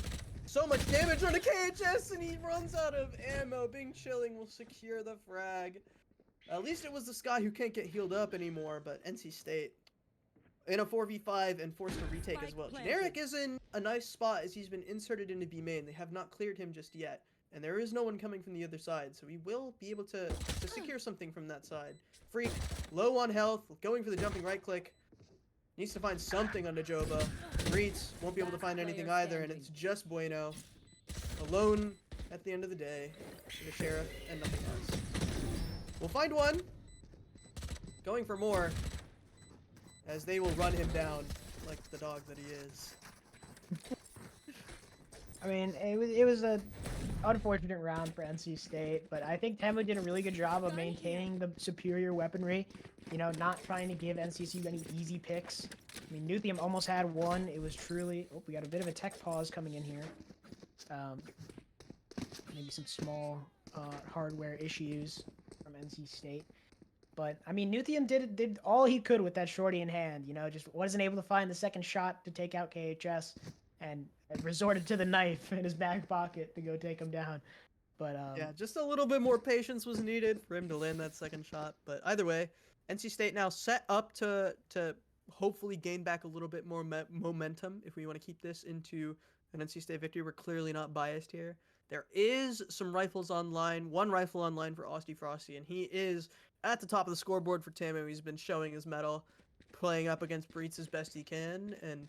So much damage on the KHS, and he runs out of ammo. Bing Chilling will secure the frag. At least it was this guy who can't get healed up anymore, but NC State, in a 4v5 and forced to retake as Spike well. planted. Generic is in a nice spot as he's been inserted into B main. They have not cleared him just yet, and there is no one coming from the other side, so he will be able to secure something from that side. Freak, low on health, going for the jumping right click. Needs to find something on Najoba. Reeds won't be able to find anything either, and it's just Bueno. Alone at the end of the day. The Sheriff and nothing else. We'll find one. Going for more. As they will run him down like the dog that he is. I mean, it was a unfortunate round for NC State, but I think TAMU did a really good job of maintaining the superior weaponry. You know, not trying to give NCSU any easy picks. I mean, Nuthium almost had one. It was truly... Oh, we got a bit of a tech pause coming in here. Maybe some small hardware issues from NC State. But, I mean, Nuthium did all he could with that shorty in hand. You know, just wasn't able to find the second shot to take out KHS. And resorted to the knife in his back pocket to go take him down. But, yeah, just a little bit more patience was needed for him to land that second shot. But either way, NC State now set up to hopefully gain back a little bit more momentum if we want to keep this into an NC State victory. We're clearly not biased here. There is some rifles online, one rifle online for Austy Frosty, and he is at the top of the scoreboard for TAMU. He's been showing his mettle, playing up against Breitz as best he can, and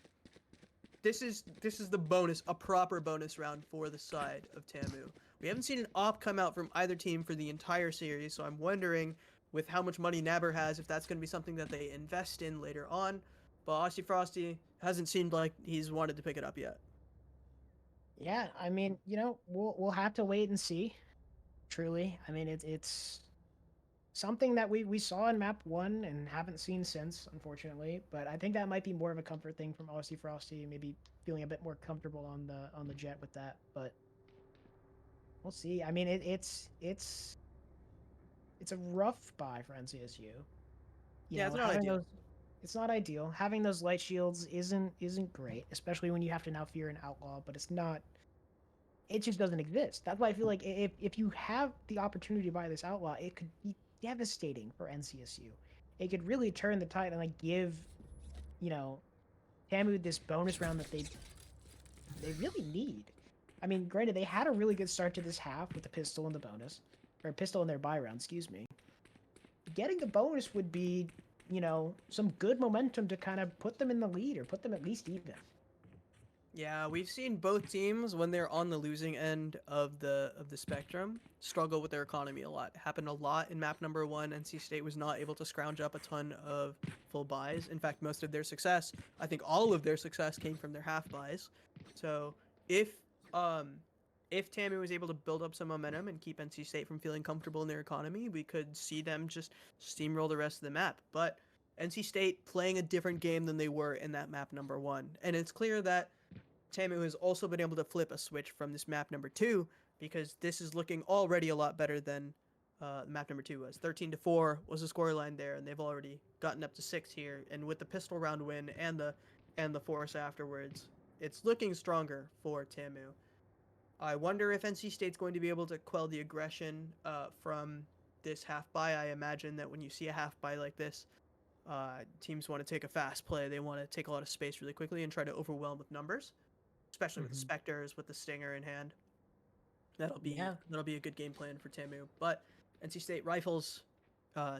this is the bonus, a proper bonus round for the side of TAMU. We haven't seen an op come out from either team for the entire series, so I'm wondering, with how much money Naber has, if that's going to be something that they invest in later on. But Aussie Frosty hasn't seemed like he's wanted to pick it up yet. yeah, I mean, you know, we'll have to wait and see. Truly, I mean, it's something that we saw in map 1 and haven't seen since, unfortunately. But I think that might be more of a comfort thing from Aussie Frosty, maybe feeling a bit more comfortable on the jet with that. But we'll see. I mean, it's a rough buy for NCSU. Yeah, it's not having ideal. those, it's not ideal. Having those light shields isn't great, especially when you have to now fear an outlaw. But it's not. It just doesn't exist. That's why I feel like if you have the opportunity to buy this outlaw, it could be devastating for NCSU. It could really turn the tide and like give, you know, TAMU this bonus round that they really need. I mean, granted, they had a really good start to this half with the pistol and the bonus, or pistol in their buy round, excuse me. Getting the bonus would be, you know, some good momentum to kind of put them in the lead or put them at least even. Yeah, we've seen both teams when they're on the losing end of the spectrum struggle with their economy a lot. It happened a lot in map number 1. NC State was not able to scrounge up a ton of full buys. In fact, most of their success, I think all of their success, came from their half buys. So if TAMU was able to build up some momentum and keep NC State from feeling comfortable in their economy, we could see them just steamroll the rest of the map. But NC State playing a different game than they were in that map number 1, and it's clear that TAMU has also been able to flip a switch from this map number 2, because this is looking already a lot better than map number 2 was. 13-4 was the scoreline there, and they've already gotten up to 6 here. And with the pistol round win and the force afterwards, it's looking stronger for TAMU. I wonder if NC State's going to be able to quell the aggression from this half buy. I imagine that when you see a half buy like this, teams want to take a fast play. They want to take a lot of space really quickly and try to overwhelm with numbers, especially with the Spectres, with the Stinger in hand. That'll be a good game plan for TAMU. But NC State rifles,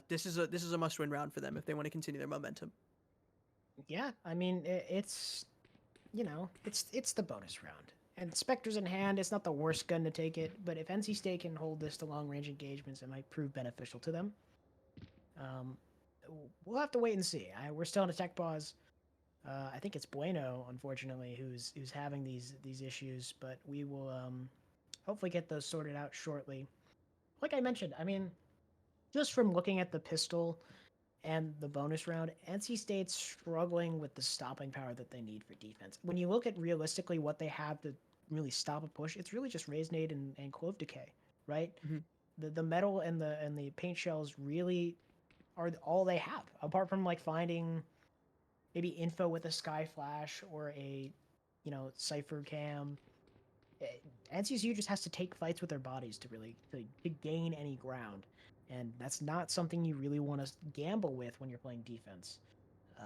this is a must-win round for them if they want to continue their momentum. Yeah, I mean, it's, you know, it's the bonus round. And Spectres in hand, it's not the worst gun to take it, but if NC State can hold this to long-range engagements, it might prove beneficial to them. We'll have to wait and see. We're still in a tech pause. I think it's Bueno, unfortunately, who's having these issues, but we will hopefully get those sorted out shortly. Like I mentioned, I mean, just from looking at the pistol and the bonus round, NC State's struggling with the stopping power that they need for defense. When you look at realistically what they have to really stop a push, it's really just Raise Nade and Clove Decay, right? Mm-hmm. The metal and the paint shells really are all they have, apart from like finding maybe info with a Sky Flash or a, you know, Cypher Cam. NCSU just has to take fights with their bodies to really to gain any ground, and that's not something you really want to gamble with when you're playing defense.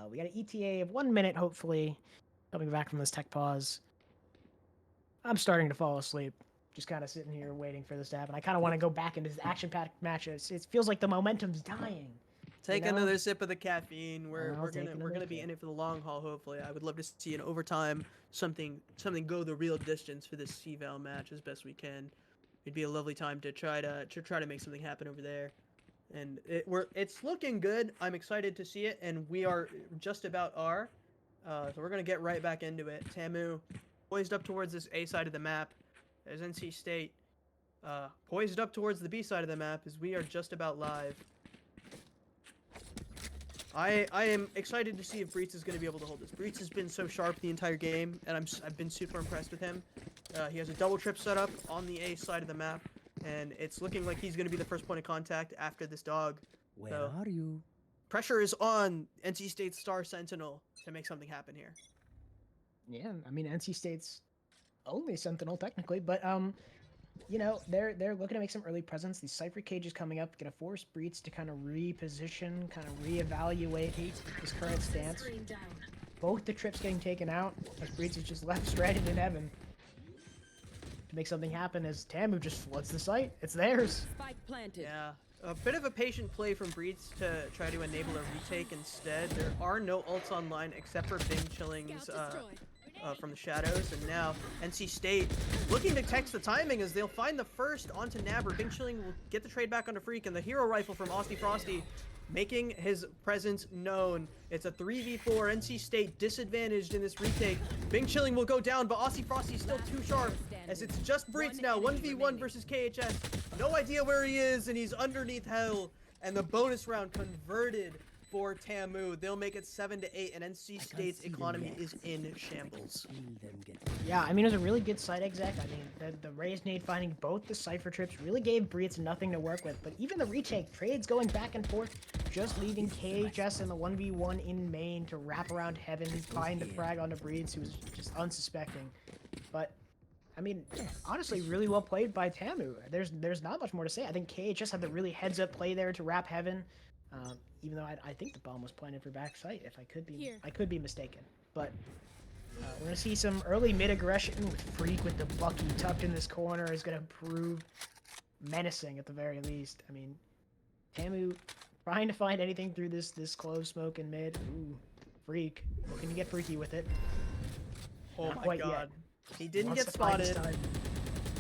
We got an ETA of 1 minute, hopefully, coming back from this tech pause. I'm starting to fall asleep. Just kind of sitting here waiting for this to happen. I kind of want to go back into this action-packed matches. It feels like the momentum's dying. Take You know? another sip of the caffeine. We're I'll take gonna another be sip. in it for the long haul. Hopefully, I would love to see an overtime something go the real distance for this CVAL match as best we can. It'd be a lovely time to try to make something happen over there, and it's looking good. I'm excited to see it, and we are just about are. So we're gonna get right back into it. TAMU poised up towards this A side of the map. There's NC State poised up towards the B side of the map as we are just about live. I am excited to see if Breitz is going to be able to hold this. Breitz has been so sharp the entire game, and I've been super impressed with him. He has a double trip set up on the A side of the map, and it's looking like he's going to be the first point of contact after this dog. Where are you? Pressure is on NC State's Star Sentinel to make something happen here. Yeah, I mean NC State's only Sentinel technically, but you know, they're looking to make some early presence. These Cypher cages coming up, gonna force Breitz to kind of reposition, kind of reevaluate his current stance. Both the trips getting taken out, as Breitz is just left stranded in heaven. To make something happen as TAMU just floods the site. It's theirs. Spike planted. Yeah, a bit of a patient play from Breitz to try to enable a retake instead. There are no ults online except for Bing Chilling's from the shadows, and now NC State looking to text the timing as they'll find the first onto Nabber. Bing Chilling will get the trade back onto Freak, and the hero rifle from Aussie Frosty making his presence known. It's a 3v4, NC State disadvantaged in this retake. Bing Chilling will go down, but Aussie Frosty is still too sharp as it's just Breitz now, 1v1 versus KHS. No idea where he is, and he's underneath hell, and the bonus round converted for TAMU. They'll make it 7-8, and NC State's economy is in shambles. Yeah, I mean, it was a really good side exec. I mean, the Raze nade finding both the Cypher trips really gave Breitz nothing to work with, but even the retake, trades going back and forth, just leaving KHS in the 1v1 in main to wrap around heaven, find the frag onto Breitz, who was just unsuspecting. But, I mean, honestly, really well played by TAMU. There's not much more to say. I think KHS had the really heads-up play there to wrap heaven. Even though I think the bomb was planted for backside, if I could be mistaken. But we're gonna see some early mid aggression with Freak with the Bucky tucked in this corner is gonna prove menacing at the very least. I mean, TAMU trying to find anything through this closed smoke in mid. Ooh, Freak, can you get freaky with it? Oh Not my quite god, yet. he didn't Wants get to find his spotted. time.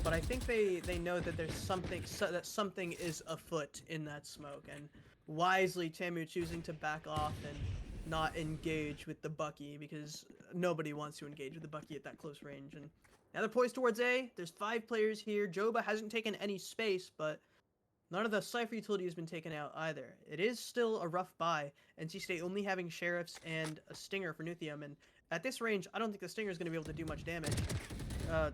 But I think they know that there's something is afoot in that smoke, and wisely TAMU choosing to back off and not engage with the Bucky, because nobody wants to engage with the Bucky at that close range. And now they're poised towards A. There's 5 players here. Joba hasn't taken any space, but none of the Cypher utility has been taken out either. It is still a rough buy. NC State only having Sheriffs and a Stinger for Nuthium, and at this range, I don't think the Stinger is going to be able to do much damage.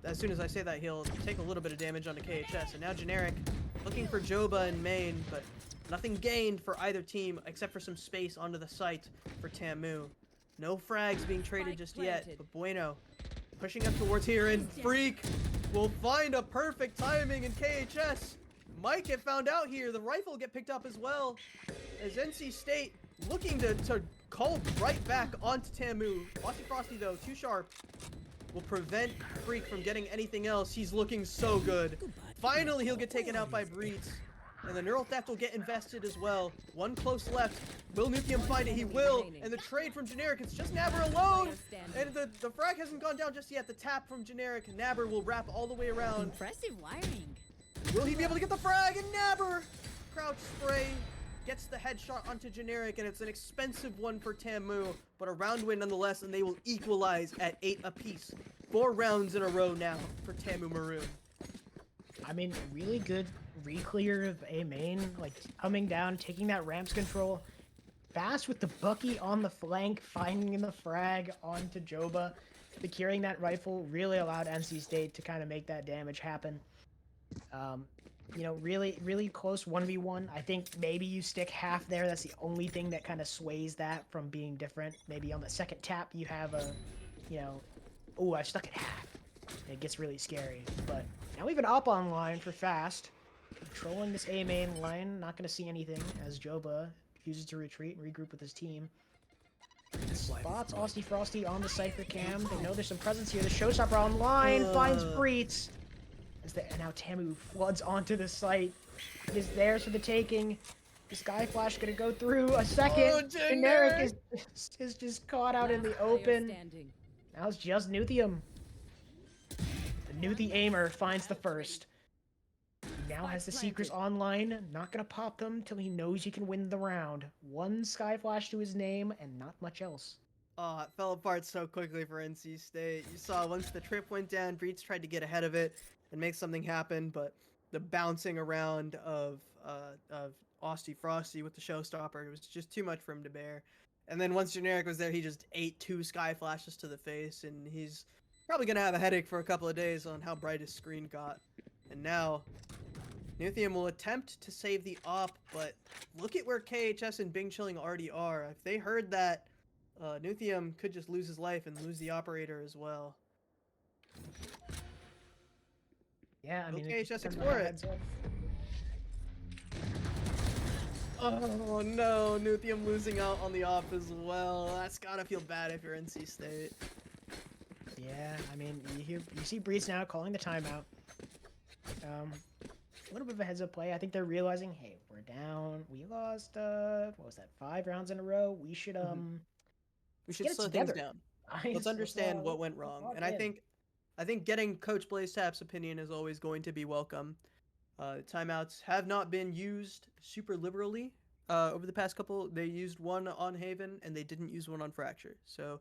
As soon as I say that, he'll take a little bit of damage onto KHS. And now Generic looking for Joba in main, but nothing gained for either team except for some space onto the site for TAMU. No frags being traded just yet, but Bueno pushing up towards here, and Freak will find a perfect timing, and KHS might get found out here. The rifle will get picked up as well as NC State looking to call right back onto TAMU. Aussie Frosty though, too sharp, will prevent Freak from getting anything else. He's looking so good. Finally, he'll get taken out by Breitz. And the Neural Theft will get invested as well. One close left. Will Nuthium find it? He will. And the trade from Generic, it's just Nabber alone. And the frag hasn't gone down just yet. The tap from Generic. Nabber will wrap all the way around. Impressive wiring. Will he be able to get the frag? And Nabber, crouch spray, gets the headshot onto Generic, and it's an expensive one for TAMU, but a round win nonetheless, and they will equalize at 8 apiece. 4 rounds in a row now for TAMU Maroon. I mean, really good re-clear of A main, like coming down, taking that ramps control. Fast with the Bucky on the flank, finding the frag onto Joba. Securing that rifle really allowed NC State to kind of make that damage happen. You know, really close 1v1. I think maybe you stick half there. That's the only thing that kind of sways that from being different. Maybe on the second tap you have a, you know, oh, I stuck at half. It gets really scary. But now we have an op online for Fast. Controlling this A main line. Not going to see anything as Joba chooses to retreat and regroup with his team. spots Aussie Frosty on the Cypher cam. They know there's some presence here. The Showstopper online finds Breets. And now TAMU floods onto the site. It is theirs for the taking. The Sky Flash gonna go through a second. Generic is just caught out in the open. Now it's just Nuthium. The Nuthi aimer finds the first. He now has the Seekers online. Not gonna pop them till he knows he can win the round. One Sky Flash to his name and not much else. Oh, it fell apart so quickly for NC State. You saw once the trip went down, Breets tried to get ahead of it and make something happen, but the bouncing around of Austie Frosty with the Showstopper was just too much for him to bear. And then once Generic was there, he just ate 2 Sky Flashes to the face, and he's probably gonna have a headache for a couple of days on how bright his screen got. And now Nuthium will attempt to save the op, but look at where KHS and Bing Chilling already are. If they heard that, Nuthium could just lose his life and lose the operator as well. Yeah, I mean, KHS explore it. Oh no, Nuthium losing out on the op as well. That's gotta feel bad if you're NC State. Yeah, I mean, you see Breeze now calling the timeout. A little bit of a heads up play. I think they're realizing, hey, we're down. We lost what was that, 5 rounds in a row? We should slow things down. Let's understand what went wrong. And I think getting Coach Blaze Tapp's opinion is always going to be welcome. Timeouts have not been used super liberally over the past couple. They used one on Haven and they didn't use one on Fracture. So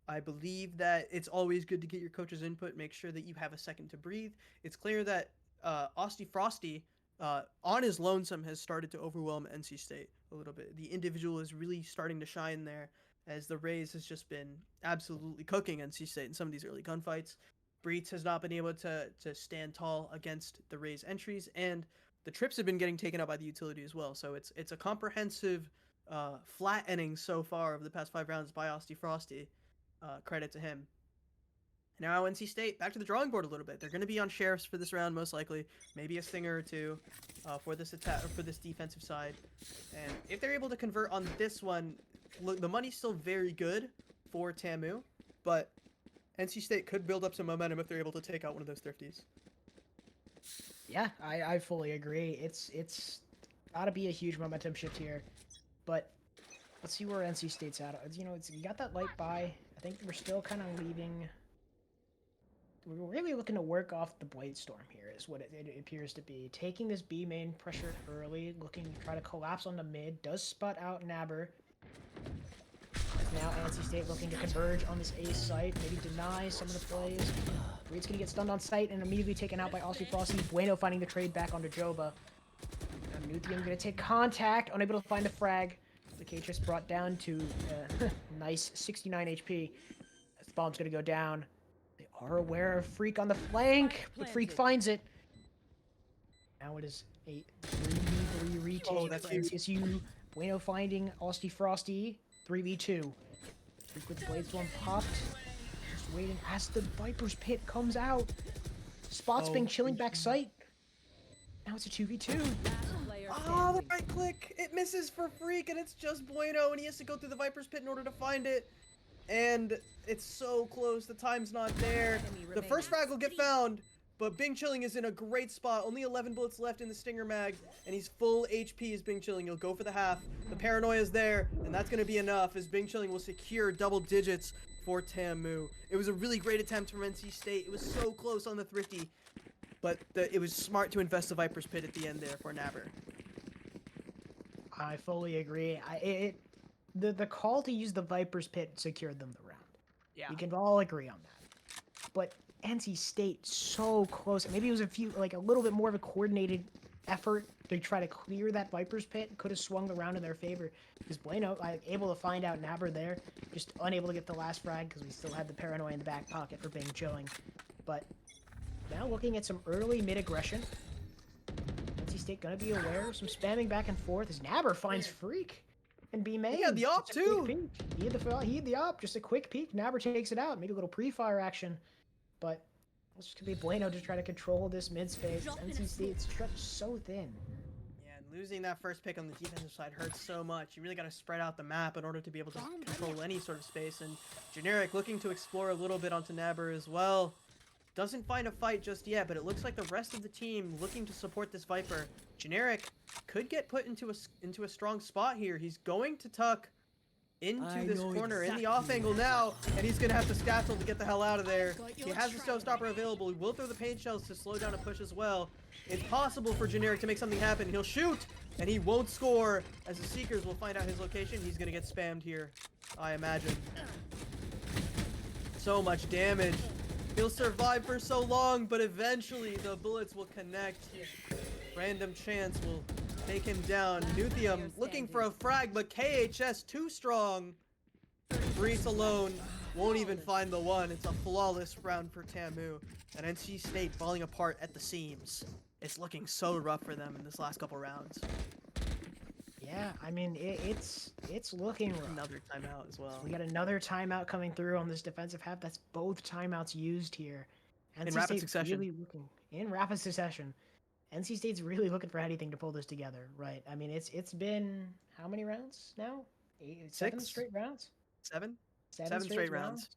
I believe that it's always good to get your coach's input. Make sure that you have a second to breathe. It's clear that Austie Frosty on his lonesome has started to overwhelm NC State a little bit. The individual is really starting to shine there, as the Rays has just been absolutely cooking NC State in some of these early gunfights. Breets has not been able to stand tall against the Rays' entries, and the trips have been getting taken up by the utility as well. So it's a comprehensive flat inning so far of the past 5 rounds by Austie Frosty. Credit to him. Now NC State back to the drawing board a little bit. They're going to be on sheriffs for this round most likely, maybe a stinger or two for this attack or for this defensive side. And if they're able to convert on this one, look, the money's still very good for TAMU, but NC State could build up some momentum if they're able to take out one of those thrifties. Yeah, I fully agree. It's got to be a huge momentum shift here, but let's see where NC State's at. You know, you got that light buy. I think we're still kind of leaving. We're really looking to work off the Blade Storm here, is what it appears to be. Taking this B main pressured early, looking to try to collapse on the mid. Does spot out Nabber. Now NC State looking to converge on this A site, maybe deny some of the plays. Reed's gonna get stunned on site and immediately taken out by Aussie Frosty. Bueno finding the trade back onto Joba. Now Nuthium gonna take contact, unable to find a frag. The KHS brought down to nice 69 HP. This bomb's gonna go down. They are aware of Freak on the flank, but Freak finds it. Now it is a 3v3 retake for NCSU. Bueno finding Austie Frosty. 3v2. Freak with Blade Storm popped. Just waiting as the Viper's Pit comes out. Spots being chilling back sight. Now it's a 2v2. Oh, the right click! It misses for Freak, and it's just Bueno, and he has to go through the Viper's Pit in order to find it. And it's so close, the time's not there. The first frag will get found, but Bing Chilling is in a great spot. Only 11 bullets left in the Stinger mag, and he's full HP as Bing Chilling. He'll go for the half. The paranoia is there, and that's going to be enough as Bing Chilling will secure double digits for TAMU. It was a really great attempt from NC State. It was so close on the thrifty, but it was smart to invest the Viper's Pit at the end there for Nabber. I fully agree. The call to use the Viper's Pit secured them the round. Yeah. We can all agree on that. But NC State so close. Maybe it was a little bit more of a coordinated effort to try to clear that Viper's Pit. Could have swung the round in their favor. Because Bueno, able to find out Nabber there, just unable to get the last frag because we still had the paranoia in the back pocket for Bing Chilling. But now looking at some early mid aggression. NC State gonna be aware. Some spamming back and forth as Nabber finds Freak. And B main. He had the op too. He had the op. Just a quick peek. Nabber takes it out. Maybe a little pre-fire action. But it's just gonna be Bueno to try to control this mid space. NC State stretched so thin. Yeah, and Losing that first pick on the defensive side hurts so much. You really got to spread out the map in order to be able to control any sort of space. And Generic looking to explore a little bit onto Nabber as well. Doesn't find a fight just yet, but it looks like the rest of the team looking to support this Viper. Generic could get put into a strong spot here. He's going to tuck into this corner in the off angle now, and he's gonna have to scattle to get the hell out of there. He has the showstopper available. He will throw the paint shells to slow down a push as well. It's possible for Generic to make something happen. He'll shoot, and he won't score, as the Seekers will find out his location. He's gonna get spammed here, I imagine. So much damage. He'll survive for so long, but eventually the bullets will connect. Random chance will take him down. Nuthium looking for a frag, but KHS too strong. Breeze alone won't even find the one. It's a flawless round for TAMU. And NC State falling apart at the seams. It's looking so rough for them in this last couple rounds. Yeah, I mean, it's looking rough. Another timeout as well. We got another timeout coming through on this defensive half. That's both timeouts used here. In rapid succession. Really looking in rapid succession. NC State's really looking for anything to pull this together, right? I mean, it's been how many rounds now? 7 straight rounds? Seven straight rounds.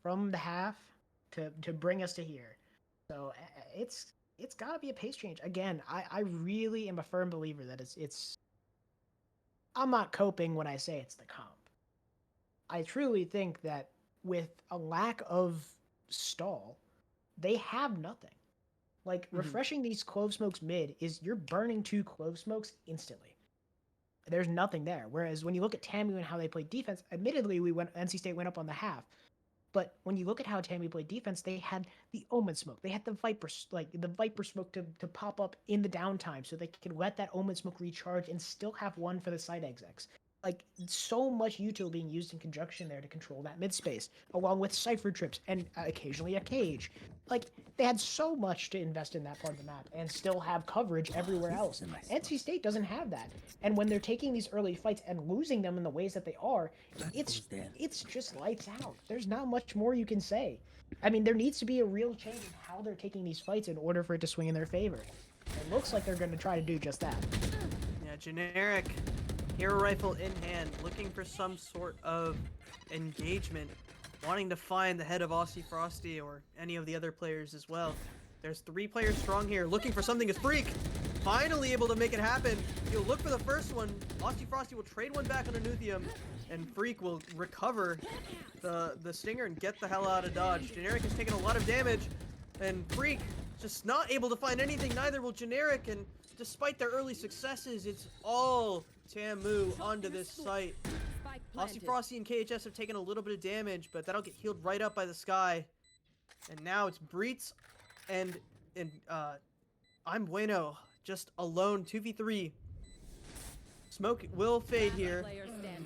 From the half to bring us to here. So it's got to be a pace change. Again, I really am a firm believer that it's I'm not coping when I say it's the comp. I truly think that with a lack of stall, they have nothing. Like, refreshing these clove smokes mid is you're burning 2 clove smokes instantly. There's nothing there. Whereas when you look at TAMU and how they played defense, admittedly, NC State went up on the half. But when you look at how TAMU played defense, they had the Omen smoke. They had the Viper smoke to pop up in the downtime so they could let that Omen smoke recharge and still have one for the side execs. Like, so much util being used in conjunction there to control that mid space, along with cipher trips and occasionally a cage. Like, they had so much to invest in that part of the map and still have coverage everywhere else. NC State doesn't have that. And when they're taking these early fights and losing them in the ways that they are, it's just lights out. There's not much more you can say. I mean, there needs to be a real change in how they're taking these fights in order for it to swing in their favor. It looks like they're going to try to do just that. Yeah, Generic. Hero rifle in hand, looking for some sort of engagement, wanting to find the head of Aussie Frosty or any of the other players as well. There's 3 players strong here, looking for something as Freak finally able to make it happen. He'll look for the first one. Aussie Frosty will trade one back on a Nuthium, and Freak will recover the stinger and get the hell out of Dodge. Generic has taken a lot of damage, and Freak just not able to find anything. Neither will Generic, and despite their early successes, it's all TAMU onto this site. Aussie Frosty and KHS have taken a little bit of damage, but that'll get healed right up by the sky. And now it's Breetz and I'm Bueno just alone 2v3. Smoke will fade here,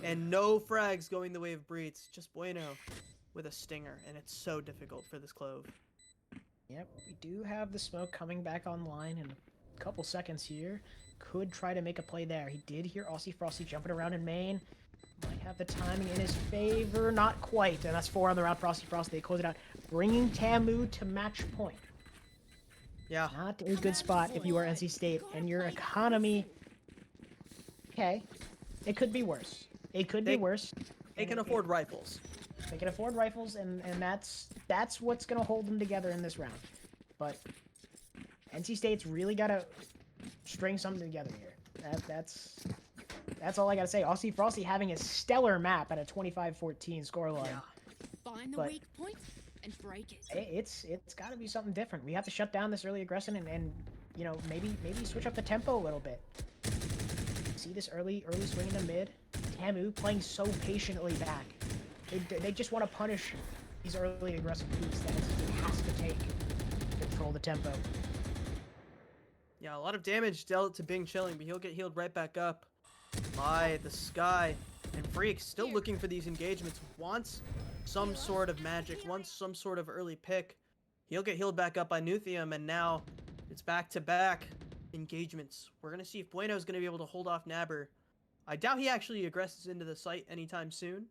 and no frags going the way of Breetz. Just Bueno with a stinger, and it's so difficult for this Clove. Yep, we do have the smoke coming back online in a couple seconds here. Could try to make a play there. He did hear Aussie Frosty jumping around in main. Might have the timing in his favor. Not quite. And that's 4 on the round for Aussie Frosty. They close it out. Bringing TAMU to match point. Yeah. Not a good spot if you are NC State. And your economy... Okay. It could be worse. It could be worse. They can afford rifles. They can afford rifles, and that's what's going to hold them together in this round. But NC State's really got to string something together here. That's all I gotta say. Aussie Frosty having a stellar map at a 25-14 scoreline. Yeah. Find the weak point and break it. It's got to be something different. We have to shut down this early aggression and you know maybe switch up the tempo a little bit. See this early swing in the mid. TAMU playing so patiently back. They just want to punish these early aggressive beats that it has to take to control the tempo. Yeah, a lot of damage dealt to Bing Chilling, but he'll get healed right back up by the sky. And Freak still looking for these engagements, wants some sort of magic, wants some sort of early pick. He'll get healed back up by Nuthium, and now it's back-to-back engagements. We're going to see if Bueno's going to be able to hold off Nabber. I doubt he actually aggresses into the site anytime soon.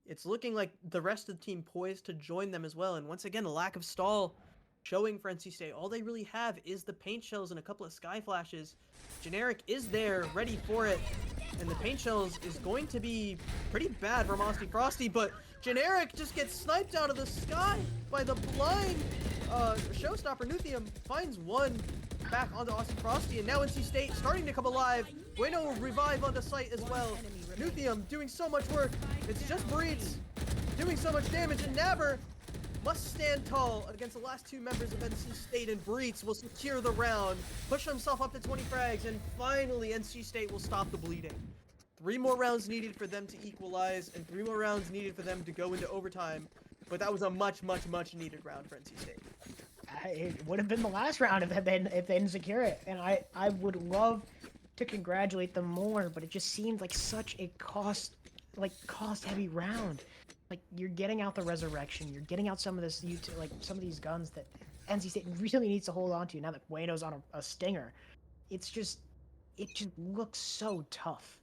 It's looking like the rest of the team poised to join them as well, and once again, a lack of stall showing for NC State. All they really have is the paint shells and a couple of sky flashes. Generic is there, ready for it. And the paint shells is going to be pretty bad for Mosty Frosty, but Generic just gets sniped out of the sky by the blind showstopper. Nuthium finds one back onto Austin Frosty, and now NC State starting to come alive. Bueno revive onto site as well. Nuthium doing so much work. It's just Breeds doing so much damage, and Naber must stand tall against the last two members of NC State, and Breeds will secure the round, push himself up to 20 frags, and finally NC State will stop the bleeding. 3 more rounds needed for them to equalize, and 3 more rounds needed for them to go into overtime, but that was a much needed round for NC State. It would have been the last round if they didn't secure it, and I would love to congratulate them more, but it just seemed like such a cost-heavy round. Like, you're getting out the resurrection, you're getting out some of this, some of these guns that NC State really needs to hold on to now that Bueno's on a stinger. It just looks so tough.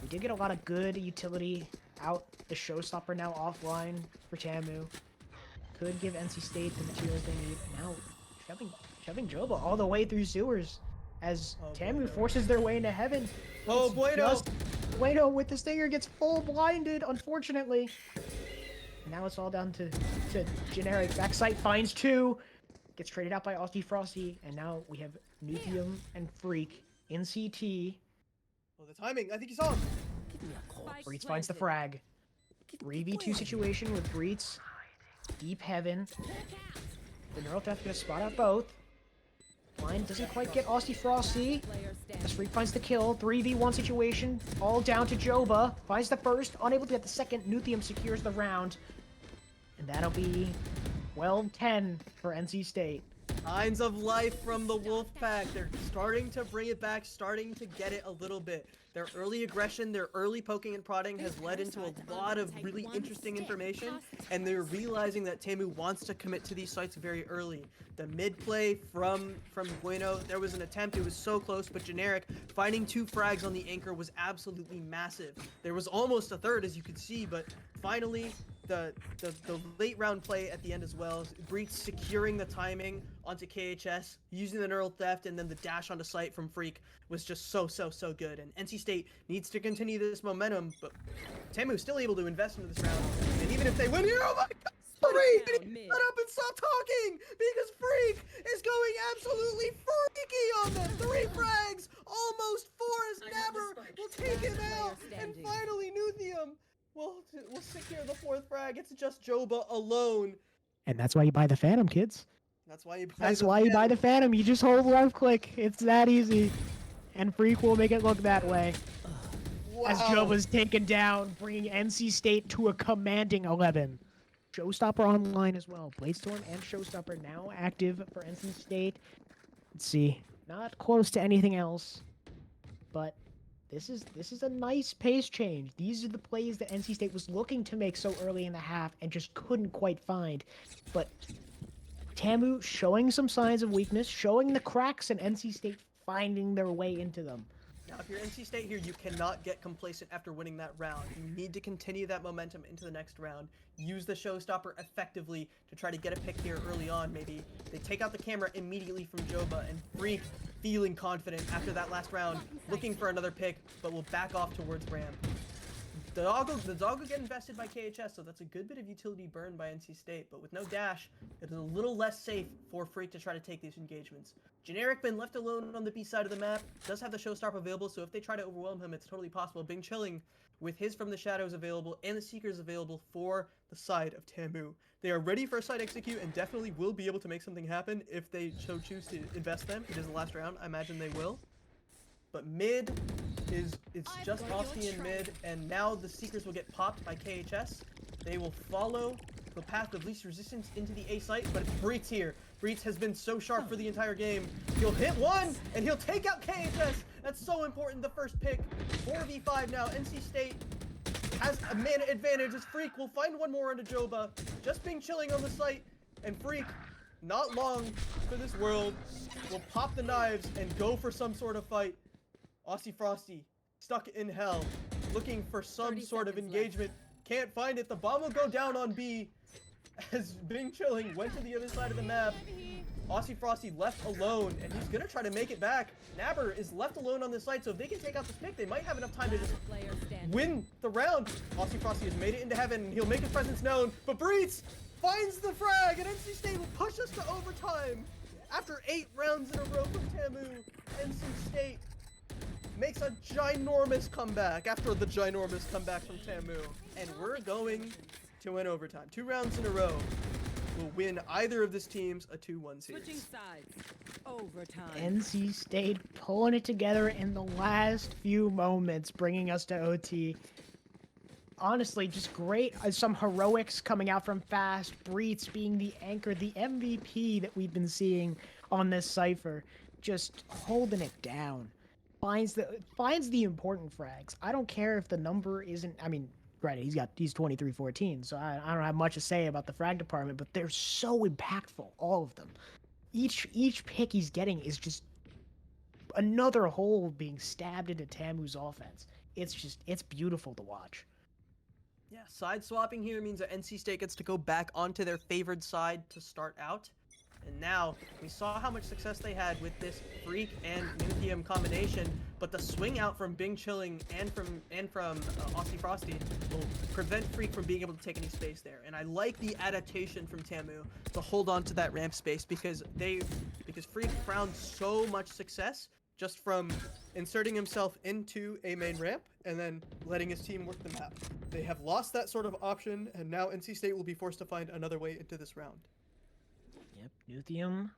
We did get a lot of good utility out. The showstopper now offline for TAMU. Could give NC State the materials they need. Now, shoving Joba all the way through sewers as TAMU forces their way into heaven. Oh, Bueno! Bueno with the stinger gets full blinded, unfortunately. Now it's all down to Generic. Backside finds 2. Gets traded out by Austin Frosty. And now we have Nuthium and Freak in CT. Oh, the timing. I think he saw him. Breeds finds the frag. 3v2 situation with Breeds. Deep heaven. The Neural Theft gonna spot out both. Blind doesn't quite get Austin Frosty. As Freak finds the kill. 3v1 situation. All down to Joba. Finds the first. Unable to get the second. Nuthium secures the round. And that'll be 12-10 for NC State. Signs of life from the Wolfpack. They're starting to bring it back, starting to get it a little bit. Their early aggression, their early poking and prodding has led into a lot of really interesting information, and they're realizing that TAMU wants to commit to these sites very early. The mid play from Bueno, there was an attempt, it was so close, but Generic finding 2 frags on the anchor was absolutely massive. There was almost a third, as you could see, but finally the late round play at the end as well. Breach securing the timing onto KHS, using the Neural Theft, and then the dash onto site from Freak was just so good. And NC State needs to continue this momentum, but TAMU still able to invest into this round. And even if they win here, oh my god! Freak! Shut up and stop talking! Because Freak is going absolutely freaky on them! 3 frags! Almost 4 as Naber will take him out! And finally Nuthium will secure the 4th frag. It's just Joba alone. And that's why you buy the Phantom, kids. That's why you buy the Phantom. You just hold left click. It's that easy. And Freak will make it look that way. Wow. As Joba's taken down, bringing NC State to a commanding 11. Showstopper online as well. Bladestorm and Showstopper now active for NC State. Let's see. Not close to anything else. But this is a nice pace change. These are the plays that NC State was looking to make so early in the half and just couldn't quite find. But TAMU showing some signs of weakness, showing the cracks, and NC State finding their way into them. Now, if you're NC State here, you cannot get complacent after winning that round. You need to continue that momentum into the next round. Use the showstopper effectively to try to get a pick here early on, maybe. They take out the camera immediately from Joba, and Freak, feeling confident after that last round, looking for another pick, but will back off towards ramp. The dog will get invested by KHS, so that's a good bit of utility burn by NC State, but with no dash, it is a little less safe for Freak to try to take these engagements. Generic been left alone on the B side of the map, does have the showstopper available, so if they try to overwhelm him, it's totally possible. Bing Chilling with his From the Shadows available and the Seekers available for the side of TAMU. They are ready for a side execute and definitely will be able to make something happen if they so choose to invest them. It is the last round, I imagine they will. But mid it's just Osti in mid, and now the Seekers will get popped by KHS. They will follow the path of least resistance into the A site, but it's Breach here. Breach has been so sharp for the entire game. He'll hit one, and he'll take out KHS. That's so important, the first pick. 4v5 now. NC State has a man advantage as Freak will find one more into Joba. Just being chilling on the site, and Freak, not long for this world, will pop the knives and go for some sort of fight. Aussie Frosty, stuck in hell, looking for some sort of engagement. Can't find it. The bomb will go down on B. as Bing Chilling went to the other side of the map. Aussie Frosty left alone, and he's gonna try to make it back. Nabber is left alone on this site, so if they can take out this pick, they might have enough time to just win the round. Aussie Frosty has made it into heaven, and he'll make his presence known. But Breeze finds the frag, and NC State will push us to overtime. After 8 rounds in a row from TAMU, NC State makes a ginormous comeback after the ginormous comeback from TAMU. And we're going to win overtime. 2 rounds in a row will win either of these teams a 2-1 series. Switching sides. Overtime. NC State pulling it together in the last few moments, bringing us to OT. Honestly, just great. Some heroics coming out from Fast. Breets being the anchor, the MVP that we've been seeing on this cipher. Just holding it down. Finds the important frags. I don't care if the number isn't, I mean, granted, he's 23-14, so I don't have much to say about the frag department, but they're so impactful, all of them. Each pick he's getting is just another hole being stabbed into TAMU's offense. It's beautiful to watch. Yeah, side swapping here means that NC State gets to go back onto their favored side to start out. And now, we saw how much success they had with this Freak and Nuthium combination, but the swing out from Bing Chilling and from Aussie Frosty will prevent Freak from being able to take any space there. And I like the adaptation from TAMU to hold on to that ramp space because Freak found so much success just from inserting himself into a main ramp and then letting his team work the map. They have lost that sort of option, and now NC State will be forced to find another way into this round. Yep, Nuthium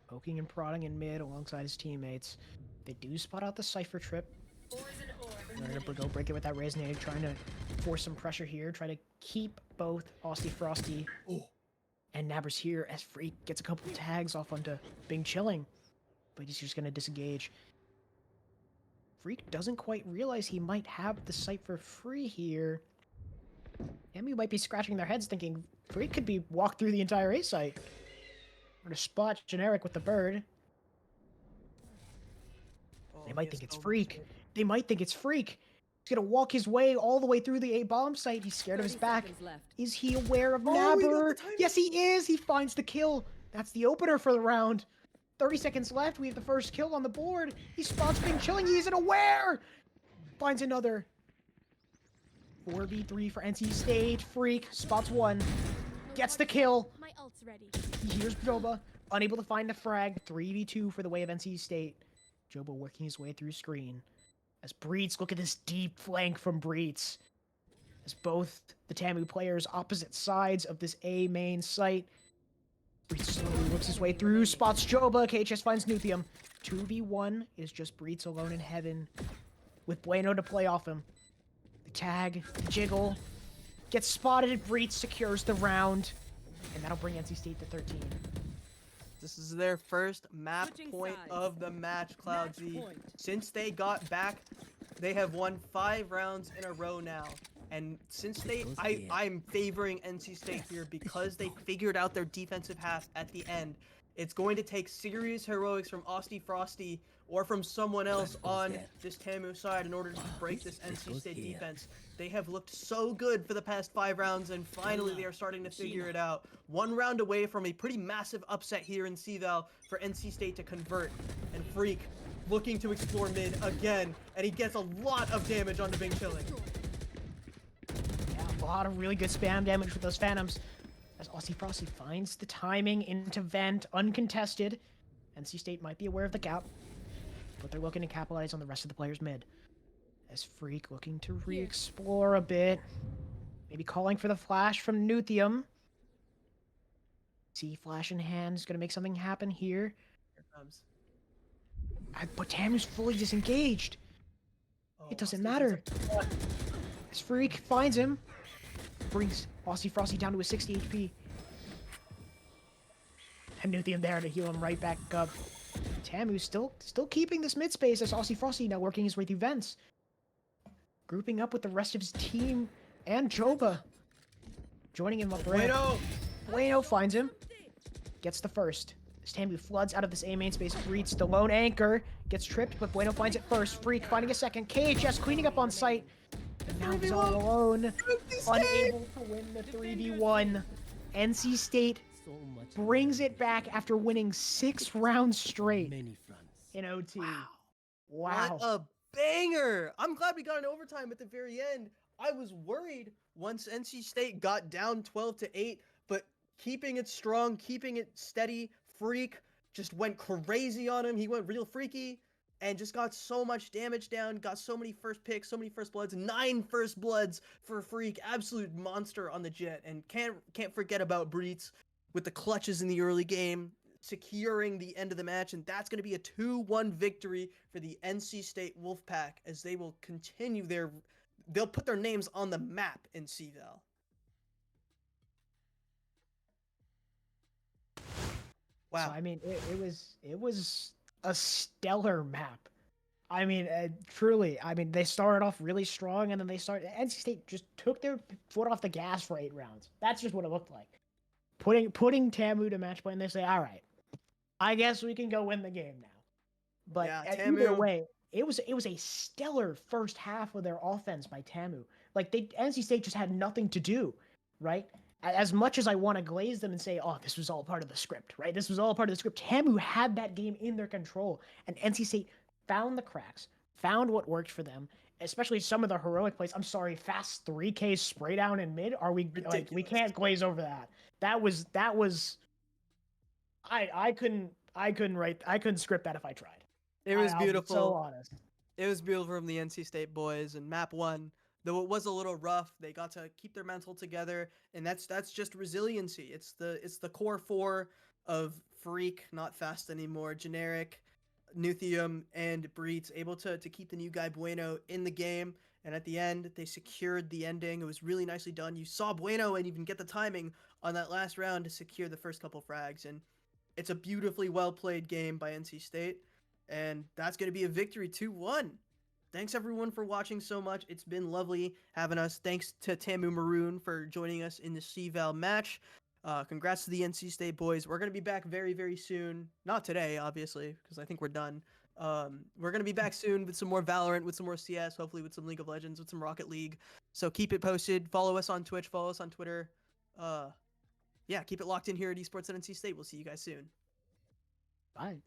poking and prodding in mid alongside his teammates. They do spot out the Cypher trip. They're gonna go break it with that Resonator, trying to force some pressure here, try to keep both Aussie Frosty and Nabbers here as Freak gets a couple tags off onto Bing Chilling, but he's just gonna disengage. Freak doesn't quite realize he might have the Cypher free here. TAMU might be scratching their heads thinking Freak could be walked through the entire A site. Or to spot Generic with the bird. They might think it's Freak. They might think it's Freak. He's gonna walk his way all the way through the A bomb site. He's scared of his back. Is he aware of Nabber? Yes, he is. He finds the kill. That's the opener for the round. 30 seconds left. We have the first kill on the board. He spots Bing Chilling. He isn't aware. Finds another. 4v3 for NC State. Freak spots one. Gets the kill. My ult's ready. Here's Joba, unable to find the frag. 3v2 for the way of NC State. Joba working his way through screen. As Breets, look at this deep flank from Breets. As both the TAMU players opposite sides of this A main site. Breets slowly works his way through, spots Joba. KHS finds Nuthium. 2v1 is just Breets alone in heaven. With Bueno to play off him. The tag, the jiggle. Gets spotted, Breets secures the round. And that'll bring NC State to 13. This is their first map Switching point sides. of the match, Cloud Z. point. Since they got back, they have won 5 rounds in a row now. And since I'm favoring NC State here because they figured out their defensive half at the end. It's going to take serious heroics from Aussie Frosty or from someone else on this TAMU side in order to break this NC State defense. They have looked so good for the past 5 rounds, and finally they are starting to figure it out. 1 round away from a pretty massive upset here in CVAL for NC State to convert. And Freak looking to explore mid again, and he gets a lot of damage onto Bing Chilling. Yeah, a lot of really good spam damage with those Phantoms. As Aussie Frosty finds the timing into vent, uncontested. NC State might be aware of the gap, but they're looking to capitalize on the rest of the players mid. As Freak looking to re-explore a bit. Maybe calling for the flash from Nuthium. See flash in hand is going to make something happen here. Here it comes. But TAMU's fully disengaged. It doesn't matter. As Freak finds him. Brings Aussie Frosty down to his 60 HP. And Nuthium there to heal him right back up. TAMU still keeping this mid space as Aussie Frosty now working his way through vents. Grouping up with the rest of his team and Joba. Joining him up ramp. Bueno finds him. Gets the first. As TAMU floods out of this A main space, Breets, the lone anchor, gets tripped, but Bueno finds it first. Freak finding a second. KHS cleaning up on site. And now he's all alone, unable to win the 3v1. NC State brings it back after winning 6 rounds straight in OT. What a banger! I'm glad we got an overtime at the very end. I was worried once NC State got down 12-8, but keeping it strong, keeping it steady, Freak just went crazy on him. He went real freaky and just got so much damage down, got so many first picks, so many first bloods, 9 first bloods for Freak. Absolute monster on the jet. And can't forget about Breets with the clutches in the early game, securing the end of the match, and that's going to be a 2-1 victory for the NC State Wolfpack as they will continue they'll put their names on the map in CVAL. Wow. So I mean, it was a stellar map. I mean, truly. I mean, they started off really strong, and then NC State just took their foot off the gas for 8 rounds. That's just what it looked like. Putting TAMU to match point, and they say, all right, I guess we can go win the game now. But Yeah, either TAMU. way, it was a stellar first half of their offense by TAMU. Like NC State just had nothing to do, right? As much as I want to glaze them and say, oh, this was all part of the script, right? This was all part of the script. TAMU had that game in their control, and NC State found the cracks, found what worked for them, especially some of the heroic plays. I'm sorry, fast 3K spray down in mid. Are we like, we can't glaze over that? That was I couldn't script that if I tried. It was beautiful. I'll be so honest. It was beautiful from the NC State boys, and map 1, though it was a little rough, they got to keep their mental together, and that's just resiliency. It's the core 4 of Freak, not fast anymore, Generic, Nuthium, and Breeds, able to keep the new guy Bueno in the game, and at the end, they secured the ending. It was really nicely done. You saw Bueno and even get the timing on that last round to secure the first couple frags, and it's a beautifully well-played game by NC State. And that's going to be a victory, 2-1. Thanks, everyone, for watching so much. It's been lovely having us. Thanks to TAMU Maroon for joining us in the CVAL match. Congrats to the NC State boys. We're going to be back very, very soon. Not today, obviously, because I think we're done. We're going to be back soon with some more Valorant, with some more CS, hopefully with some League of Legends, with some Rocket League. So keep it posted. Follow us on Twitch. Follow us on Twitter. Yeah, keep it locked in here at Esports at NC State. We'll see you guys soon. Bye.